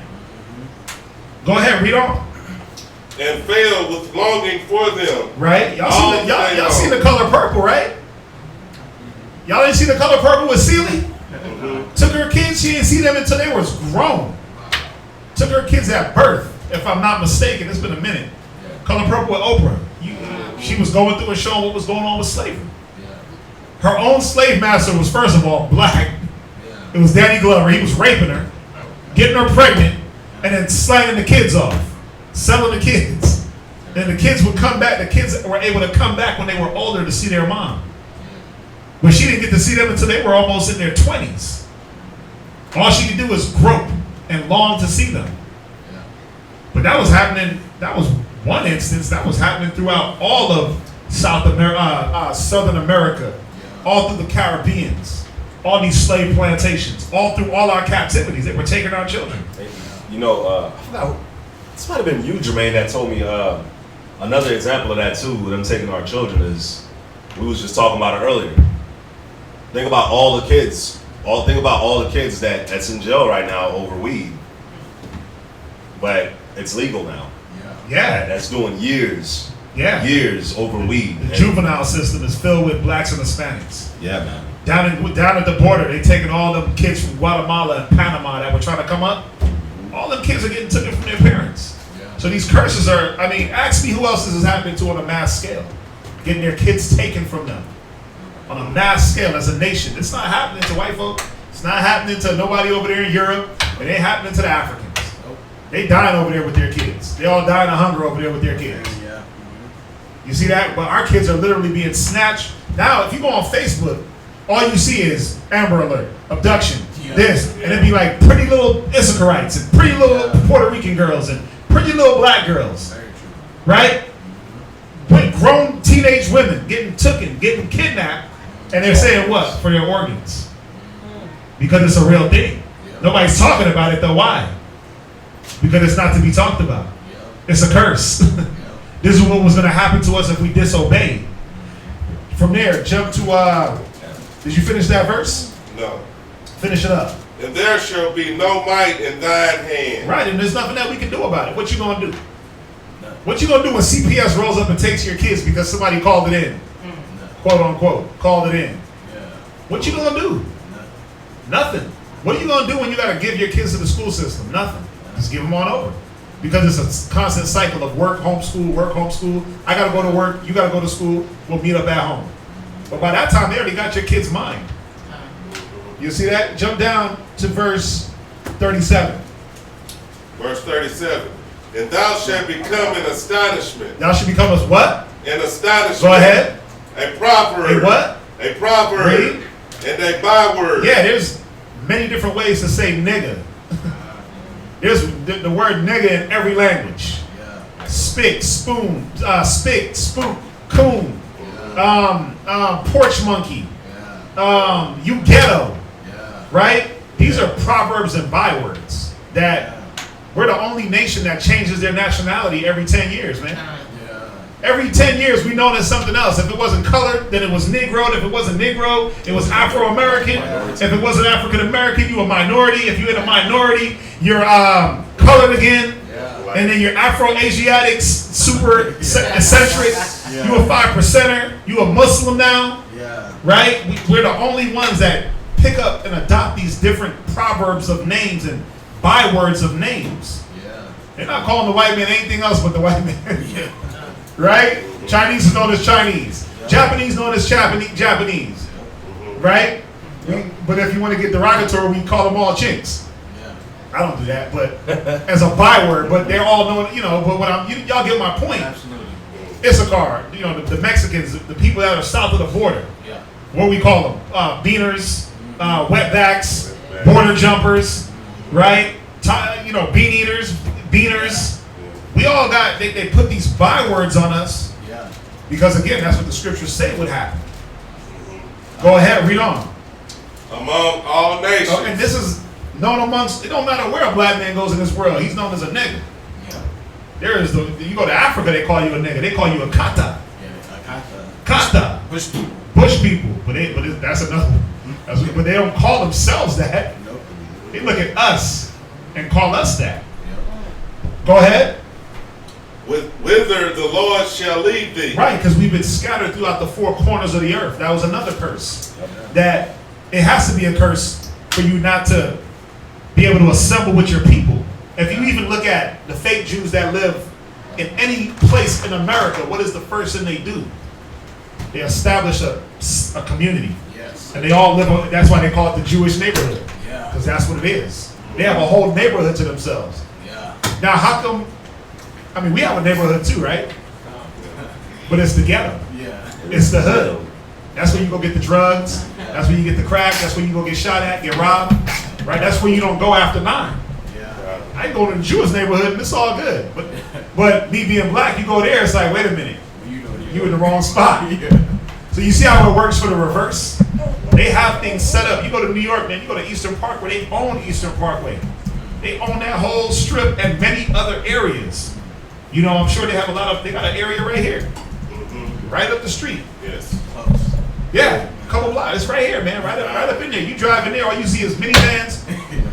Go ahead, read on. And fail with longing for them. Right? Y'all seen the color purple, right? Y'all didn't see the color purple with Celie? Took her kids, she didn't see them until they was grown. Took her kids at birth, if I'm not mistaken. It's been a minute. Color Purple with Oprah. She was going through and showing what was going on with slavery. Her own slave master was, first of all, black. It was Danny Glover. He was raping her, getting her pregnant, and then slanging the kids off, selling the kids. Then the kids would come back. The kids were able to come back when they were older to see their mom. But she didn't get to see them until they were almost in their 20s. All she could do was grope and long to see them. But that was happening, that was one instance, that was happening throughout all of Southern America, all through the Caribbeans, all these slave plantations, all through all our captivities. They were taking our children. You know, I forgot, this might have been you, Jermaine, that told me another example of that too, with them taking our children is, we was just talking about it earlier. Think about all the kids. Think about all the kids that's in jail right now over weed. But it's legal now. Yeah. That's doing years. Yeah. Years over weed. The juvenile system is filled with blacks and Hispanics. Yeah, man. Down at the border, they taking all them kids from Guatemala and Panama that were trying to come up. All them kids are getting taken from their parents. So these curses are, I mean, ask me who else this is happening to on a mass scale. Getting their kids taken from them. On a mass scale as a nation. It's not happening to white folk. It's not happening to nobody over there in Europe. It ain't happening to the Africans. They dying over there with their kids. They all dying of hunger over there with their kids. You see that? But our kids are literally being snatched. Now, if you go on Facebook, all you see is Amber Alert, abduction, this. And it'd be like pretty little Issacharites and pretty little Puerto Rican girls and pretty little black girls. Right? With grown teenage women getting taken, getting kidnapped. And they're saying what? For their organs. Because it's a real thing. Nobody's talking about it though. Why? Because it's not to be talked about. It's a curse. This is what was going to happen to us if we disobeyed. From there, jump to, did you finish that verse? No. Finish it up. And there shall be no might in thine hand. Right, and there's nothing that we can do about it. What you going to do? What you going to do when CPS rolls up and takes your kids because somebody called it in? Quote unquote, called it in. What you going to do? Nothing. What are you going to do when you got to give your kids to the school system? Nothing. Just give them on over. Because it's a constant cycle of work, homeschool. I got to go to work. You got to go to school. We'll meet up at home. But by that time, they already got your kid's mind. You see that? Jump down to verse 37. Verse 37. And thou shalt become an astonishment. Thou should become a what? An astonishment. Go ahead. A proverb. A what? A proverb. Read. And a byword. Yeah, there's many different ways to say nigga. There's the word nigga in every language. Spick, spoon, spick, spook, coon, porch monkey, you ghetto, right? These are proverbs and bywords that we're the only nation that changes their nationality every 10 years, man. Every 10 years, we known as something else. If it wasn't colored, then it was Negro. If it wasn't Negro, it was Afro-American. If it wasn't African-American, you were a minority. If you're in a minority, you're colored again. And then you're Afro-Asiatic, super eccentric. You a 5%er. You a Muslim now. Right? We're the only ones that pick up and adopt these different proverbs of names and bywords of names. Yeah. They're not calling the white man anything else but the white man. Right? Chinese is known as Chinese. Japanese known as Japanese. Right? But if you want to get derogatory, we call them all chinks. I don't do that, but as a byword, but they're all known, you know, but y'all get my point. Absolutely. Issachar, you know, the Mexicans, the people that are south of the border. Yeah. What we call them? Beaners, wetbacks, border jumpers, right? You know, bean eaters, beaners. We all got, they put these bywords on us. Yeah. Because again, that's what the scriptures say would happen. Go ahead, read on. Among all nations. Oh, and this is known amongst, it don't matter where a black man goes in this world, he's known as a nigga. Yeah. There is you go to Africa, they call you a nigga. They call you a kata. Yeah. Kata. Push people. Bush people. But that's another one. But they don't call themselves that. Nope. They look at us and call us that. Yep. Go ahead. Whither the Lord shall lead thee. Right, because we've been scattered throughout the four corners of the earth. That was another curse. That it has to be a curse for you not to be able to assemble with your people. If you even look at the fake Jews that live in any place in America, what is the first thing they do? They establish a community. Yes. And they all live on, that's why they call it the Jewish neighborhood. Yeah. Because that's what it is. They have a whole neighborhood to themselves. Yeah. Now, how come, I mean, we have a neighborhood too, right? But it's the ghetto. Yeah. It's the hood. That's where you go get the drugs. That's where you get the crack. That's where you go get shot at, get robbed. Right? That's where you don't go after 9. Yeah. I ain't going to the Jewish neighborhood and it's all good. But me being black, you go there, it's like, wait a minute. You in the wrong spot. So you see how it works for the reverse? They have things set up. You go to New York, man, you go to Eastern Parkway, they own Eastern Parkway. They own that whole strip and many other areas. You know, I'm sure they have they got an area right here. Right up the street. Yes. Close. Yeah, a couple blocks. It's right here, man. Right up in there. You drive in there, all you see is minivans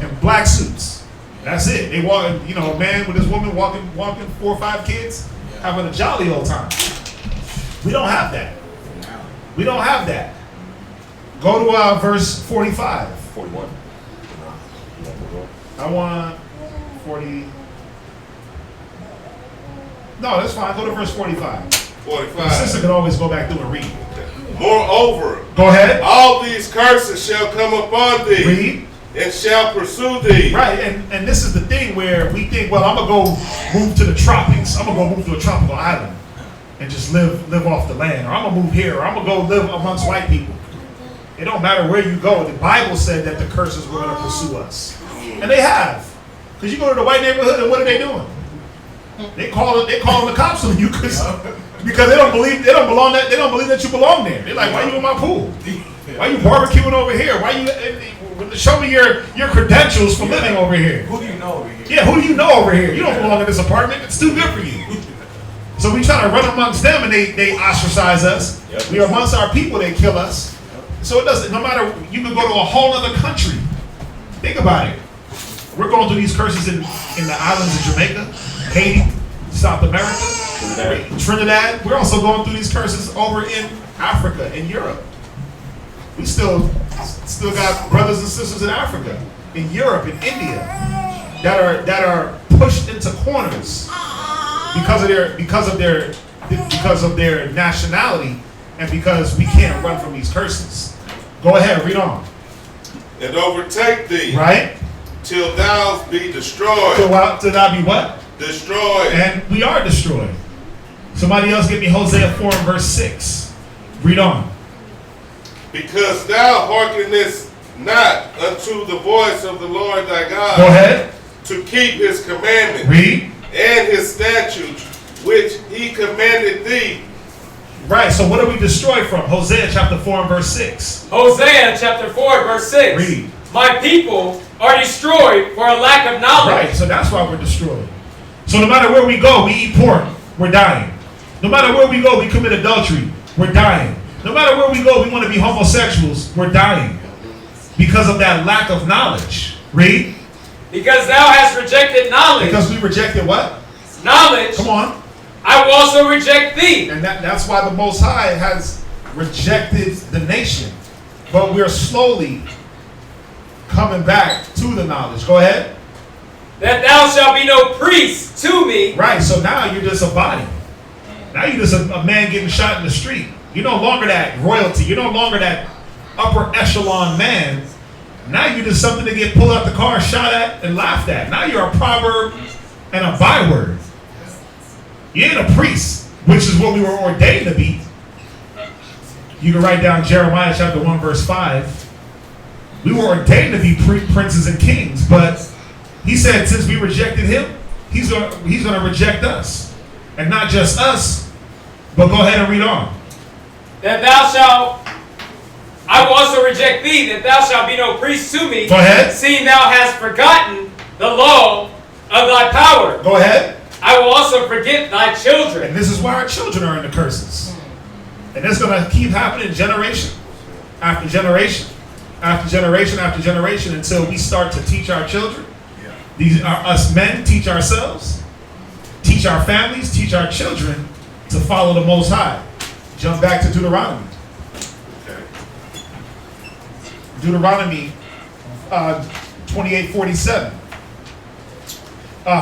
and black suits. That's it. They walking, you know, a man with his woman walking 4 or 5 kids, having a jolly old time. We don't have that. We don't have that. Go to verse 45. 41. I want 40. No, that's fine. Go to verse 45. The 45. sister can always go back through and read. Moreover, Go ahead. all these curses shall come upon thee, Read. and shall pursue thee. Right, and this is the thing where we think, well, I'm gonna go move to the tropics. I'm gonna go move to a tropical island and just live off the land, or I'm gonna move here, or I'm gonna go live amongst white people. It don't matter where you go. The Bible said that the curses were gonna pursue us, and they have. Because you go to the white neighborhood, and what are they doing? They calling the cops on you because they don't believe that you belong there. They're like, why you in my pool? Why you barbecuing over here? Why you show me your credentials for living over here? Who do you know over here? Yeah, who do you know over here? You don't belong in this apartment. It's too good for you. So we try to run amongst them and they ostracize us. We are amongst our people, they kill us. So it doesn't, no matter, you can go to a whole other country. Think about it. We're going through these curses in the islands of Jamaica, Haiti, South America, Trinidad. We're also going through these curses over in Africa and Europe. We still got brothers and sisters in Africa, in Europe, in India, that are pushed into corners because of their nationality, and because we can't run from these curses. Go ahead, read on. And overtake thee, Right? till thou be destroyed. Till thou be what? Destroyed. And we are destroyed. Somebody else give me Hosea 4 and verse 6. Read on. Because thou hearkenest not unto the voice of the Lord thy God, Go ahead. to keep his commandments Read. and his statutes, which he commanded thee. Right, so what are we destroyed from? Hosea chapter 4 and verse 6. Hosea chapter 4 verse 6. Read. My people are destroyed for a lack of knowledge. Right, so that's why we're destroyed. So no matter where we go, we eat pork, we're dying. No matter where we go, we commit adultery, we're dying. No matter where we go, we want to be homosexuals, we're dying. Because of that lack of knowledge. Read. Because thou hast rejected knowledge. Because we rejected what? Knowledge. Come on. I will also reject thee. And that's why the Most High has rejected the nation. But we're slowly coming back to the knowledge. Go ahead. That thou shalt be no priest to me. Right, so now you're just a body. Now you're just a man getting shot in the street. You're no longer that royalty. You're no longer that upper echelon man. Now you're just something to get pulled out the car, shot at, and laughed at. Now you're a proverb and a byword. You ain't a priest, which is what we were ordained to be. You can write down Jeremiah chapter 1 verse 5. We were ordained to be princes and kings, but he said since we rejected him, he's gonna reject us. And not just us, but go ahead and read on. That thou shalt, I will also reject thee, that thou shalt be no priest to me. Go ahead. Seeing thou hast forgotten the law of thy power. Go ahead. I will also forget thy children. And this is why our children are in the curses. And it's going to keep happening generation after generation after generation after generation until we start to teach our children. These are us men, teach ourselves, teach our families, teach our children to follow the Most High. Jump back to Deuteronomy. Deuteronomy 28:47.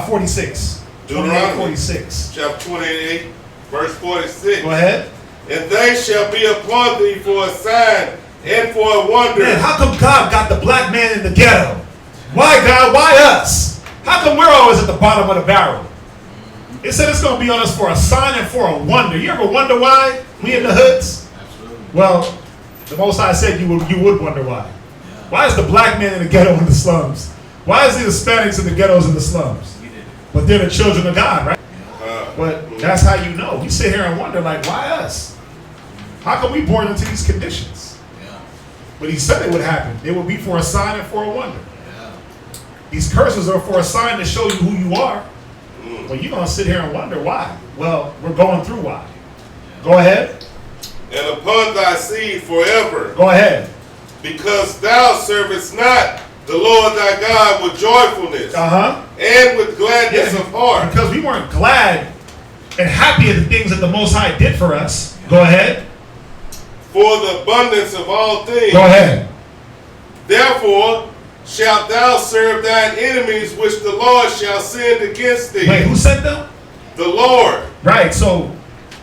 46. Deuteronomy 46. chapter 28, verse 46. Go ahead. And they shall be upon thee for a sign and for a wonder. Man, how come God got the black man in the ghetto? Why, God? Why us? How come we're always at the bottom of the barrel? It said it's going to be on us for a sign and for a wonder. You ever wonder why we in the hoods? Well, the Most High said you would wonder why. Why is the black man in the ghetto in the slums? Why is the Hispanics in the ghettos in the slums? But they're the children of God, right? But that's how you know. You sit here and wonder, like, why us? How come we born into these conditions? But he said it would happen. It would be for a sign and for a wonder. These curses are for a sign to show you who you are. Well, you're going to sit here and wonder why. Well, we're going through why. Go ahead. And upon thy seed forever. Go ahead. Because thou servest not the Lord thy God with joyfulness and with gladness of heart. Because we weren't glad and happy at the things that the Most High did for us. Go ahead. For the abundance of all things. Go ahead. Therefore shalt thou serve thine enemies, which the Lord shall send against thee. Wait, who sent them? The Lord. Right, so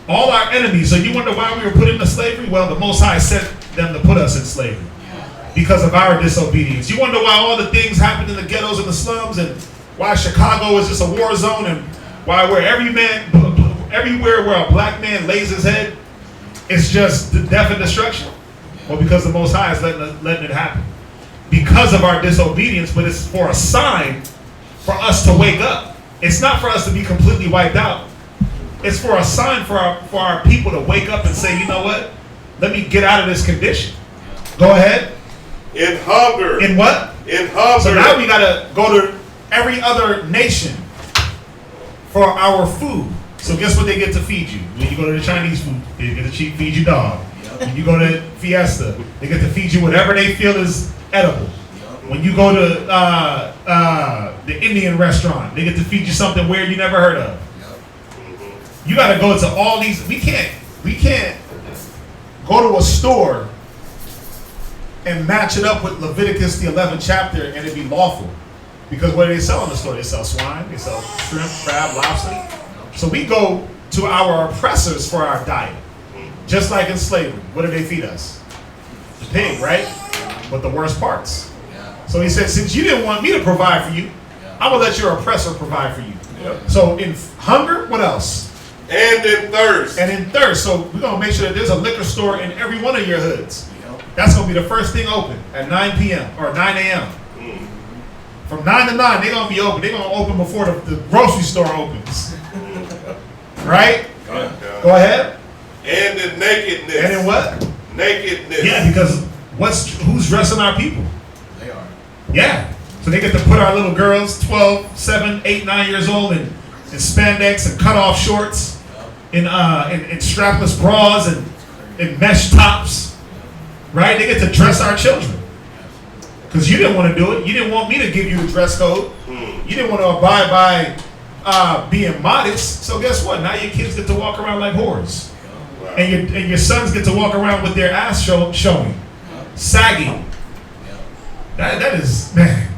all our enemies. So you wonder why we were put into slavery? Well, the Most High sent them to put us in slavery because of our disobedience. You wonder why all the things happened in the ghettos and the slums, and why Chicago is just a war zone, and why everywhere where a black man lays his head, it's just death and destruction. Well, because the Most High is letting it happen because of our disobedience, but it's for a sign for us to wake up. It's not for us to be completely wiped out. It's for a sign for our people to wake up and say, you know what? Let me get out of this condition. Go ahead. In hunger. In what? In hunger. So now we got to go to every other nation for our food. So guess what they get to feed you? When you go to the Chinese food, they get to feed you dog. When you go to Fiesta, they get to feed you whatever they feel is edible. When you go to the Indian restaurant, they get to feed you something weird you never heard of. You got to go to all these. We can't go to a store and match it up with Leviticus the 11th chapter and it be lawful. Because what do they sell in the store? They sell swine, they sell shrimp, crab, lobster. So we go to our oppressors for our diet. Just like in slavery. What do they feed us? The pig, right? But the worst parts. So he said, since you didn't want me to provide for you, I'm going to let your oppressor provide for you. So in hunger, what else? And in thirst. And in thirst. So we're going to make sure that there's a liquor store in every one of your hoods. That's going to be the first thing open at 9 p.m. or 9 a.m. From 9 to 9, they're going to be open. They're going to open before the grocery store opens. Right? Go ahead. And in nakedness. And in what? Nakedness. Yeah, because who's dressing our people? They are. Yeah. So they get to put our little girls, 12, 7, 8, 9 years old, in spandex and cut-off shorts, in strapless bras and in mesh tops. Right? They get to dress our children. Because you didn't want to do it. You didn't want me to give you the dress code. You didn't want to abide by being modest. So guess what? Now your kids get to walk around like whores. And your sons get to walk around with their ass showing, sagging. That is, man.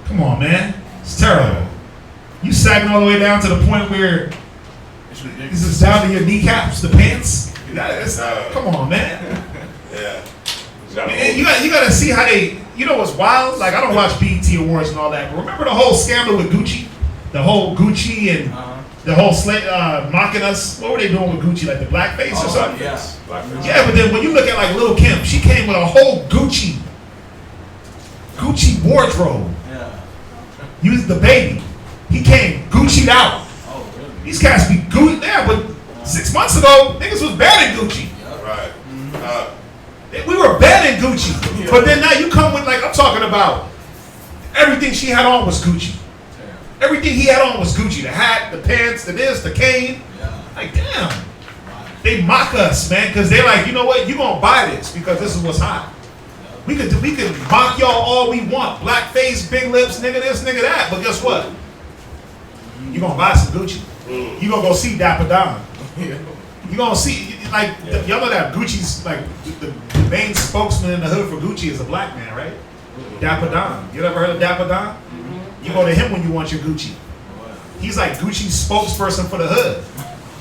Come on, man. It's terrible. You sagging all the way down to the point where this is down to your kneecaps, the pants. Come on, man. Yeah. Man, you got to see how they. You know what's wild? Like, I don't watch BET Awards and all that. But remember the whole scandal with Gucci? The whole Gucci and the whole mocking us. What were they doing with Gucci? Like the blackface or something? Blackface. Yeah, but then when you look at like Lil' Kim, she came with a whole Gucci wardrobe. Yeah. Used the baby. He came Gucci'd out. Oh, really? These cats be Gucci. Yeah, but 6 months ago, niggas was banning Gucci. Right. We were banning Gucci. But then now you come with, like, I'm talking about everything she had on was Gucci. Everything he had on was Gucci. The hat, the pants, the this, the cane. Like, damn. They mock us, man, because they're like, you know what? You gonna buy this because this is what's hot. We could mock y'all all we want. Black face, big lips, nigga this, nigga that. But guess what? You gonna buy some Gucci. You gonna go see Dapper Don. You gonna see, like, y'all know that Gucci's, like, the main spokesman in the hood for Gucci is a black man, right? Dapper Don. You ever heard of Dapper Don? You go to him when you want your Gucci. He's like Gucci's spokesperson for the hood.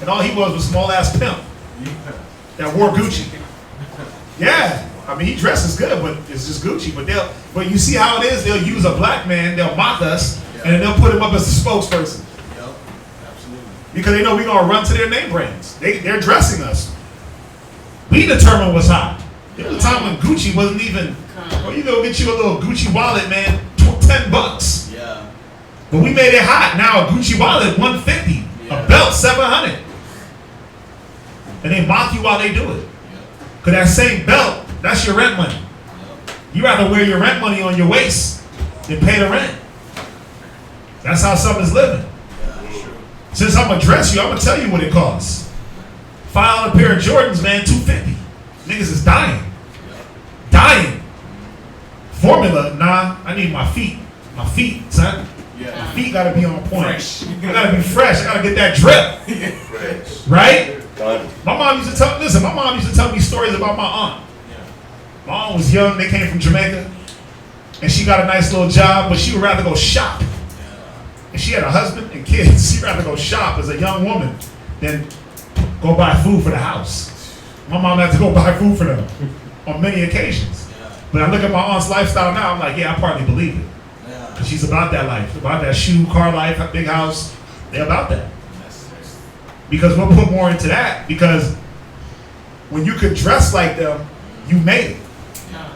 And all he was small ass pimp that wore Gucci. Yeah. I mean, he dresses good, but it's just Gucci. But you see how it is, they'll use a black man, they'll mock us, and then they'll put him up as a spokesperson. Yep. Absolutely. Because they know we're gonna run to their name brands. They're dressing us. We determine what's hot. There was a time when Gucci wasn't even, well, you go get you a little Gucci wallet, man, $10. Yeah. But we made it hot. Now a Gucci wallet, $150. A belt, $700. And they mock you while they do it. Because that same belt, that's your rent money. You rather wear your rent money on your waist than pay the rent. That's how some is living. Since I'm gonna dress you, I'm gonna tell you what it costs. $5 pair of Jordans, man, $250. Niggas is dying. Dying. Formula, nah, I need my feet. My feet, son. Yeah. My feet gotta be on point. Fresh. I gotta be fresh. I gotta get that drip. Fresh. Right? My mom used to tell me stories about my aunt. My aunt was young, they came from Jamaica, and she got a nice little job, but she would rather go shop. And she had a husband and kids. She'd rather go shop as a young woman than go buy food for the house. My mom had to go buy food for them on many occasions. But I look at my aunt's lifestyle now, I'm like, yeah, I partly believe it. Because she's about that life, about that shoe, car life, big house. They're about that. Because we'll put more into that, because when you could dress like them, you made it.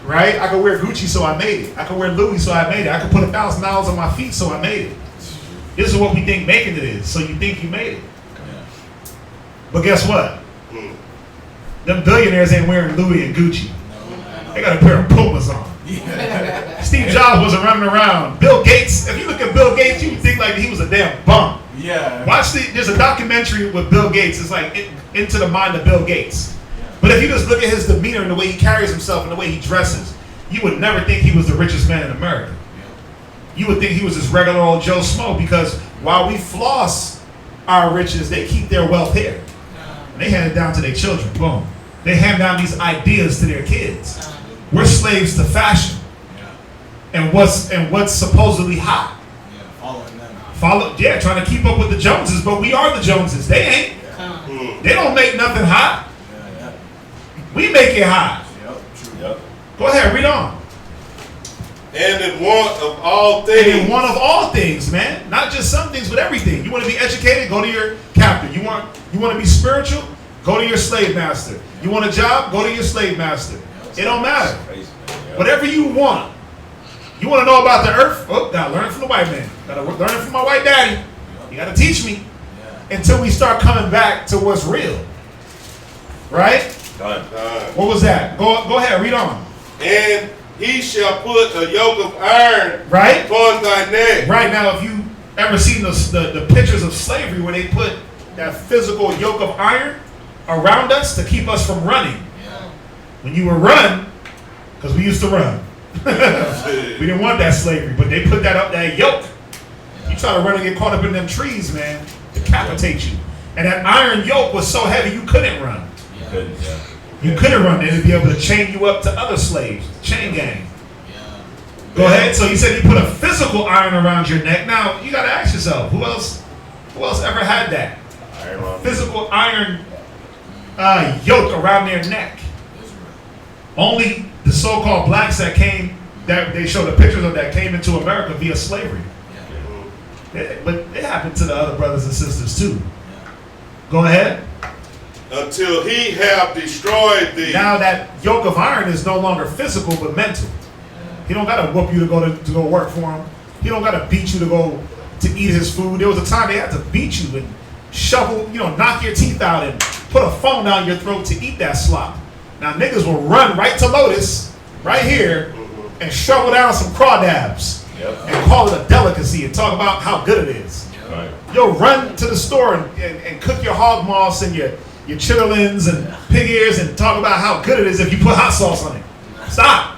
Right? I could wear Gucci, so I made it. I could wear Louis, so I made it. I could put $1,000 on my feet, so I made it. This is what we think making it is, so you think you made it. But guess what? Them billionaires ain't wearing Louis and Gucci. They got a pair of Pumas on. Steve Jobs wasn't running around. Bill Gates, if you look at Bill Gates, you would think like he was a damn bum. Yeah. There's a documentary with Bill Gates. It's like Into the Mind of Bill Gates. But if you just look at his demeanor and the way he carries himself and the way he dresses, you would never think he was the richest man in America. You would think he was this regular old Joe Smo, because while we floss our riches, they keep their wealth here. And they hand it down to their children. Boom. They hand down these ideas to their kids. We're slaves to fashion. And what's supposedly hot. Following them. Trying to keep up with the Joneses, but we are the Joneses. They ain't. They don't make nothing hot. We make it hot. Yep. Go ahead, read on. And in want of all things. And in one of all things, man. Not just some things, but everything. You want to be educated? Go to your captain. You want to be spiritual? Go to your slave master. You want a job? Go to your slave master. It don't matter. Whatever you want. You want to know about the earth? Oh, gotta learn it from the white man. Gotta learn it from my white daddy. You gotta teach me. Until we start coming back to what's real. Right? What was that? Go ahead, read on. And he shall put a yoke of iron upon thy neck. Right, now, if you ever seen the pictures of slavery where they put that physical yoke of iron around us to keep us from running. When you were run, because we used to run. We didn't want that slavery, but they put that yoke. You try to run and get caught up in them trees, man, decapitate you. And that iron yoke was so heavy you couldn't run. You couldn't run. They'd be able to chain you up to other slaves, chain gang. Go ahead. So he said he put a physical iron around your neck. Now you got to ask yourself, who else ever had that? Physical iron yoke around their neck. Only the so-called blacks that they show the pictures of that came into America via slavery. But it happened to the other brothers and sisters too. Go ahead. Until he have destroyed thee. Now that yoke of iron is no longer physical but mental. He don't gotta whoop you to go work for him. He don't gotta beat you to eat his food. There was a time they had to beat you and shovel, knock your teeth out and put a phone down your throat to eat that slop. Now niggas will run right to Lotus, right here, and shovel down some crawdabs and call it a delicacy and talk about how good it is. Right. You'll run to the store and cook your hog moss and your chitterlings and pig ears and talk about how good it is if you put hot sauce on it. Stop.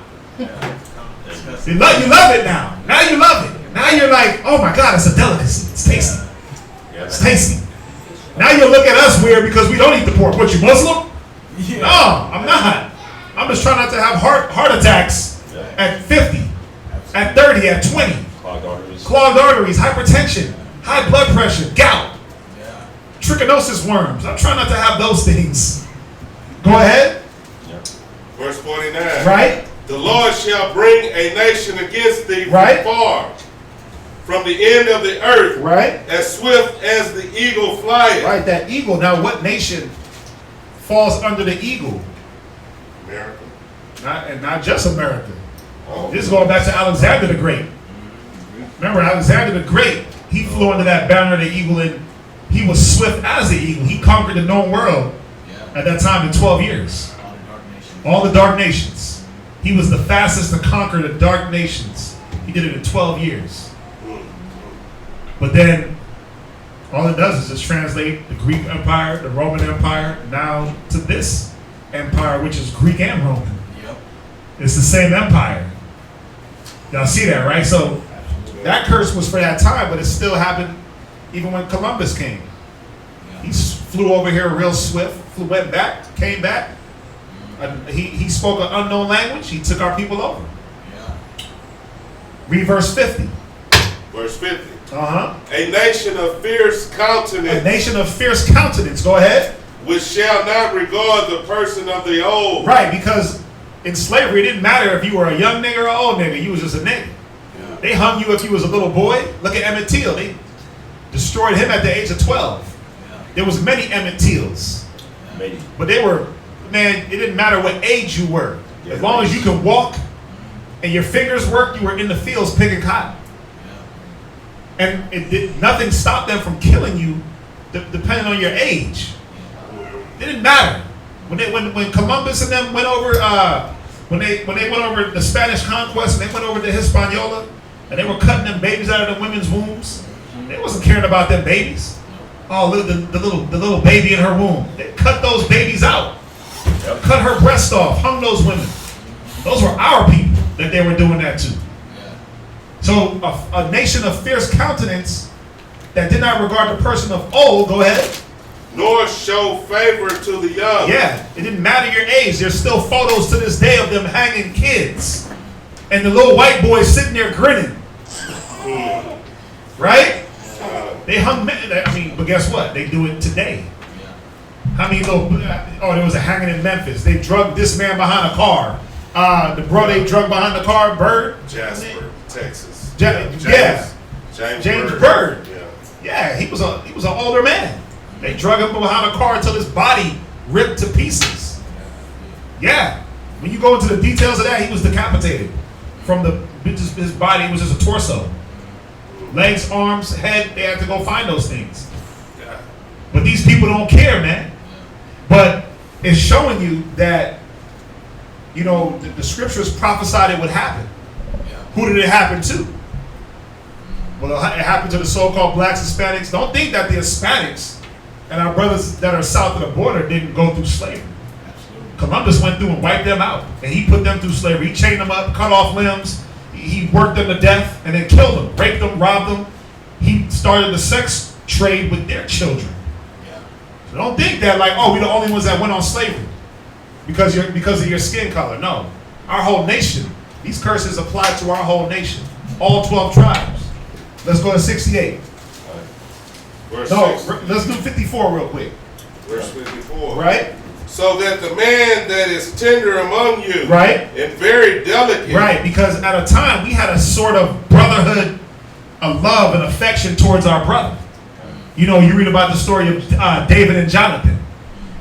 You love it now. Now you love it. Now you're like, oh my God, it's a delicacy. It's tasty. It's tasty. Now you look at us weird because we don't eat the pork. What, you Muslim? No, I'm not. I'm just trying not to have heart attacks at 50, at 30, at 20. Clogged arteries, hypertension, high blood pressure, gout, trichinosis worms. I'm trying not to have those things. Go ahead. Verse 49. Right? The Lord shall bring a nation against thee from Right. far, from the end of the earth, Right? as swift as the eagle flieth. Right, that eagle. Now, what nation falls under the eagle? America. Not just America. This is going back to Alexander the Great. Remember, Alexander the Great, he flew under that banner of the eagle, and he was swift as the eagle. He conquered the known world at that time in 12 years. All the dark nations. He was the fastest to conquer the dark nations. He did it in 12 years. But then, all it does is just translate the Greek Empire, the Roman Empire, now to this empire, which is Greek and Roman. It's the same empire. Y'all see that, right? So that curse was for that time, but it still happened even when Columbus came. He flew over here real swift, went back, came back. He spoke an unknown language. He took our people over. Read verse 50. Verse 50. Uh-huh. A nation of fierce countenance. A nation of fierce countenance. Go ahead. Which shall not regard the person of the old. Right, because in slavery, it didn't matter if you were a young nigga or an old nigga. You was just a nigga. They hung you if you was a little boy. Look at Emmett Till. They destroyed him at the age of 12. There was many Emmett Tills. But they were, man, it didn't matter what age you were. As long as you could walk and your fingers worked, you were in the fields picking cotton. And nothing stopped them from killing you depending on your age. It didn't matter. When Columbus and them went over, when they went over the Spanish conquest and they went over to Hispaniola and they were cutting them babies out of the women's wombs, they wasn't caring about them babies. Oh, look, the little baby in her womb. They cut those babies out. Cut her breast off, hung those women. Those were our people that they were doing that to. So a nation of fierce countenance that did not regard the person of old, go ahead. Nor show favor to the young. Yeah, it didn't matter your age. There's still photos to this day of them hanging kids. And the little white boy sitting there grinning. Right? They hung men. But guess what? They do it today. How many there was a hanging in Memphis. They drugged this man behind a car. The bro they drugged behind the car, Bird. Jasper, Texas. James Bird. Yeah, he was an older man. They drug him behind a car until his body ripped to pieces. Yeah. When you go into the details of that, he was decapitated. From his body was just a torso. Legs, arms, head, they had to go find those things. But these people don't care, man. But it's showing you that, the scriptures prophesied it would happen. Who did it happen to? Well, it happened to the so-called blacks, Hispanics. Don't think that the Hispanics and our brothers that are south of the border didn't go through slavery. Columbus went through and wiped them out. And he put them through slavery. He chained them up, cut off limbs. He worked them to death and then killed them, raped them, robbed them. He started the sex trade with their children. So don't think that we're the only ones that went on slavery because of your skin color. No. Our whole nation These curses apply to our whole nation, all 12 tribes. Let's go to 68. Verse No, 6, let's do 54 real quick. verse 54. Right? So that the man that is tender among you, Right? and very delicate, Right, because at a time we had a sort of brotherhood, a love and affection towards our brother. You know, you read about the story of David and Jonathan.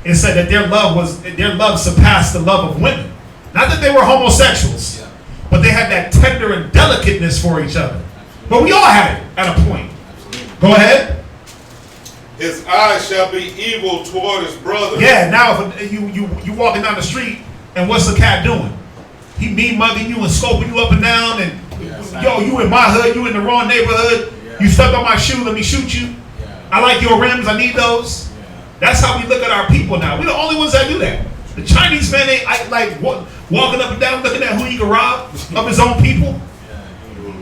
It said that their love surpassed the love of women. Not that they were homosexuals, but they had that tender and delicateness for each other. But we all had it at a point. Go ahead. his eyes shall be evil toward his brother. Yeah, now if you walking down the street and what's the cat doing? He mean mugging you and scoping you up and down and yo, you in my hood, you in the wrong neighborhood. You stepped on my shoe, let me shoot you. I like your rims, I need those. That's how we look at our people now. We're the only ones that do that. The Chinese man ain't walking up and down looking at who he can rob of his own people.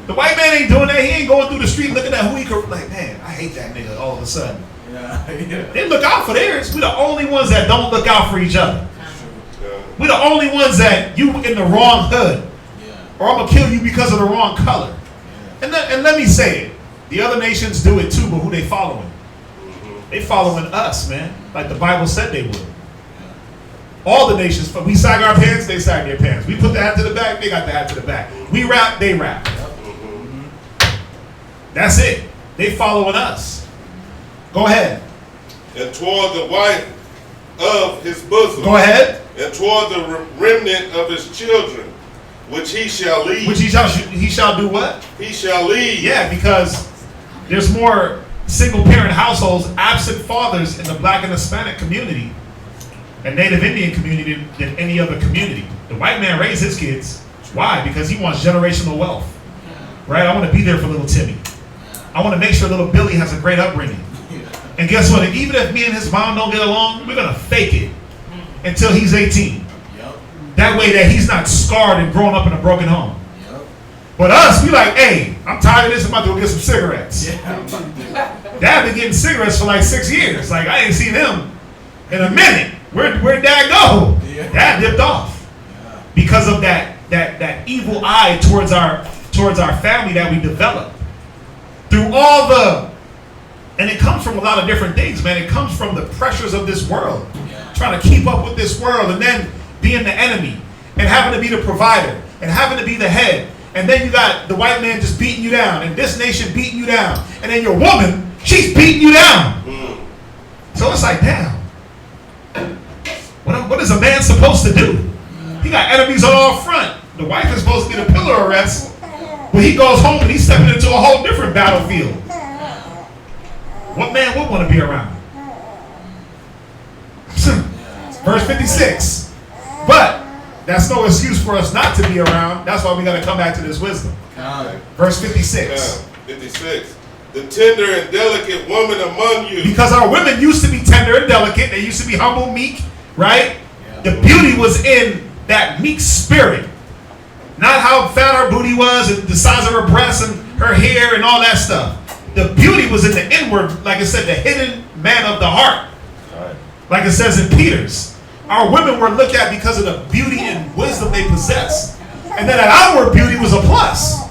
The white man ain't doing that. He ain't going through the street looking at who he could, like, man, I hate that nigga all of a sudden. They look out for theirs. We're the only ones that don't look out for each other. We're the only ones that you in the wrong hood. Or I'm going to kill you because of the wrong color. And let me say it. The other nations do it too, but who they following? They following us, man. Like the Bible said they would. All the nations, we sag our pants, they sag their pants. We put the hat to the back, they got the hat to the back. We rap, they rap. That's it. They following us. Go ahead. And toward the wife of his bosom. Go ahead. And toward the remnant of his children, which he shall lead. Which he shall do what? He shall lead. Yeah, because there's more single parent households, absent fathers in the black and Hispanic community and Native Indian community than any other community. The white man raised his kids. Why? Because he wants generational wealth. Right? I want to be there for little Timmy. I want to make sure little Billy has a great upbringing. And guess what? Even if me and his mom don't get along, we're going to fake it until he's 18. That way that he's not scarred and grown up in a broken home. But us, we like, hey, I'm tired of this. I'm about to go get some cigarettes. Dad been getting cigarettes for like 6 years. Like, I ain't seen him in a minute. Where'd Dad go? Dad dipped off because of that evil eye towards our family that we developed through all and it comes from a lot of different things, man. It comes from the pressures of this world, trying to keep up with this world, and then being the enemy, and having to be the provider, and having to be the head. And then you got the white man just beating you down, and this nation beating you down, and then your woman, she's beating you down. So it's like, damn, what is a man supposed to do? He got enemies on all front. The wife is supposed to be the pillar of rest, but he goes home and he's stepping into a whole different battlefield. What man would want to be around? Verse 56. But that's no excuse for us not to be around. That's why we got to come back to this wisdom. Verse 56. 56. The tender and delicate woman among you. Because our women used to be tender and delicate. They used to be humble, meek, right? The beauty was in that meek spirit. Not how fat her booty was and the size of her breasts and her hair and all that stuff. The beauty was in the inward, like I said, the hidden man of the heart. Like it says in Peter's. Our women were looked at because of the beauty and wisdom they possessed. And then that outward beauty was a plus.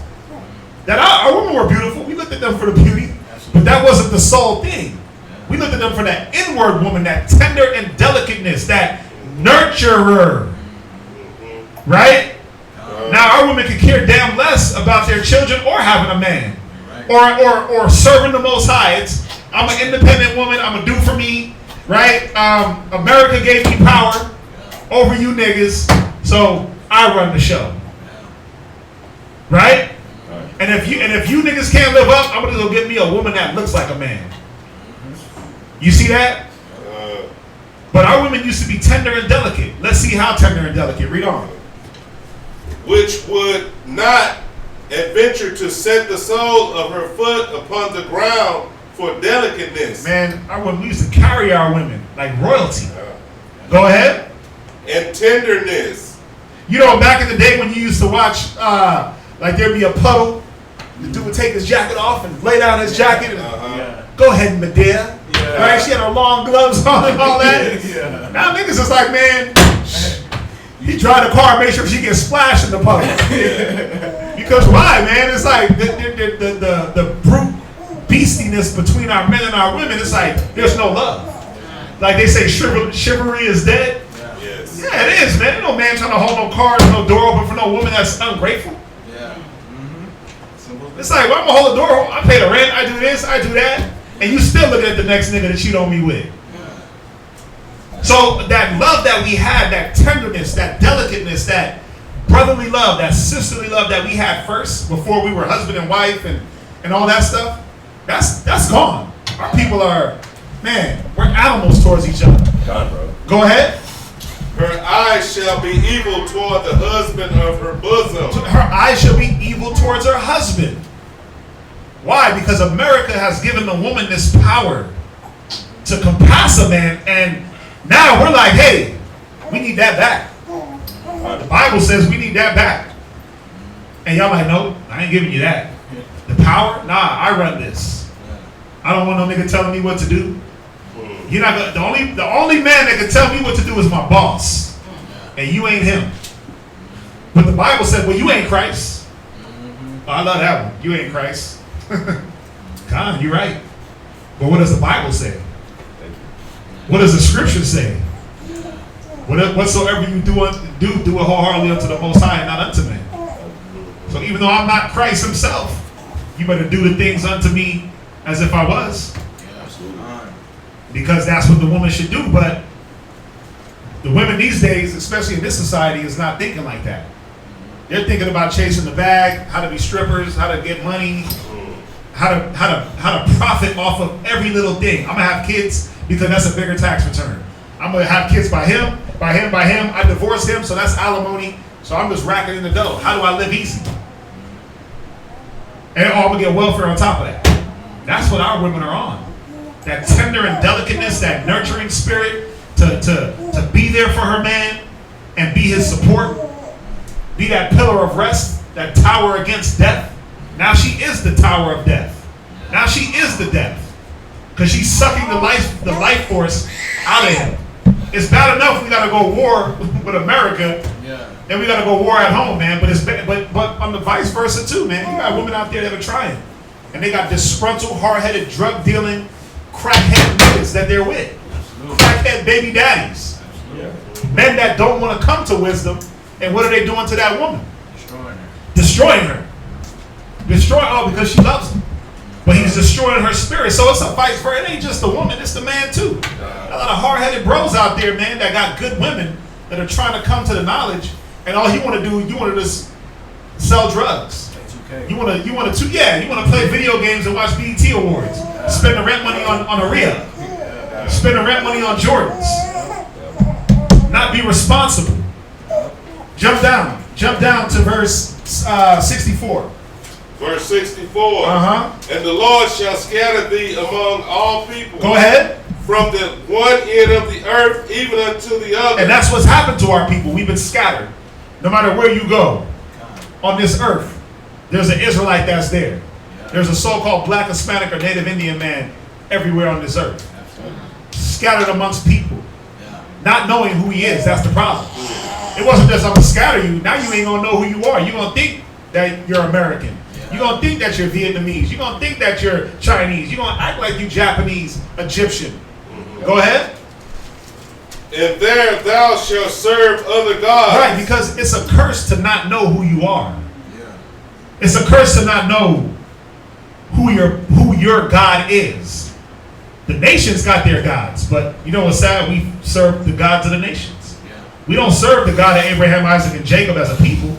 That our women were beautiful. We looked at them for the beauty. But that wasn't the sole thing. We looked at them for that inward woman, that tender and delicateness, that nurturer. Right? Now our women could care damn less about their children or having a man. Or serving the Most High. I'm an independent woman. I'm a do for me. Right? America gave me power over you niggas, so I run the show. Right? And if you niggas can't live up, I'm gonna go get me a woman that looks like a man. You see that? But our women used to be tender and delicate. Let's see how tender and delicate. Read on. Which would not adventure to set the sole of her foot upon the ground for delicateness. Man, we used to carry our women like royalty. Go ahead. And tenderness. You know, back in the day when you used to watch, like there'd be a puddle, the dude would take his jacket off and lay down his jacket and go ahead, Medea. Right? She had her long gloves on and all that. Now niggas is like, man, He drive the car and make sure she gets splashed in the puddle. Because why, man? It's like the brute beastiness between our men and our women. It's like there's no love. Like they say, chivalry is dead. Yes. Yeah, it is, man. Ain't no man trying to hold no car, no door open for no woman that's ungrateful. Yeah. It's like, well, I'm gonna hold the door. I pay the rent. I do this. I do that. And you still looking at the next nigga that cheat on me with. So that love that we had, that tenderness, that delicateness, that brotherly love, that sisterly love that we had first before we were husband and wife and all that stuff, that's gone. Our people are, man, we're animals towards each other. God, bro. Go ahead. Her eyes shall be evil toward the husband of her bosom. Her eyes shall be evil towards her husband. Why? Because America has given the woman this power to compass a man, and now we're like, hey, we need that back. The Bible says we need that back. And y'all like, no, I ain't giving you that. The power? Nah, I run this. I don't want no nigga telling me what to do. You're not gonna, the only man that can tell me what to do is my boss. And you ain't him. But the Bible said, well, you ain't Christ. Oh, I love that one. You ain't Christ. Con, you're right. But what does the Bible say? What does the scripture say? Whatsoever you do it wholeheartedly unto the Most High and not unto men. So even though I'm not Christ himself, you better do the things unto me as if I was. Because that's what the woman should do. But the women these days, especially in this society, is not thinking like that. They're thinking about chasing the bag, how to be strippers, how to get money, how to profit off of every little thing. I'm gonna have kids because that's a bigger tax return. I'm gonna have kids by him. I divorce him, so that's alimony. So I'm just racking in the dough. How do I live easy? And I'm gonna get welfare on top of that. That's what our women are on. That tender and delicateness, that nurturing spirit to be there for her man and be his support. Be that pillar of rest, that tower against death. Now she is the tower of death. Now she is the death. Because she's sucking the life force out of him. It's bad enough we gotta go war with America. Then we gotta go war at home, man. But on the vice versa too, man. You got women out there that are trying. And they got disgruntled, hard-headed, drug-dealing, crackhead niggas that they're with. Crackhead baby daddies. Men that don't want to come to wisdom. And what are they doing to that woman? Destroying her. Because she loves him. But he's destroying her spirit. So it's a vice versa. It ain't just the woman, it's the man too. A lot of hard-headed bros out there, man, that got good women that are trying to come to the knowledge, and all you want to do, you want to just sell drugs. You want to play video games and watch BET Awards. Spend the rent money on Aaliyah. Spend the rent money on Jordans. Not be responsible. Jump down to verse 64. Verse 64. And the Lord shall scatter thee among all people. Go ahead. From the one end of the earth even unto the other. And that's what's happened to our people. We've been scattered. No matter where you go on this earth, there's an Israelite that's there. There's a so-called black, Hispanic, or Native Indian man everywhere on this earth. Scattered amongst people. Not knowing who he is. That's the problem. It wasn't just I'm going to scatter you. Now you ain't going to know who you are. You're going to think that you're American. You're going to think that you're Vietnamese. You're going to think that you're Chinese. You're going to act like you Japanese, Egyptian. Go ahead. And there thou shalt serve other gods. Right, because it's a curse to not know who you are. It's a curse to not know who your God is. The nations got their gods, but you know what's sad? We serve the gods of the nations. We don't serve the God of Abraham, Isaac, and Jacob as a people.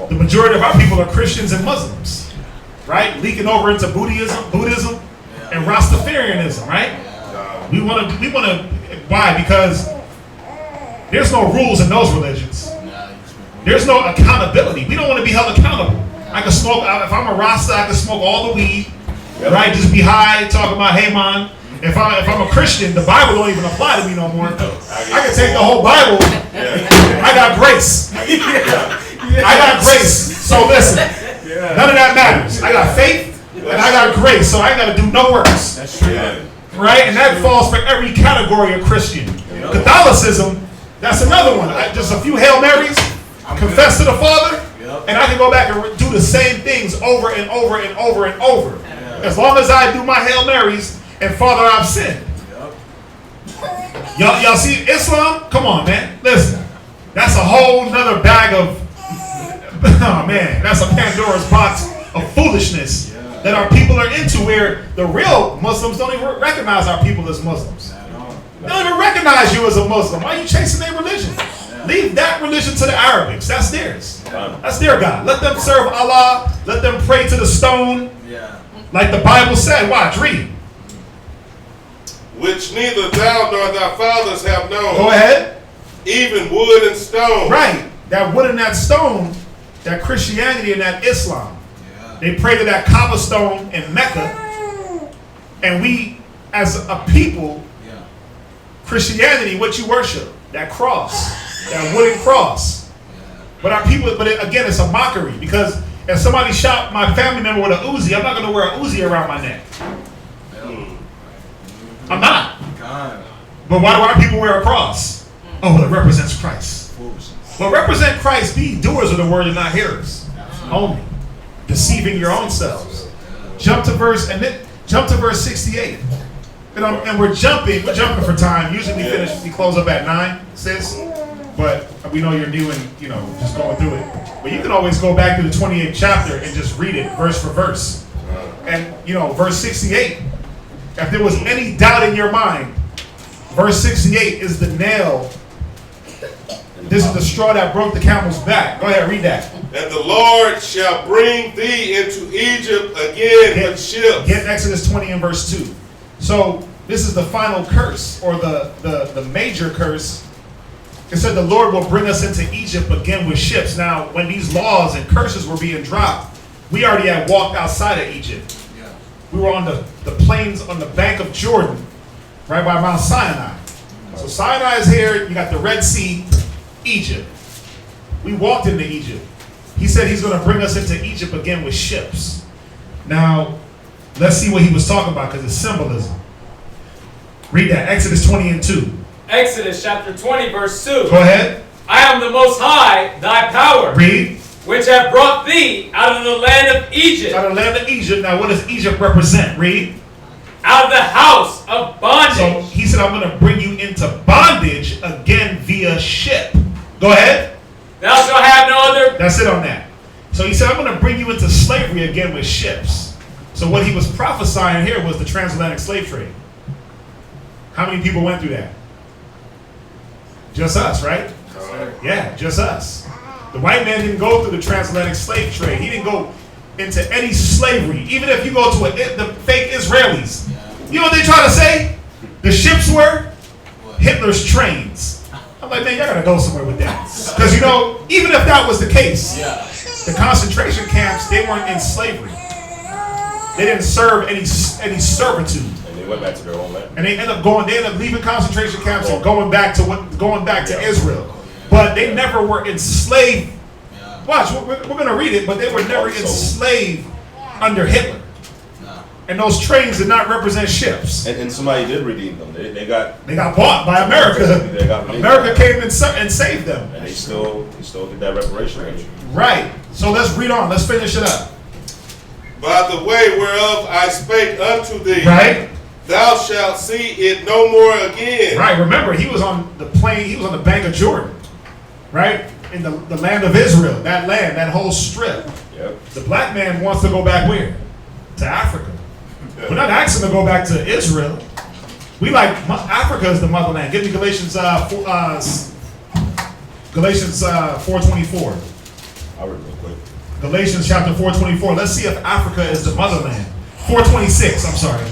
The majority of our people are Christians and Muslims, right? Leaking over into Buddhism, and Rastafarianism, right? We want to. Why? Because there's no rules in those religions. There's no accountability. We don't want to be held accountable. I can smoke. If I'm a Rasta, I can smoke all the weed, right? Just be high, talking about, hey man. If I'm a Christian, the Bible don't even apply to me no more. I can take the whole Bible. I got grace. I got grace. So listen, none of that matters. I got faith and I got grace, so I ain't got to do no works. That's true. Right? And that falls for every category of Christian. Catholicism, That's another one. Just a few Hail Marys, confess to the Father, and I can go back and do the same things over and over and over and over. As long as I do my Hail Marys and Father, I've sinned. Y'all see Islam? Come on, man. Listen, that's a whole nother bag of, oh man, that's a Pandora's box of foolishness that our people are into, where the real Muslims don't even recognize our people as Muslims. They don't even recognize you as a Muslim. Why are you chasing their religion? Leave that religion to the Arabics. That's theirs. That's their God. Let them serve Allah. Let them pray to the stone. Like the Bible said. Watch, read. Which neither thou nor thy fathers have known. Go ahead. Even wood and stone. Right. That wood and that stone, that Christianity and that Islam. They pray to that Kaaba stone in Mecca. And we, as a people, Christianity, what you worship, that cross, that wooden cross. But our people, again, it's a mockery, because if somebody shot my family member with a Uzi, I'm not going to wear a Uzi around my neck. I'm not. But why do our people wear a cross? Oh, it represents Christ. Well, represent Christ, be doers of the word and not hearers only, deceiving your own selves. Jump to verse 68. And we're jumping for time. Usually we close up at 9, sis. But we know you're new and, just going through it. But you can always go back to the 28th chapter and just read it verse for verse. And, verse 68, if there was any doubt in your mind, verse 68 is the nail. This is the straw that broke the camel's back. Go ahead, read that. And the Lord shall bring thee into Egypt again with ships. Get Exodus 20 and verse 2. So this is the final curse, or the major curse. It said the Lord will bring us into Egypt again with ships. Now, when these laws and curses were being dropped, we already had walked outside of Egypt. We were on the plains on the bank of Jordan, right by Mount Sinai. So Sinai is here. You got the Red Sea, Egypt. We walked into Egypt. He said he's going to bring us into Egypt again with ships. Now, let's see what he was talking about, because it's symbolism. Read that, Exodus 20 and 2. Exodus chapter 20, verse 2. Go ahead. I am the Most High, thy power. Read. Which have brought thee out of the land of Egypt. Out of the land of Egypt. Now, what does Egypt represent? Read. Out of the house of bondage. So he said, I'm going to bring you into bondage again via ship. Go ahead. Thou shalt have no other. That's it on that. So he said, I'm going to bring you into slavery again with ships. So what he was prophesying here was the transatlantic slave trade. How many people went through that? Just us, right? Yeah, just us. The white man didn't go through the transatlantic slave trade. He didn't go into any slavery. Even if you go to the fake Israelis. You know what they try to say? The ships were Hitler's trains. I'm like, man, y'all gotta go somewhere with that. Because even if that was the case, the concentration camps, they weren't in slavery. They didn't serve any servitude. And they went back to their own land. And they end up leaving concentration camps and going back to Israel. But they never were enslaved. Watch, we're going to read it, but they were never enslaved under Hitler. And those trains did not represent ships. And somebody did redeem them. They got bought by America. America came and saved them. And they still get that reparation. Right. So let's read on. Let's finish it up. By the way whereof I spake unto thee. Right. Thou shalt see it no more again. Right. Remember, he was on the plain. He was on the bank of Jordan. Right. In the land of Israel. That land. That whole strip. Yep. The black man wants to go back where? To Africa. We're not asking to go back to Israel. We like Africa is the motherland. Give me Galatians 4:24. I'll read real quick. Galatians chapter 4:24. Let's see if Africa is the motherland. 4:26. I'm sorry.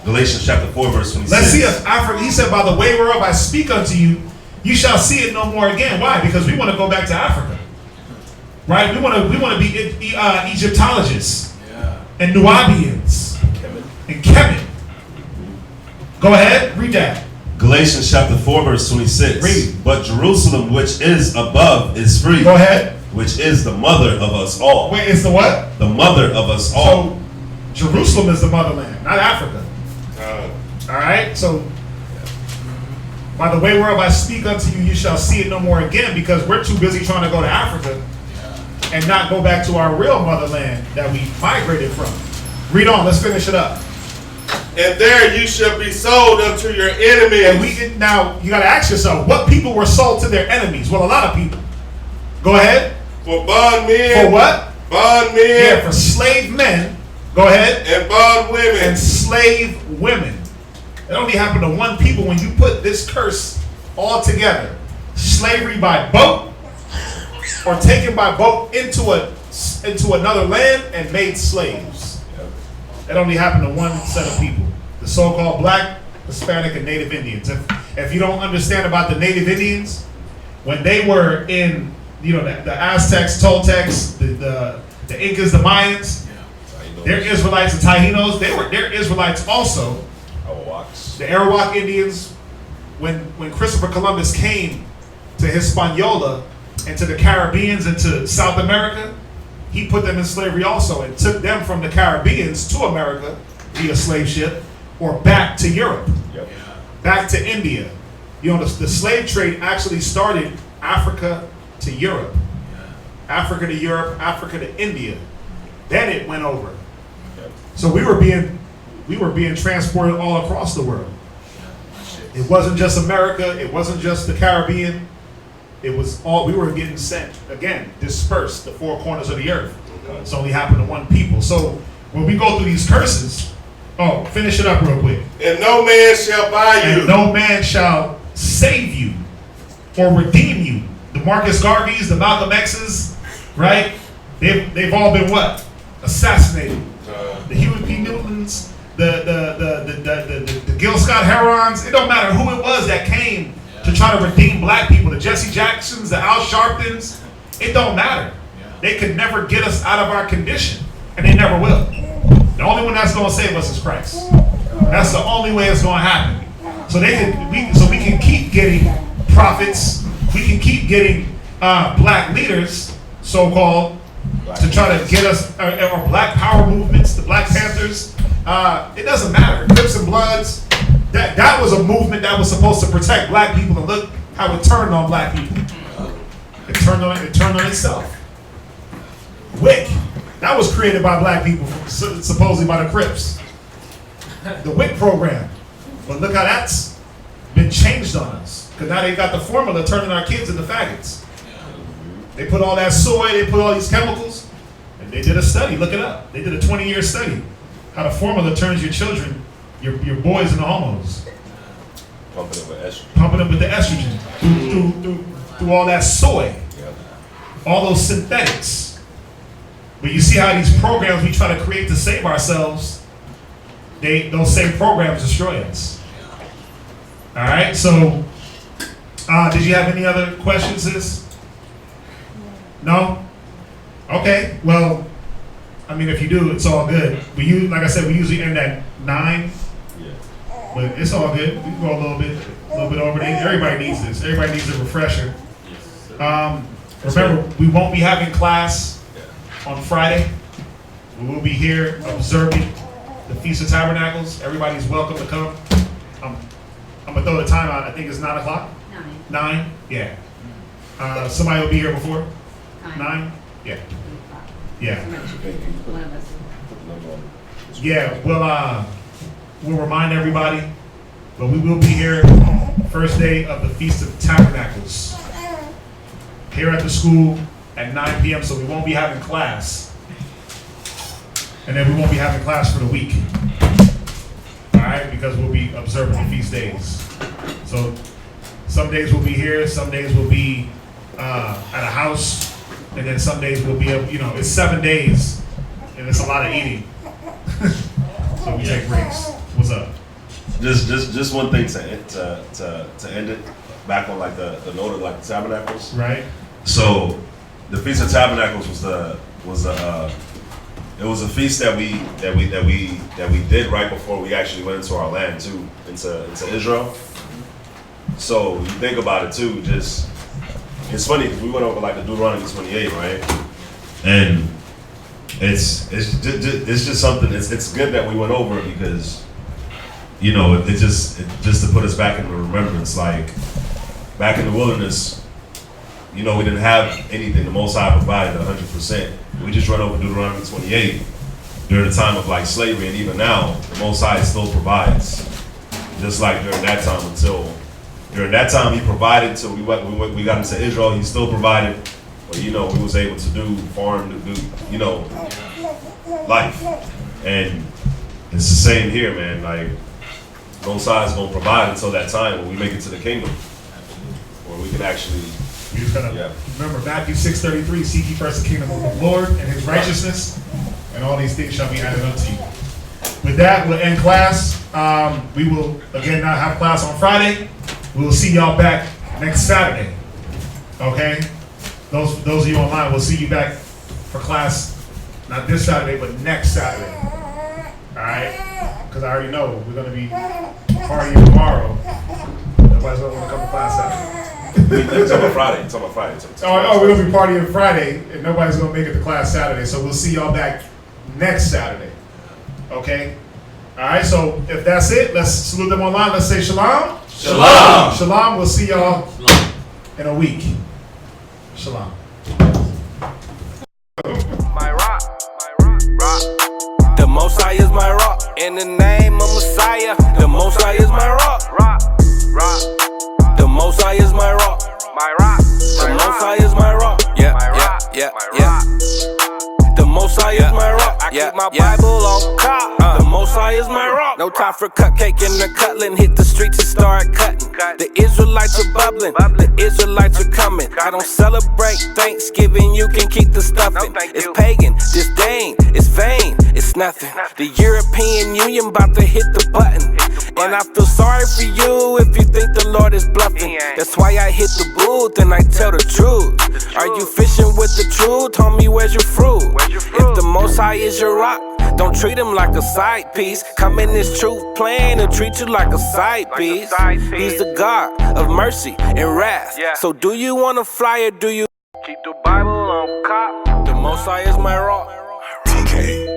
Galatians chapter 4 verse 26. Let's see if Africa. He said, "By the way whereof I speak unto you, you shall see it no more again." Why? Because we want to go back to Africa. Right? We want to be Egyptologists and Nubians. And Kemet. Go ahead, read that. Galatians chapter 4 verse 26. Read. But Jerusalem which is above is free. Go ahead. Which is the mother of us all. Wait, it's the what? The mother of us all. So Jerusalem is the motherland, not Africa. All right, so By the way whereof I speak unto you, you shall see it no more again, because we're too busy trying to go to Africa and not go back to our real motherland that we migrated from. Read on, let's finish it up. And there you shall be sold unto your enemies. And now you got to ask yourself, what people were sold to their enemies? Well, a lot of people. Go ahead. For bondmen. For what? Bondmen. Yeah, for slave men. Go ahead. And bondwomen. And slave women. It only happened to one people when you put this curse all together. Slavery by boat, or taken by boat into another land and made slaves. It only happened to one set of people, the so-called black, Hispanic, and Native Indians. If you don't understand about the Native Indians, when they were in, the Aztecs, Toltecs, the Incas, the Mayans, they're Israelites, the Taínos, they're Israelites also. The Arawak Indians, when Christopher Columbus came to Hispaniola and to the Caribbeans and to South America, he put them in slavery also and took them from the Caribbeans to America via slave ship or back to Europe, back to India. The slave trade actually started Africa to Europe, Africa to Europe, Africa to India. Then it went over. So we were being transported all across the world. It wasn't just America. It wasn't just the Caribbean. It was all, we were getting sent, again, dispersed, the four corners of the earth. It's only happened to one people. So when we go through these curses, finish it up real quick. And no man shall buy you. And no man shall save you or redeem you. The Marcus Garveys, the Malcolm X's, right? They've all been what? Assassinated. The Huey P. Newtons, the Gil Scott Herons, it don't matter who it was that came to try to redeem black people, the Jesse Jacksons, the Al Sharptons, it don't matter. They could never get us out of our condition, and they never will. The only one that's going to save us is Christ. That's the only way it's going to happen. So we can keep getting prophets, we can keep getting black leaders, so-called, to try to get us, or black power movements, the Black Panthers. It doesn't matter. Crips and Bloods. That was a movement that was supposed to protect black people, and look how it turned on black people. It turned on itself. WIC, that was created by black people, supposedly by the Crips. The WIC program. But look how that's been changed on us. Because now they got the formula turning our kids into faggots. They put all that soy, they put all these chemicals, and they did a study, look it up. They did a 20-year study. How the formula turns your children, your boys into homos. Pumping up with estrogen. Pumping up with the estrogen. Through all that soy. All those synthetics. But you see how these programs we try to create to save ourselves, those same programs destroy us. All right, so did you have any other questions, sis? No? Okay, well, I mean, if you do, it's all good. Like I said, we usually end at 9. But it's all good. We can go a little bit over. Everybody needs this. Everybody needs a refresher. Remember, we won't be having class on Friday. We will be here observing the Feast of Tabernacles. Everybody's welcome to come. I'm gonna throw the time out. I think it's 9 o'clock. 9. Yeah. Somebody will be here before 9. Yeah. Yeah. Yeah. We'll remind everybody, but we will be here first day of the Feast of Tabernacles here at the school at 9 p.m. So we won't be having class, and then we won't be having class for the week. All right, because we'll be observing the feast days. So some days we'll be here, some days we'll be at a house, and then some days we'll be, it's 7 days, and it's a lot of eating. So we take breaks. What's up? Just one thing to end it back on like the note of like the tabernacles. Right. So the Feast of Tabernacles was a feast that we did right before we actually went into our land too, into Israel. So you think about it too, it's funny because we went over like the Deuteronomy 28, right? And it's just something. It's good that we went over it because you know, it just to put us back in the remembrance, like back in the wilderness, you know, we didn't have anything. The Most High provided 100%. We just run over Deuteronomy 28 during the time of like slavery, and even now, the Most High still provides. Just like during that time, during that time, He provided till we got into Israel. He still provided, but you know, we was able to do farm, to do, you know, life, and it's the same here, man. Like, Most High is gonna provide until that time when we make it to the kingdom, where we can actually. We're just gonna remember Matthew 6:33, seek ye first the kingdom of the Lord and His righteousness, and all these things shall be added unto you. With that, we'll end class. We will again not have class on Friday. We will see y'all back next Saturday. Okay? Those of you online, we'll see you back for class not this Saturday, but next Saturday. Alright? Because I already know we're gonna be partying tomorrow. Nobody's gonna want to come to class Saturday. It's on Friday. It's on Friday. Oh, we're gonna be partying Friday, and nobody's gonna make it to class Saturday. So we'll see y'all back next Saturday. Okay. All right. So if that's it, let's salute them online. Let's say shalom. Shalom. Shalom. We'll see y'all in a week. Shalom. My rock. The Most High is my rock. In the name of Messiah, the Most High is my rock. The Most High is my rock. The Most High is my rock. Yeah. The Most High is my rock. I keep my Bible on top. The Most High is my rock. No time for cupcake and the cutting. Hit the streets and start cutting. The Israelites are bubbling. The Israelites are coming. I don't celebrate Thanksgiving. You can keep the stuffing. It's pagan, disdain, it's vain, it's nothing. The European Union about to hit the button. And I feel sorry for you if you think the Lord is bluffing. That's why I hit the booth and I tell the truth. Are you fishing with the truth? Homie, where's your fruit? If the Most High is your rock, don't treat him like a side piece. Come in this truth plan and treat you like a side piece. He's the God of mercy and wrath. So do you want to fly or do you keep the Bible on cop? The Most High is my rock. TK.